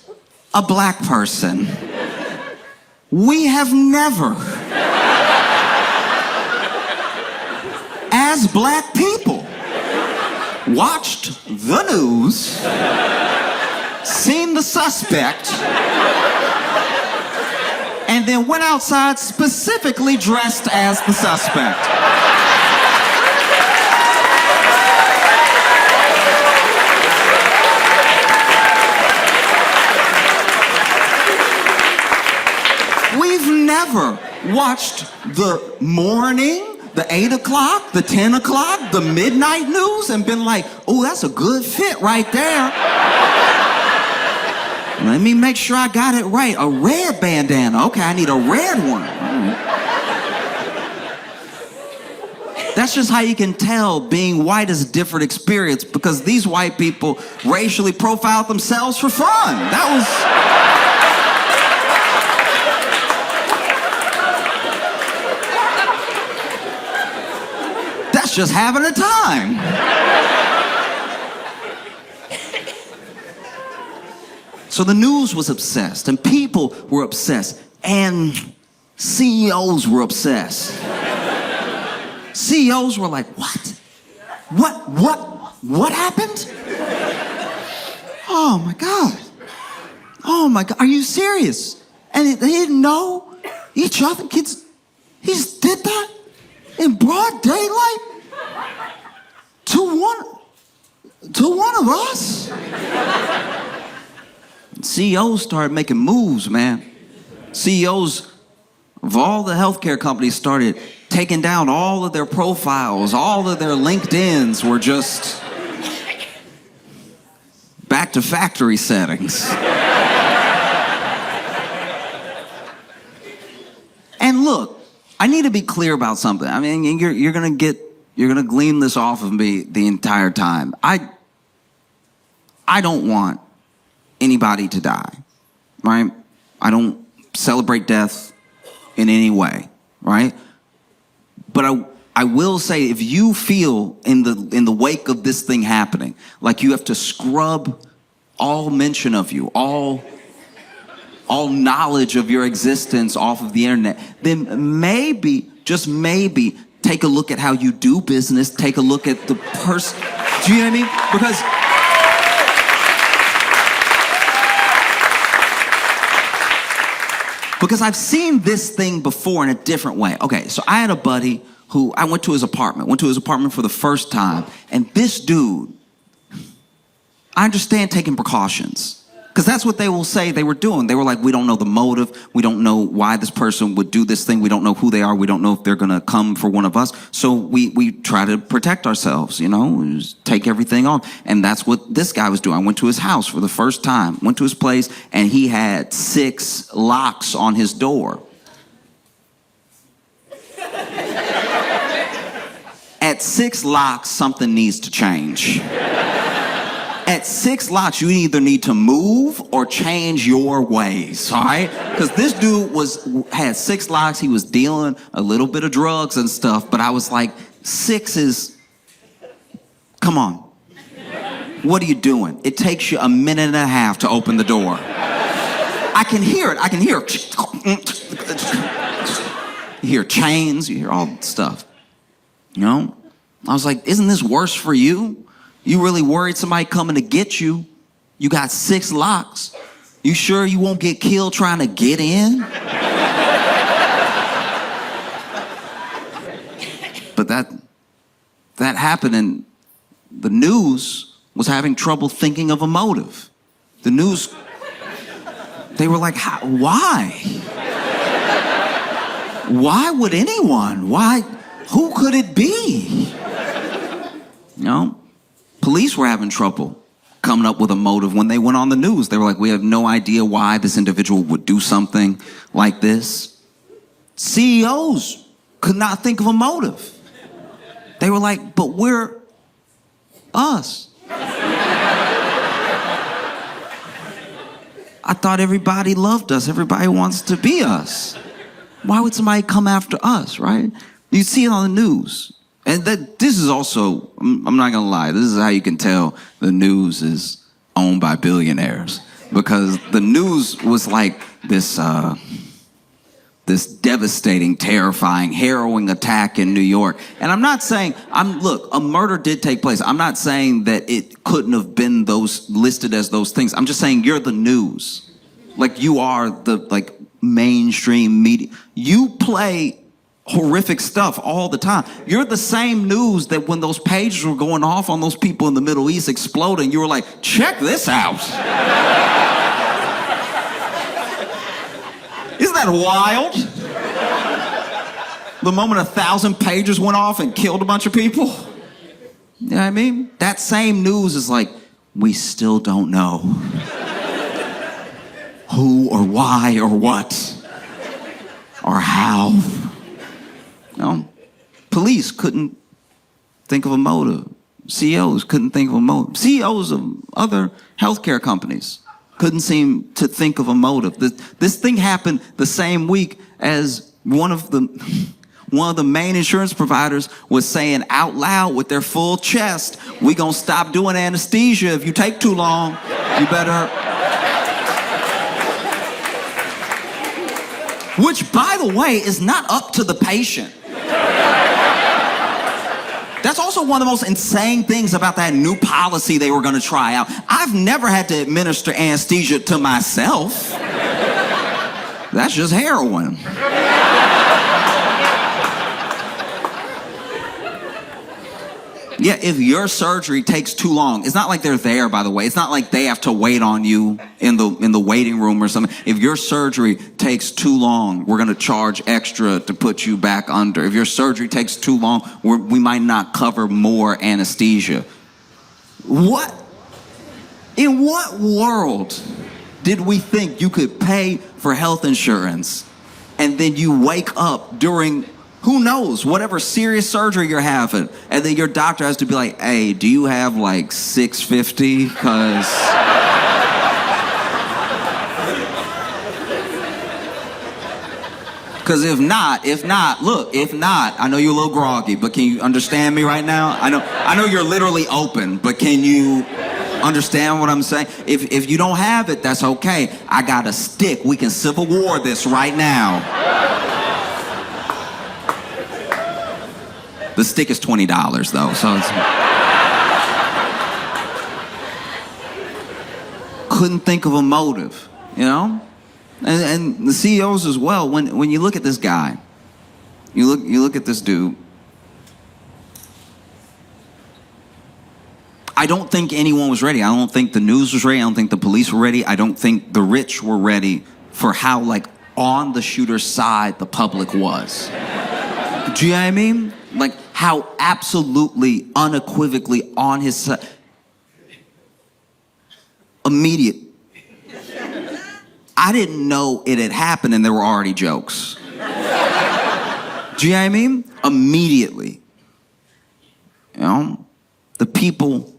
S1: a black person, we have never, as black people, watched the news, seen the suspect, and then went outside specifically dressed as the suspect. We've never watched the morning, the 8 o'clock, the 10 o'clock, the midnight news and been like, oh, that's a good fit right there. Let me make sure I got it right. A red bandana. Okay, I need a red one. That's just how you can tell being white is a different experience, because these white people racially profiled themselves for fun. That's just having a time. So the news was obsessed, and people were obsessed, and CEOs were obsessed. CEOs were like, what? What happened? Oh my God. Oh my God, are you serious? And they didn't know each other. Kids, he just did that in broad daylight to one of us. CEOs started making moves, man. CEOs of all the healthcare companies started taking down all of their profiles. All of their LinkedIns were just back to factory settings. And look, I need to be clear about something. I mean, you're gonna glean this off of me the entire time. I don't want anybody to die, right? I don't celebrate death in any way, right? But I will say, if you feel in the wake of this thing happening, like you have to scrub all mention of you, all knowledge of your existence off of the internet, then maybe, just maybe, take a look at how you do business, take a look at the person. Do you know what I mean? Because I've seen this thing before in a different way. Okay, so I had a buddy who, I went to his apartment for the first time, and this dude, I understand taking precautions, because that's what they will say they were doing. They were like, we don't know the motive. We don't know why this person would do this thing. We don't know who they are. We don't know if they're going to come for one of us. So we try to protect ourselves, you know, just take everything on. And that's what this guy was doing. I went to his house for the first time, went to his place, and he had 6 locks on his door. At 6 locks, something needs to change. At 6 locks, you either need to move or change your ways, all right? Because this dude had 6 locks. He was dealing a little bit of drugs and stuff, but I was like, 6 is, come on. What are you doing? It takes you a minute and a half to open the door. I can hear it. You hear chains, you hear all that stuff. You know? I was like, isn't this worse for you? You really worried somebody coming to get you? You got 6 locks. You sure you won't get killed trying to get in? But that happened, and the news was having trouble thinking of a motive. The news, they were like, why? Why would anyone? Why? Who could it be? You know? Police were having trouble coming up with a motive when they went on the news. They were like, we have no idea why this individual would do something like this. CEOs could not think of a motive. They were like, but we're us. I thought everybody loved us. Everybody wants to be us. Why would somebody come after us, right? You see it on the news. And this is also, I'm not gonna lie, this is how you can tell the news is owned by billionaires. Because the news was like this devastating, terrifying, harrowing attack in New York. And I'm not saying, look, a murder did take place. I'm not saying that it couldn't have been those listed as those things. I'm just saying you're the news. Like, you are the mainstream media. You play horrific stuff all the time. You're the same news that when those pages were going off on those people in the Middle East exploding, you were like, check this out. Isn't that wild? The moment 1,000 pages went off and killed a bunch of people. You know what I mean? That same news is like, we still don't know who or why or what or how. No, police couldn't think of a motive. CEOs couldn't think of a motive. CEOs of other healthcare companies couldn't seem to think of a motive. This thing happened the same week as one of one of the main insurance providers was saying out loud with their full chest, "We gonna stop doing anesthesia if you take too long. You better." Which, by the way, is not up to the patient. That's also one of the most insane things about that new policy they were going to try out. I've never had to administer anesthesia to myself. That's just heroin. Yeah, if your surgery takes too long, it's not like they're there, by the way. It's not like they have to wait on you in the waiting room or something. If your surgery takes too long, we're going to charge extra to put you back under. If your surgery takes too long, we might not cover more anesthesia. What? In what world did we think you could pay for health insurance and then you wake up during, who knows, whatever serious surgery you're having, and then your doctor has to be like, "Hey, do you have like 650? Because if not, look, I know you're a little groggy, but can you understand me right now? I know you're literally open, but can you understand what I'm saying? If you don't have it, that's okay. I got a stick. We can Civil War this right now." The stick is $20 though, so it's... Couldn't think of a motive, you know? And the CEOs as well, when you look at this guy, you look at this dude, I don't think anyone was ready. I don't think the news was ready. I don't think the police were ready. I don't think the rich were ready for how, like, on the shooter's side the public was. Do you know what I mean? Like, how absolutely, unequivocally on his side. Immediate. I didn't know it had happened and there were already jokes. Do you know what I mean? Immediately. You know? The people,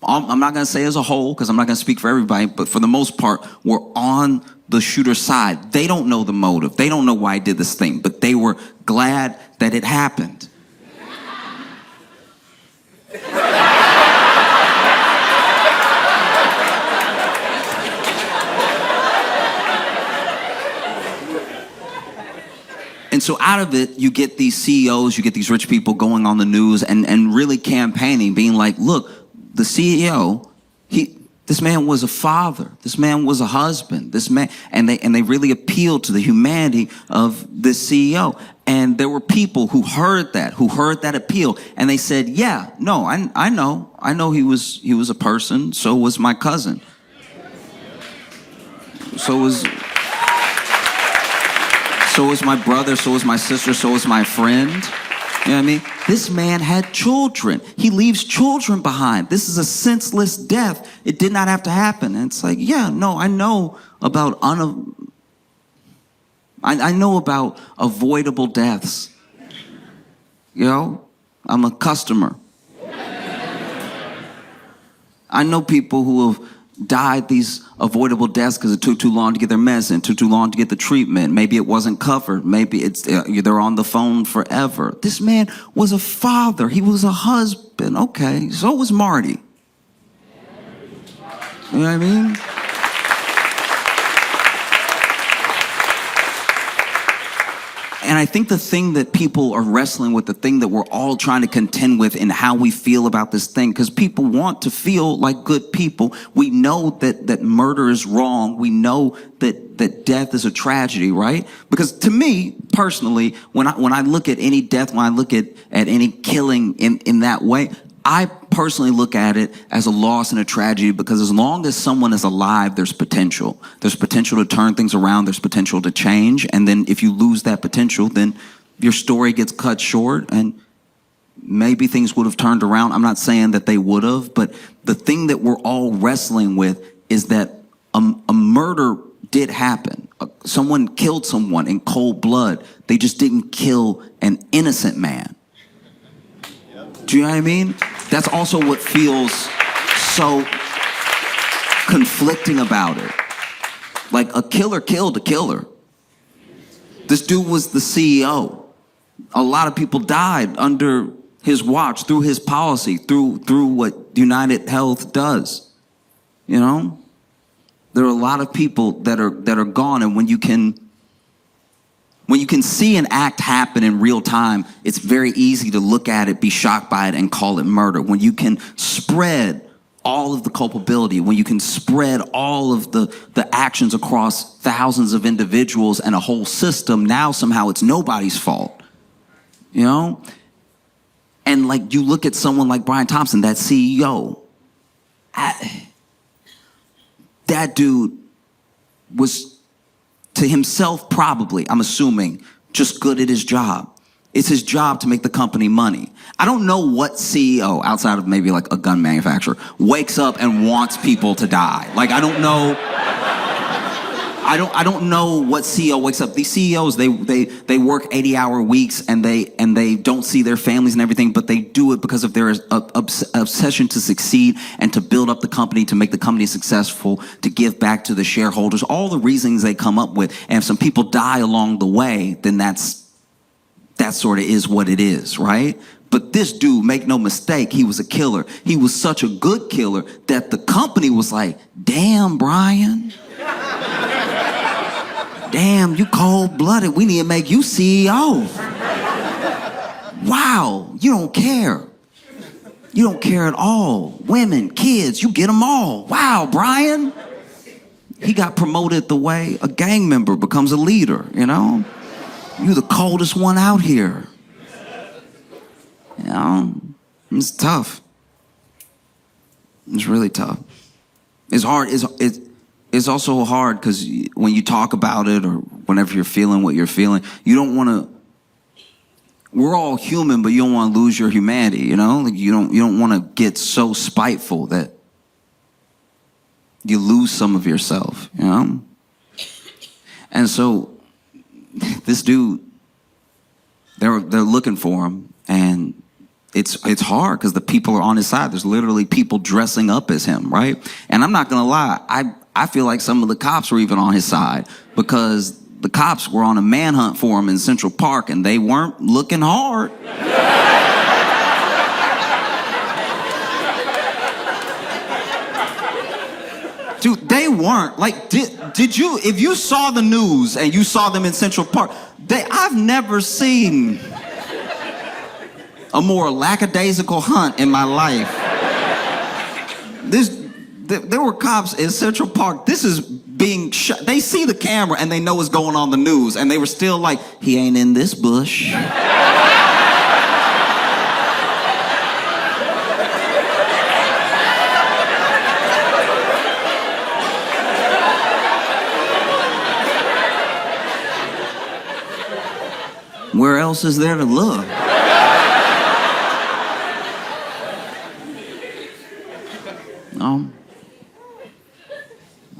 S1: I'm not going to say as a whole, because I'm not going to speak for everybody, but for the most part, were on the shooter's side. They don't know the motive. They don't know why I did this thing, but they were glad that it happened. And so out of it, you get these CEOs, you get these rich people going on the news and really campaigning, being like, look, the CEO, this man was a father, this man was a husband, this man, and they really appealed to the humanity of this CEO. And there were people who heard that appeal, and they said, yeah, no, I know he was a person, so was my cousin. So was my brother, so was my sister, so was my friend. You know what I mean? This man had children. He leaves children behind. This is a senseless death. It did not have to happen. And it's like, yeah, no, I know about I know about avoidable deaths. You know? I'm a customer. I know people who have died these avoidable deaths because it took too long to get their medicine, took too long to get the treatment. Maybe it wasn't covered. Maybe they're on the phone forever. This man was a father. He was a husband. Okay, so was Marty. You know what I mean? And I think the thing that people are wrestling with, the thing that we're all trying to contend with in how we feel about this thing, because people want to feel like good people. We know that murder is wrong. We know that death is a tragedy, right? Because to me, personally, when I look at any death, when I look at any killing in that way, I personally look at it as a loss and a tragedy, because as long as someone is alive, there's potential. There's potential to turn things around. There's potential to change. And then if you lose that potential, then your story gets cut short and maybe things would have turned around. I'm not saying that they would have, but the thing that we're all wrestling with is that a murder did happen. Someone killed someone in cold blood. They just didn't kill an innocent man. Do you know what I mean? That's also what feels so conflicting about it. Like, a killer killed a killer. This dude was the CEO. A lot of people died under his watch, through his policy, through what United Health does. You know, there are a lot of people that are gone, and when you can see an act happen in real time, it's very easy to look at it, be shocked by it, and call it murder. When you can spread all of the culpability, when you can spread all of the actions across thousands of individuals and a whole system, now somehow it's nobody's fault. You know? And like, you look at someone like Brian Thompson, that CEO, that dude was, to himself probably, I'm assuming, just good at his job. It's his job to make the company money. I don't know what CEO, outside of maybe like a gun manufacturer, wakes up and wants people to die. Like, I don't know. I don't know what CEO wakes up. These CEOs, they work 80-hour weeks and they don't see their families and everything, but they do it because of their obsession to succeed and to build up the company, to make the company successful, to give back to the shareholders, all the reasons they come up with. And if some people die along the way, then that sort of is what it is, right? But this dude, make no mistake, he was a killer. He was such a good killer that the company was like, damn, Brian. Damn, you cold-blooded. We need to make you CEO. Wow, you don't care. You don't care at all. Women, kids, you get them all. Wow, Brian. He got promoted the way a gang member becomes a leader, you know? You're the coldest one out here. You know? It's tough. It's really tough. It's hard. It's also hard because when you talk about it or whenever you're feeling what you're feeling, you don't want to. We're all human, but you don't want to lose your humanity. You know, like you don't want to get so spiteful that you lose some of yourself. You know, and so this dude, they're looking for him, and it's hard because the people are on his side. There's literally people dressing up as him, right? And I'm not gonna lie, I feel like some of the cops were even on his side because the cops were on a manhunt for him in Central Park and they weren't looking hard. Dude, they weren't. Like, did you, if you saw the news and you saw them in Central Park, I've never seen a more lackadaisical hunt in my life. There were cops in Central Park. This is being shot. They see the camera and they know what's going on the news. And they were still like, he ain't in this bush. Where else is there to look? No.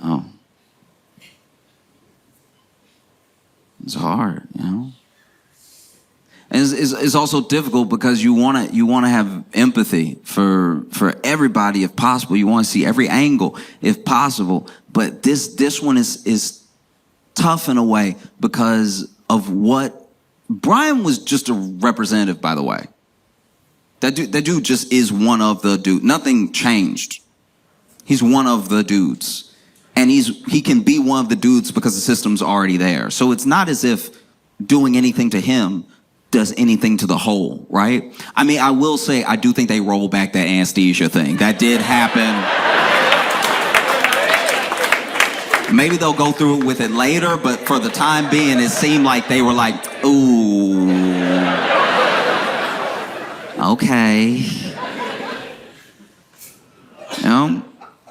S1: Oh. It's hard, you know. And it's also difficult because you want to have empathy for everybody if possible. You want to see every angle if possible. But this one is tough in a way because of what Brian was. Just a representative, by the way. That dude just is one of the dude. Nothing changed. He's one of the dudes. And he can be one of the dudes because the system's already there. So it's not as if doing anything to him does anything to the whole, right? I mean, I will say, I do think they rolled back that anesthesia thing. That did happen. Maybe they'll go through with it later, but for the time being, it seemed like they were like, ooh, okay. You know?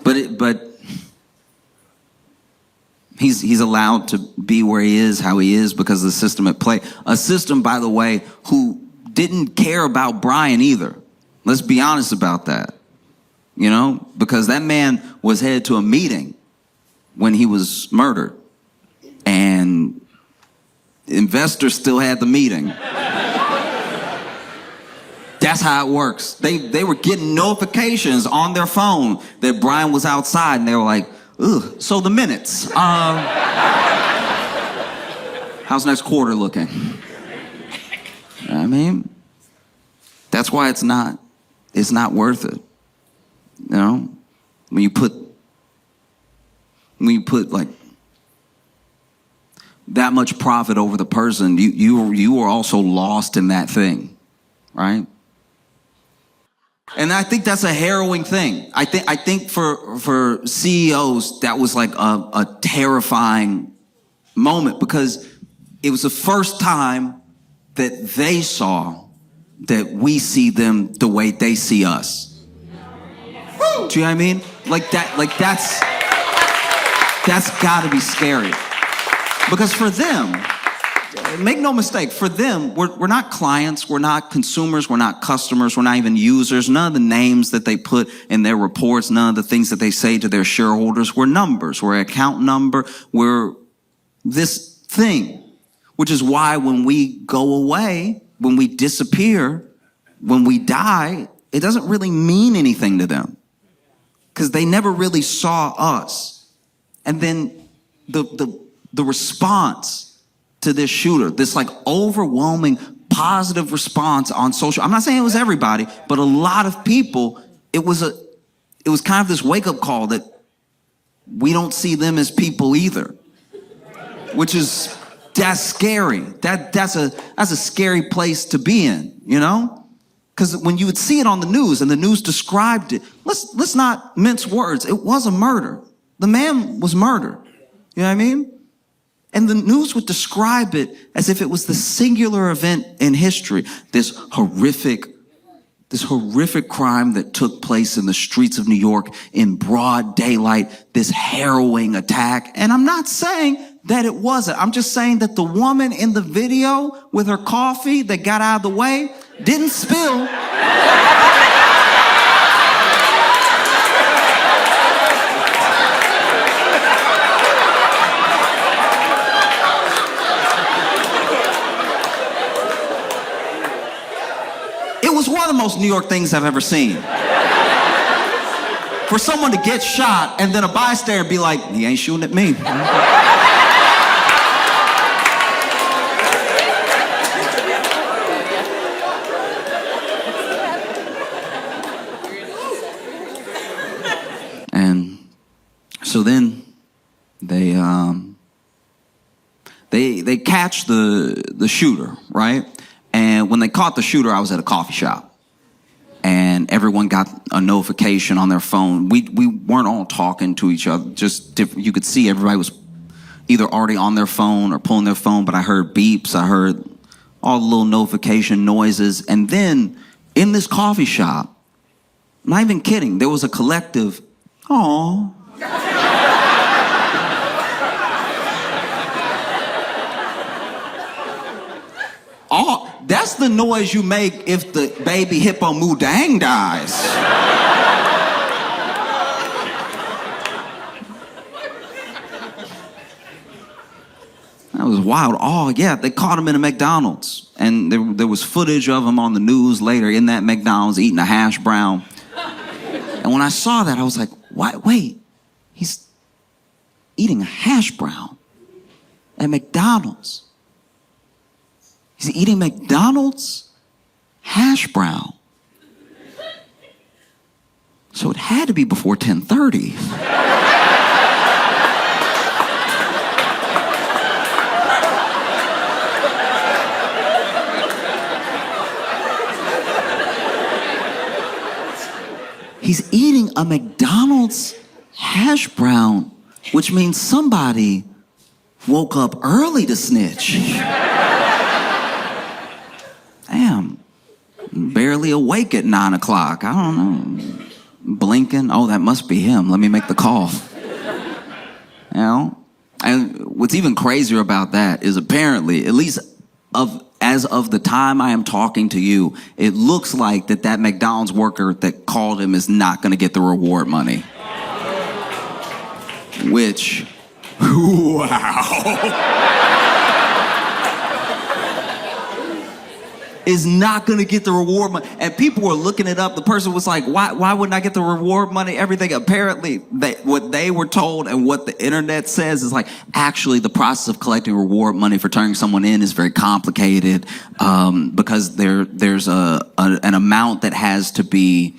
S1: But he's allowed to be where he is, how he is, because of the system at play. A system, by the way, who didn't care about Brian either. Let's be honest about that. You know, because that man was headed to a meeting when he was murdered, and investors still had the meeting. That's how it works. They were getting notifications on their phone that Brian was outside, and they were like, ugh, so the minutes. How's next quarter looking? I mean, that's why it's not worth it. You know, when you put like that much profit over the person, you are also lost in that thing, right? And I think that's a harrowing thing. I think for CEOs, that was like a terrifying moment, because it was the first time that they saw that we see them the way they see us. Do you know what I mean? That's gotta be scary. Because for them, make no mistake, for them, we're not clients, we're not consumers, we're not customers, we're not even users. None of the names that they put in their reports, none of the things that they say to their shareholders, we're numbers, we're an account number, we're this thing. Which is why when we go away, when we disappear, when we die, it doesn't really mean anything to them, because they never really saw us. And then the response to this shooter, this like overwhelming positive response on social, I'm not saying it was everybody, but a lot of people, it was kind of this wake-up call that we don't see them as people either, which is, that's scary. That's a scary place to be in, you know? Because when you would see it on the news and the news described it, let's not mince words. It was a murder. The man was murdered. You know what I mean? And the news would describe it as if it was the singular event in history. This horrific crime that took place in the streets of New York in broad daylight, this harrowing attack. And I'm not saying that it wasn't. I'm just saying that the woman in the video with her coffee that got out of the way didn't spill. It was one of the most New York things I've ever seen. For someone to get shot and then a bystander be like, he ain't shooting at me. And so then they catch the shooter, right? And when they caught the shooter, I was at a coffee shop, and everyone got a notification on their phone. We weren't all talking to each other, just different. You could see everybody was either already on their phone or pulling their phone, but I heard beeps, I heard all the little notification noises. And then in this coffee shop, I'm not even kidding, there was a collective, "Aw." Oh, that's the noise you make if the baby hippo Mudang dies. That was wild. Oh, yeah, they caught him in a McDonald's. And there was footage of him on the news later in that McDonald's eating a hash brown. And when I saw that, I was like, wait, he's eating a hash brown at McDonald's. He's eating McDonald's hash brown. So it had to be before 10:30. He's eating a McDonald's hash brown, which means somebody woke up early to snitch. Damn, barely awake at 9 o'clock. I don't know. Blinking. Oh, that must be him. Let me make the call. You know? And what's even crazier about that is apparently, at least as of the time I am talking to you, it looks like that McDonald's worker that called him is not going to get the reward money. Which, wow. is not going to get the reward money. And people were looking it up. The person was like, why wouldn't I get the reward money? Everything. Apparently, what they were told and what the internet says is like, actually, the process of collecting reward money for turning someone in is very complicated because there's an amount that has to be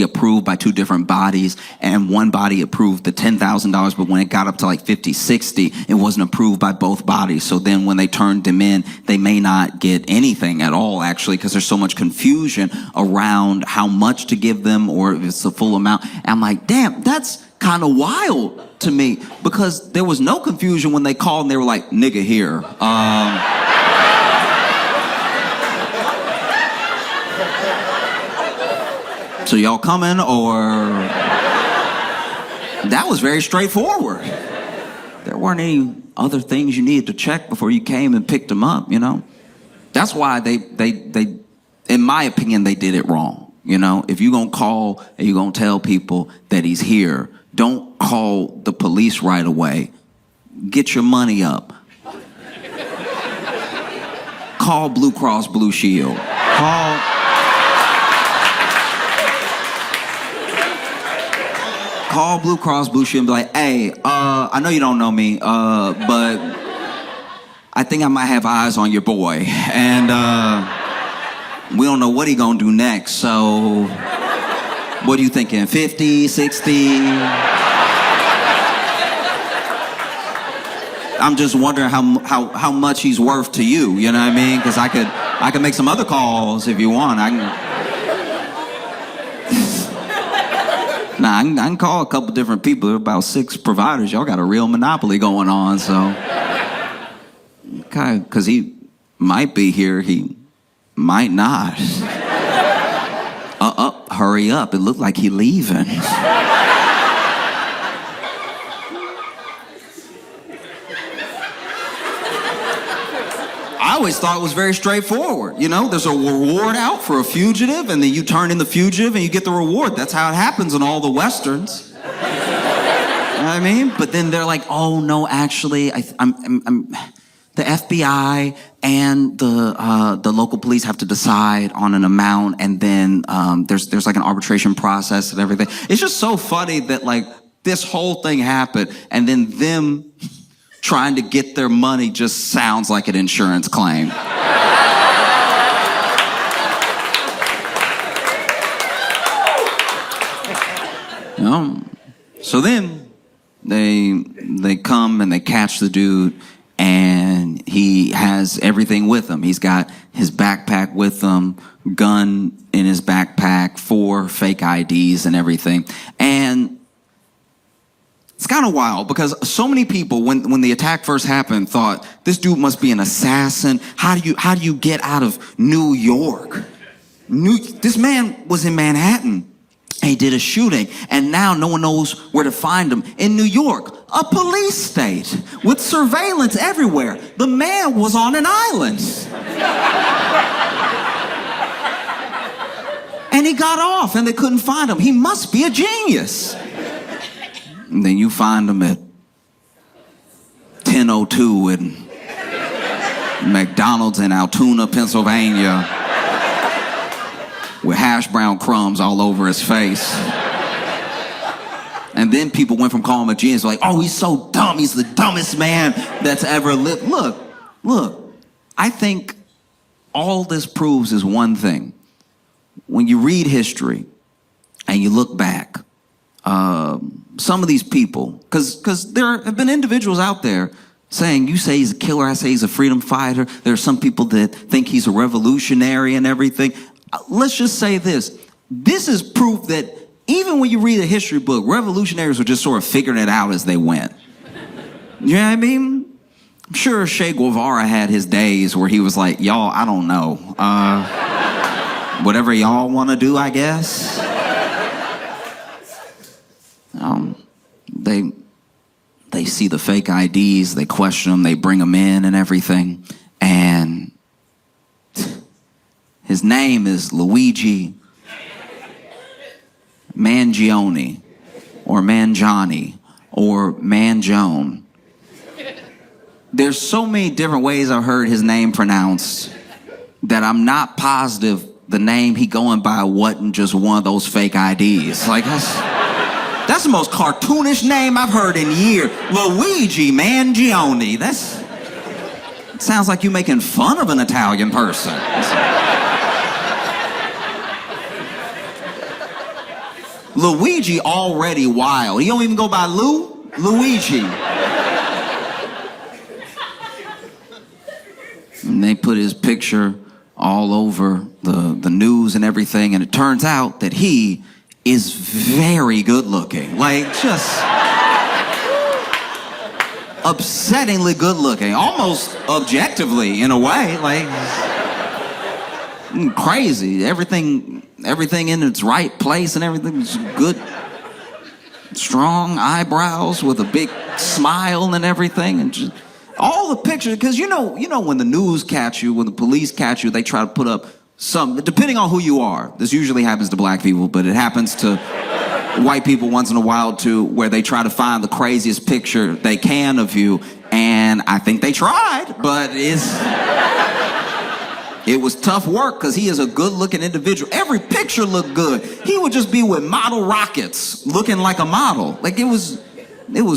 S1: approved by two different bodies, and one body approved the $10,000, but when it got up to like 50, 60, it wasn't approved by both bodies. So then when they turned them in, they may not get anything at all, actually, because there's so much confusion around how much to give them or if it's the full amount. And I'm like, damn, that's kind of wild to me, because there was no confusion when they called and they were like, nigga here. So y'all coming, or? That was very straightforward. There weren't any other things you needed to check before you came and picked them up, you know? That's why they in my opinion, they did it wrong. You know, if you're gonna call and you're gonna tell people that he's here, don't call the police right away. Get your money up. Call Blue Cross Blue Shield. Call Blue Cross Blue Shield and be like, hey, I know you don't know me, but I think I might have eyes on your boy. And we don't know what he gonna do next, so what are you thinking, 50, 60? I'm just wondering how much he's worth to you, you know what I mean? Because I could make some other calls if you want. I can call a couple different people. There are about 6 providers. Y'all got a real monopoly going on, so. Okay, because he might be here, he might not. Hurry up. It looked like he leaving. I always thought it was very straightforward. You know, there's a reward out for a fugitive, and then you turn in the fugitive and you get the reward. That's how it happens in all the Westerns. You know what I mean? But then they're like, oh, no, actually, I'm the FBI and the local police have to decide on an amount, and then there's like an arbitration process and everything. It's just so funny that like this whole thing happened, and then them trying to get their money just sounds like an insurance claim. You know? So then they come and they catch the dude, and he has everything with him. He's got his backpack with him, gun in his backpack, 4 fake IDs and everything. And it's kind of wild because so many people, when the attack first happened, thought this dude must be an assassin. How do you get out of New York? This man was in Manhattan. He did a shooting, and now no one knows where to find him. In New York, a police state with surveillance everywhere. The man was on an island. And he got off, and they couldn't find him. He must be a genius. And then you find him at 10:02 in McDonald's in Altoona, Pennsylvania, with hash brown crumbs all over his face. And then people went from calling him a genius, like, oh, he's so dumb. He's the dumbest man that's ever lived. Look, I think all this proves is one thing. When you read history and you look back, some of these people, because there have been individuals out there saying, you say he's a killer, I say he's a freedom fighter. There are some people that think he's a revolutionary and everything. Let's just say this. This is proof that even when you read a history book, revolutionaries were just sort of figuring it out as they went. You know what I mean? I'm sure Che Guevara had his days where he was like, y'all, I don't know. Whatever y'all want to do, I guess. They see the fake IDs, they question them, they bring them in and everything. And his name is Luigi Mangione, or Mangione, or Mangione. There's so many different ways I've heard his name pronounced. that I'm not positive the name he going by wasn't just one of those fake IDs. Like, that's the most cartoonish name I've heard in years. Luigi Mangione. It sounds like you making fun of an Italian person. Luigi already wild. He don't even go by Luigi. And they put his picture all over the news and everything, and it turns out that he is very good looking. Like, just upsettingly good looking. Almost objectively, in a way. Like, crazy. Everything in its right place and everything's good. Strong eyebrows with a big smile and everything, and just all the pictures. Because you know when the news catch you, when the police catch you, they try to put up some, depending on who you are. This usually happens to black people, but it happens to white people once in a while too, where they try to find the craziest picture they can of you. And I think they tried, but it was tough work, because he is a good-looking individual. Every picture looked good. He would just be with model rockets, looking like a model. Like, it was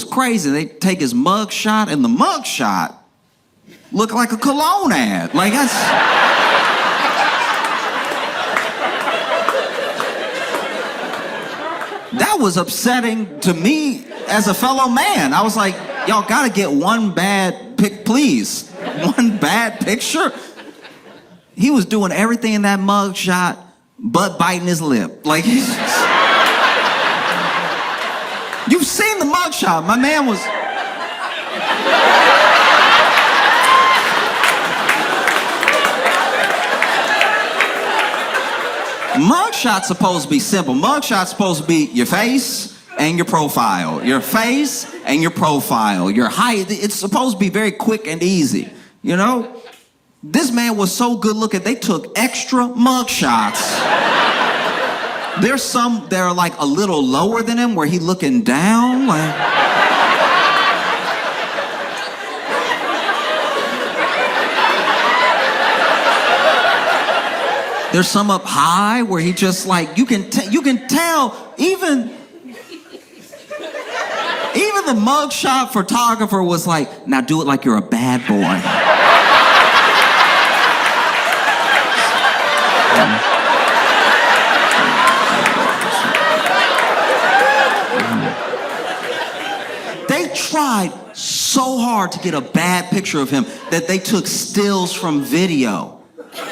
S1: crazy. They take his mug shot, and the mug shot looked like a cologne ad. Like, that was upsetting to me as a fellow man. I was like, y'all gotta get one bad pic, please. One bad picture. He was doing everything in that mug shot but biting his lip. Like, you've seen the mug shot. My man was... Mug shot's supposed to be simple. Mug shot's supposed to be your face and your profile. Your face and your profile. Your height. It's supposed to be very quick and easy, you know? This man was so good looking, they took extra mug shots. There's some that are like a little lower than him, where he looking down. Like... There's some up high where he just like, you can tell, even the mugshot photographer was like, now do it like you're a bad boy. They tried so hard to get a bad picture of him that they took stills from video.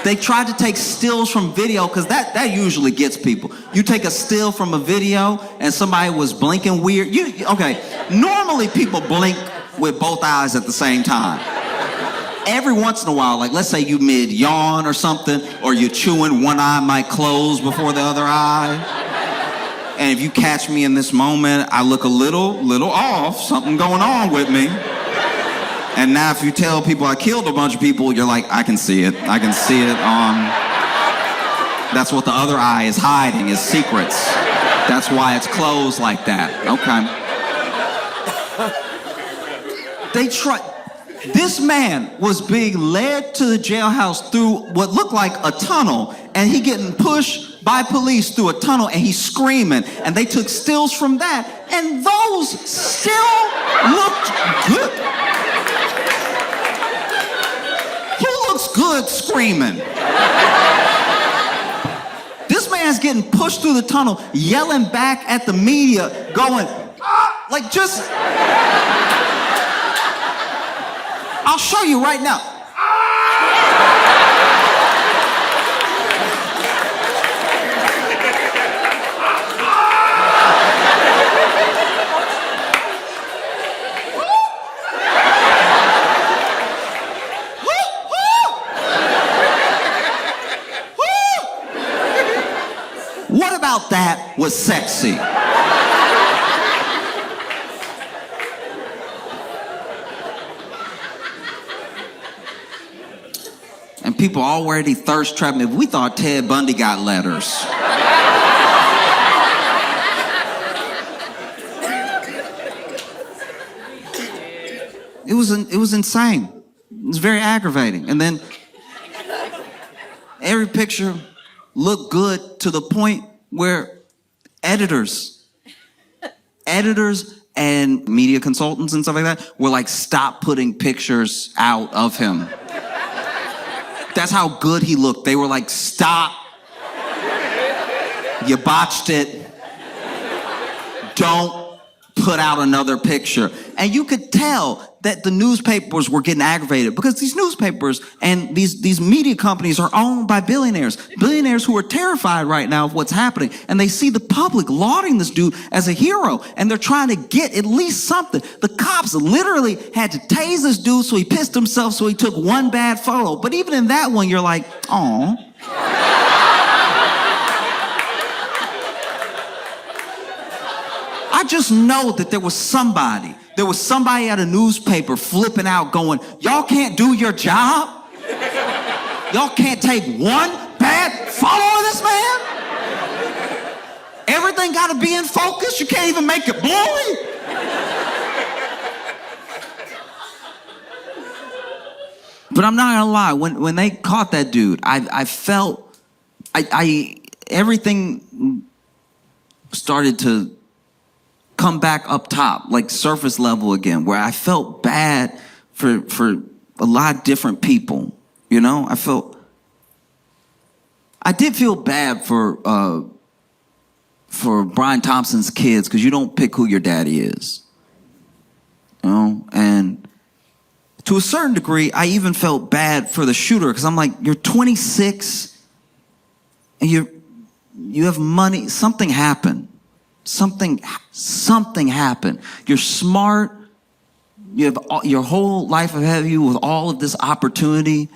S1: They tried to take stills from video, because that usually gets people. You take a still from a video and somebody was blinking weird. Okay, normally people blink with both eyes at the same time. Every once in a while, like let's say you mid-yawn or something, or you're chewing, one eye might close before the other eye. And if you catch me in this moment, I look a little off, something going on with me. And now if you tell people I killed a bunch of people, you're like, I can see it. I can see it on... That's what the other eye is hiding, is secrets. That's why it's closed like that. Okay. They tried... This man was being led to the jailhouse through what looked like a tunnel, and he getting pushed by police through a tunnel, and he's screaming. And they took stills from that, and those still looked good. Who looks good screaming? This man's getting pushed through the tunnel, yelling back at the media, going, ah, like just... I'll show you right now. What about that was sexy? And people already thirst trapping. If we thought Ted Bundy got letters. It was insane. It was very aggravating. And then every picture looked good to the point where editors and media consultants and stuff like that were like, stop putting pictures out of him. That's how good he looked. They were like, stop. You botched it. Don't put out another picture. And you could tell that the newspapers were getting aggravated because these newspapers and these media companies are owned by billionaires who are terrified right now of what's happening. And they see the public lauding this dude as a hero, and they're trying to get at least something. The cops literally had to tase this dude, so he pissed himself, so he took one bad photo. But even in that one, you're like, aw. I just know that there was somebody at a newspaper flipping out going, y'all can't do your job? Y'all can't take one bad photo of this man? Everything gotta be in focus? You can't even make it blurry? But I'm not gonna lie, when they caught that dude, I felt, everything started to come back up top, like surface level again, where I felt bad for a lot of different people, you know? I did feel bad for Brian Thompson's kids, because you don't pick who your daddy is, you know? And to a certain degree, I even felt bad for the shooter, because I'm like, you're 26, and you have money, something happened. Something happened. You're smart. You have your whole life ahead of you with all of this opportunity.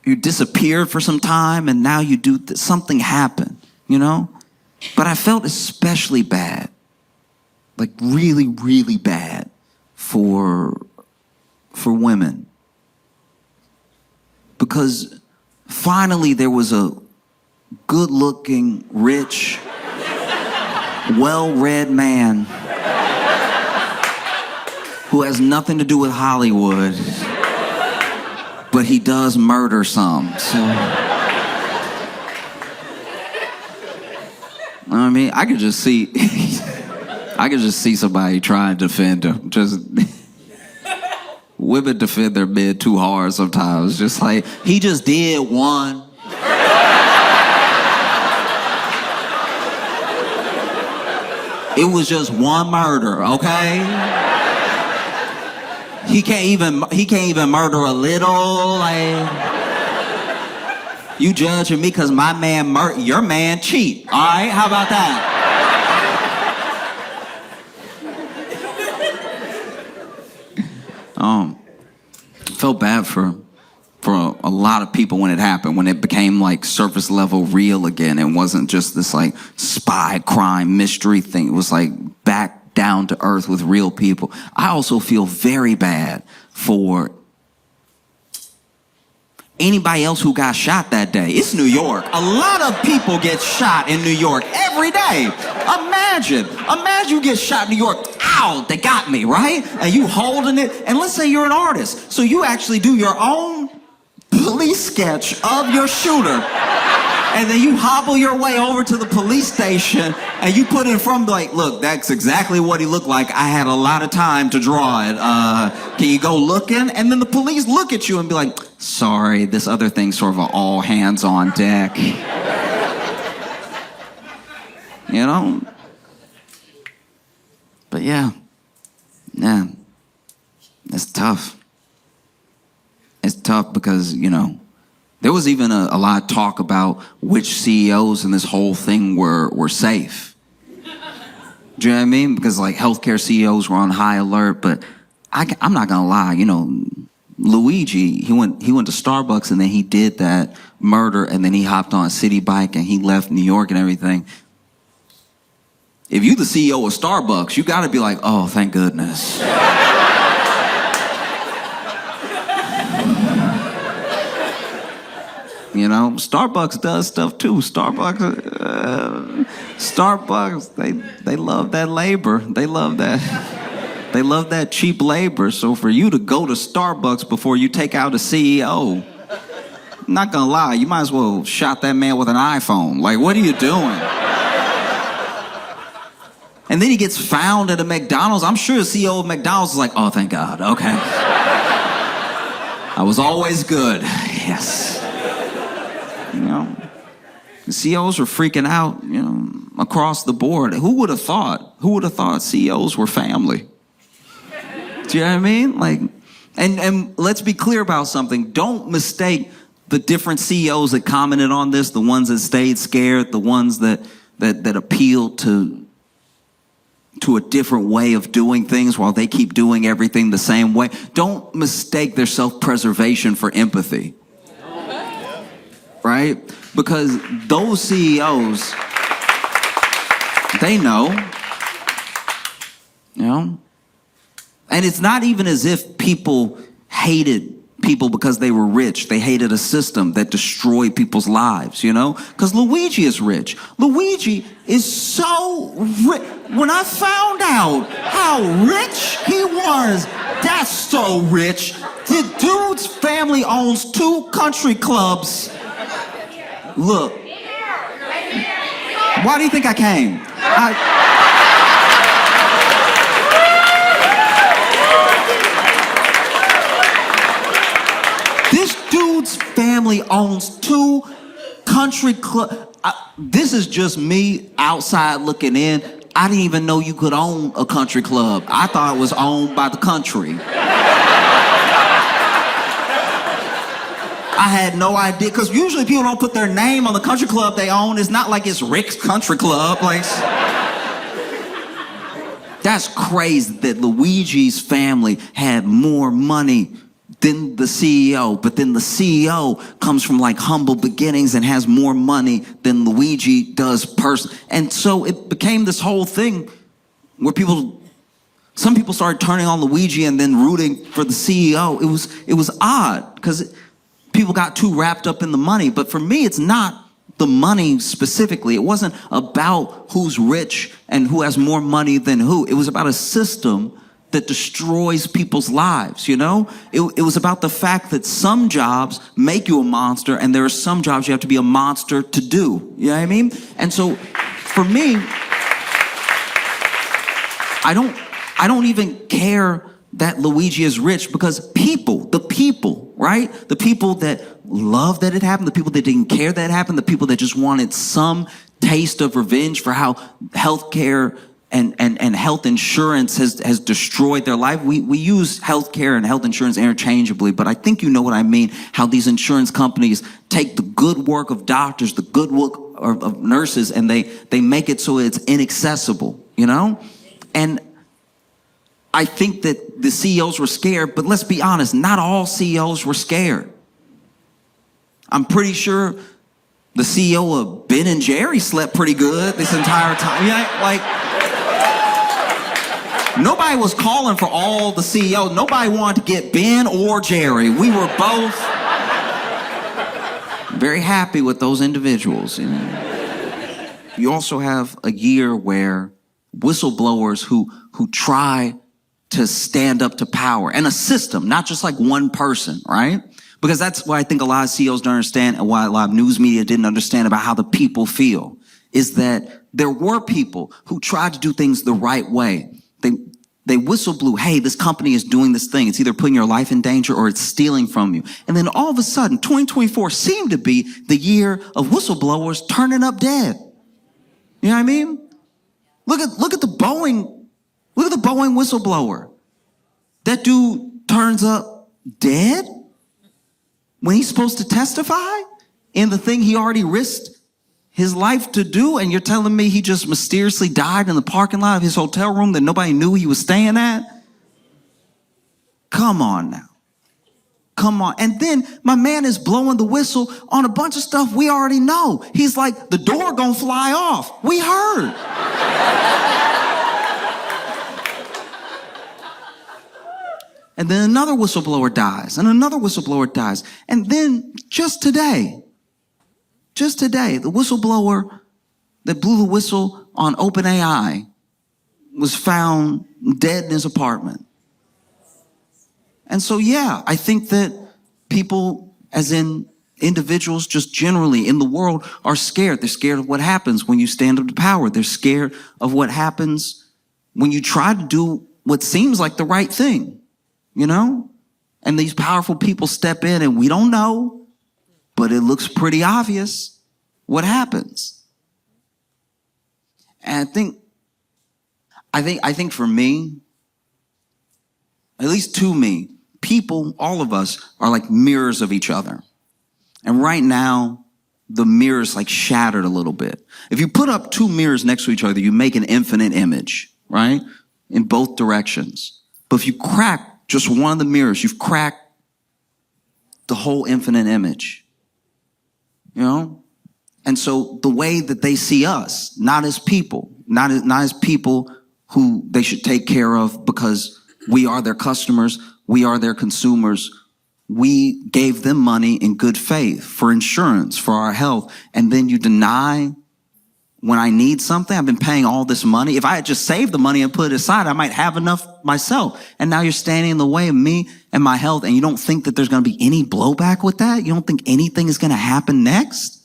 S1: You disappeared for some time, and now you do something happened, you know? But I felt especially bad, like really, really bad for women. Because finally there was a good-looking, rich, well-read man who has nothing to do with Hollywood, but he does murder some. So, you know what I mean? I could just see somebody trying to defend him. Just women defend their men too hard sometimes. Just like, he just did one. It was just one murder, okay? He can't even murder a little, like. You judging me because my man your man cheat, all right? How about that? Felt bad for a lot of people when it happened, when it became like surface level real again. It wasn't just this like spy crime mystery thing. It was like back down to earth with real people. I also feel very bad for anybody else who got shot that day. It's New York. A lot of people get shot in New York every day. Imagine you get shot in New York. Ow, they got me, right? And you holding it. And let's say you're an artist. So you actually do your own police sketch of your shooter. And then you hobble your way over to the police station and you put in front, like, look, that's exactly what he looked like. I had a lot of time to draw it. Can you go looking? And then the police look at you and be like, sorry, this other thing's sort of an all hands on deck. You know? But yeah, it's tough. It's tough because, you know, there was even a lot of talk about which CEOs in this whole thing were safe. Do you know what I mean? Because like healthcare CEOs were on high alert, but I'm not gonna lie, you know, Luigi, he went to Starbucks and then he did that murder and then he hopped on a city bike and he left New York and everything. If you the CEO of Starbucks, you gotta be like, oh, thank goodness. You know, Starbucks does stuff too. Starbucks, they love that labor. They love that cheap labor. So for you to go to Starbucks before you take out a CEO, I'm not gonna lie, you might as well shot that man with an iPhone. Like, what are you doing? And then he gets found at a McDonald's. I'm sure the CEO of McDonald's is like, oh, thank God, okay. I was always good, yes. You know, the CEOs were freaking out, you know, across the board. Who would have thought? Who would have thought CEOs were family? Do you know what I mean? Like, and let's be clear about something. Don't mistake the different CEOs that commented on this, the ones that stayed scared, the ones that appealed to a different way of doing things while they keep doing everything the same way. Don't mistake their self-preservation for empathy. Right? Because those CEOs, they know. You know? And it's not even as if people hated people because they were rich. They hated a system that destroyed people's lives, you know? Because Luigi is rich. Luigi is so rich. When I found out how rich he was, that's so rich. The dude's family owns 2 country clubs. Look. Why do you think I came? This dude's family owns 2 country clubs. This is just me outside looking in. I didn't even know you could own a country club. I thought it was owned by the country. I had no idea, because usually people don't put their name on the country club they own. It's not like it's Rick's Country Club. Like, that's crazy that Luigi's family had more money than the CEO, but then the CEO comes from like humble beginnings and has more money than Luigi does personally. And so it became this whole thing where some people started turning on Luigi and then rooting for the CEO. It was odd because people got too wrapped up in the money. But for me, it's not the money specifically. It wasn't about who's rich and who has more money than who. It was about a system that destroys people's lives, you know? It was about the fact that some jobs make you a monster and there are some jobs you have to be a monster to do. You know what I mean? And so for me, I don't even care that Luigi is rich, because the people, right? The people that love that it happened, the people that didn't care that it happened, the people that just wanted some taste of revenge for how healthcare and health insurance has destroyed their life. We use healthcare and health insurance interchangeably, but I think you know what I mean, how these insurance companies take the good work of doctors, the good work of nurses, and they make it so it's inaccessible, you know? And I think that the CEOs were scared, but let's be honest, not all CEOs were scared. I'm pretty sure the CEO of Ben and Jerry slept pretty good this entire time. Yeah, like, nobody was calling for all the CEOs. Nobody wanted to get Ben or Jerry. We were both very happy with those individuals. You know? You also have a year where whistleblowers who try to stand up to power, and a system, not just like one person, right? Because that's why I think a lot of CEOs don't understand, and why a lot of news media didn't understand about how the people feel, is that there were people who tried to do things the right way. They whistle blew, hey, this company is doing this thing. It's either putting your life in danger or it's stealing from you. And then all of a sudden, 2024 seemed to be the year of whistleblowers turning up dead. You know what I mean? Look at the Boeing whistleblower. That dude turns up dead when he's supposed to testify in the thing he already risked his life to do, and you're telling me he just mysteriously died in the parking lot of his hotel room that nobody knew he was staying at? Come on now. Come on. And then my man is blowing the whistle on a bunch of stuff we already know. He's like, the door gonna fly off. We heard. And then another whistleblower dies, and another whistleblower dies. And then just today, the whistleblower that blew the whistle on OpenAI was found dead in his apartment. And so, yeah, I think that people, as in individuals just generally in the world are scared. They're scared of what happens when you stand up to power. They're scared of what happens when you try to do what seems like the right thing, you know? And these powerful people step in and we don't know, but it looks pretty obvious what happens. And I think for me, at least to me, people, all of us, are like mirrors of each other. And right now, the mirror's like shattered a little bit. If you put up two mirrors next to each other, you make an infinite image, right? In both directions. But if you crack just one of the mirrors, you've cracked the whole infinite image. You know? And so the way that they see us, not as people, not as people who they should take care of because we are their customers, we are their consumers. We gave them money in good faith for insurance, for our health, and then you deny when I need something. I've been paying all this money. If I had just saved the money and put it aside, I might have enough myself. And now you're standing in the way of me and my health, and you don't think that there's going to be any blowback with that? You don't think anything is going to happen next?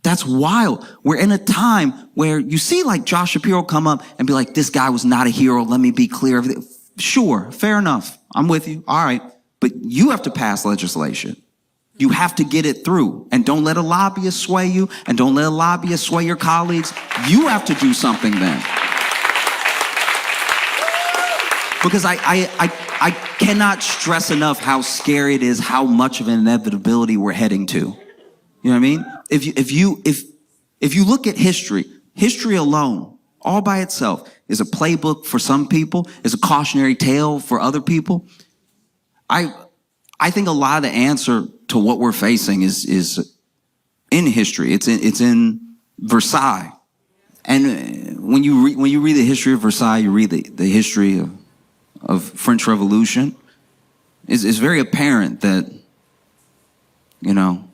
S1: That's wild. We're in a time where you see like Josh Shapiro come up and be like, this guy was not a hero. Let me be clear. Sure, fair enough. I'm with you. All right. But you have to pass legislation. You have to get it through. And don't let a lobbyist sway you. And don't let a lobbyist sway your colleagues. You have to do something then. Because I cannot stress enough how scary it is, how much of an inevitability we're heading to. You know what I mean? If you look at history alone, all by itself, is a playbook for some people, is a cautionary tale for other people. I think a lot of the answer to what we're facing is in history. It's in Versailles. And when you read the history of Versailles, you read the history of French Revolution, it's very apparent that, you know,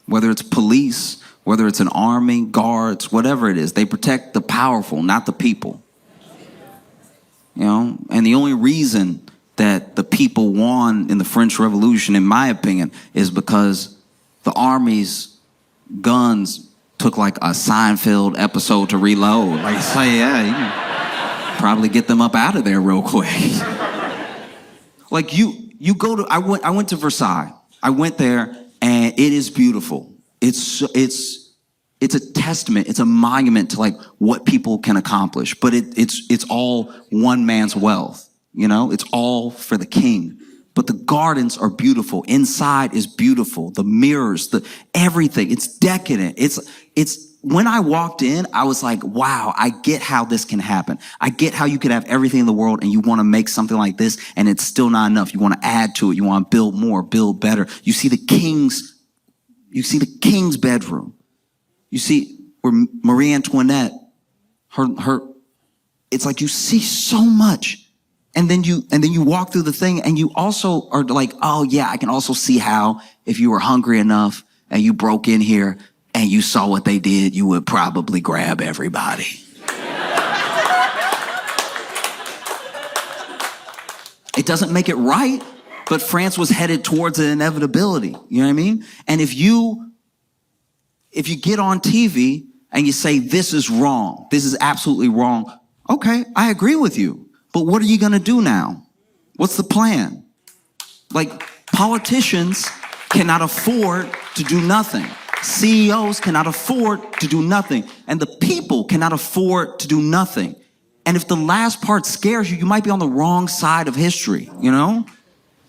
S1: whether it's police, whether it's an army, guards, whatever it is, they protect the powerful, not the people. You know, and the only reason that the people won in the French Revolution, in my opinion, is because the army's guns took like a Seinfeld episode to reload. Like, say, yeah, you can probably get them up out of there real quick. Like you go to, I went to Versailles. I went there and it is beautiful. It's a testament. It's a monument to like what people can accomplish, but it's all one man's wealth. You know, it's all for the king. But the gardens are beautiful. Inside is beautiful. The mirrors, everything. It's decadent. It's when I walked in, I was like, wow, I get how this can happen. I get how you could have everything in the world and you want to make something like this and it's still not enough. You want to add to it. You want to build more, build better. You see the king's bedroom. You see where Marie Antoinette, her, it's like you see so much. And then you walk through the thing and you also are like, oh yeah, I can also see how if you were hungry enough and you broke in here and you saw what they did, you would probably grab everybody. It doesn't make it right, but France was headed towards an inevitability. You know what I mean? And if you get on TV and you say, this is wrong, this is absolutely wrong, okay, I agree with you. But what are you going to do now? What's the plan? Like, politicians cannot afford to do nothing. CEOs cannot afford to do nothing. And the people cannot afford to do nothing. And if the last part scares you, you might be on the wrong side of history, you know?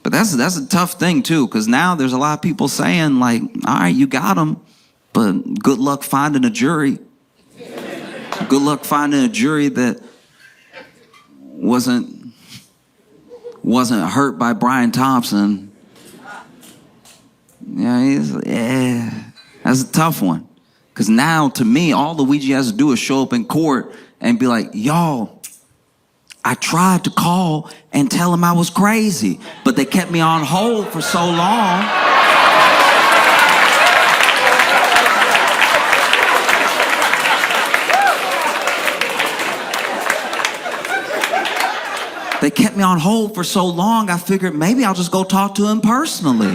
S1: But that's a tough thing, too, because now there's a lot of people saying, like, all right, you got them, but good luck finding a jury. Good luck finding a jury that wasn't hurt by Brian Thompson. Yeah, that's a tough one. Because now, to me, all Luigi has to do is show up in court and be like, y'all, I tried to call and tell him I was crazy, but they kept me on hold for so long. They kept me on hold for so long, I figured maybe I'll just go talk to him personally.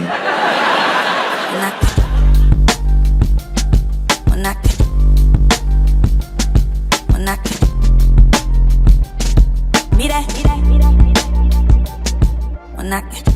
S5: Mira, mira, mira, mira, mira.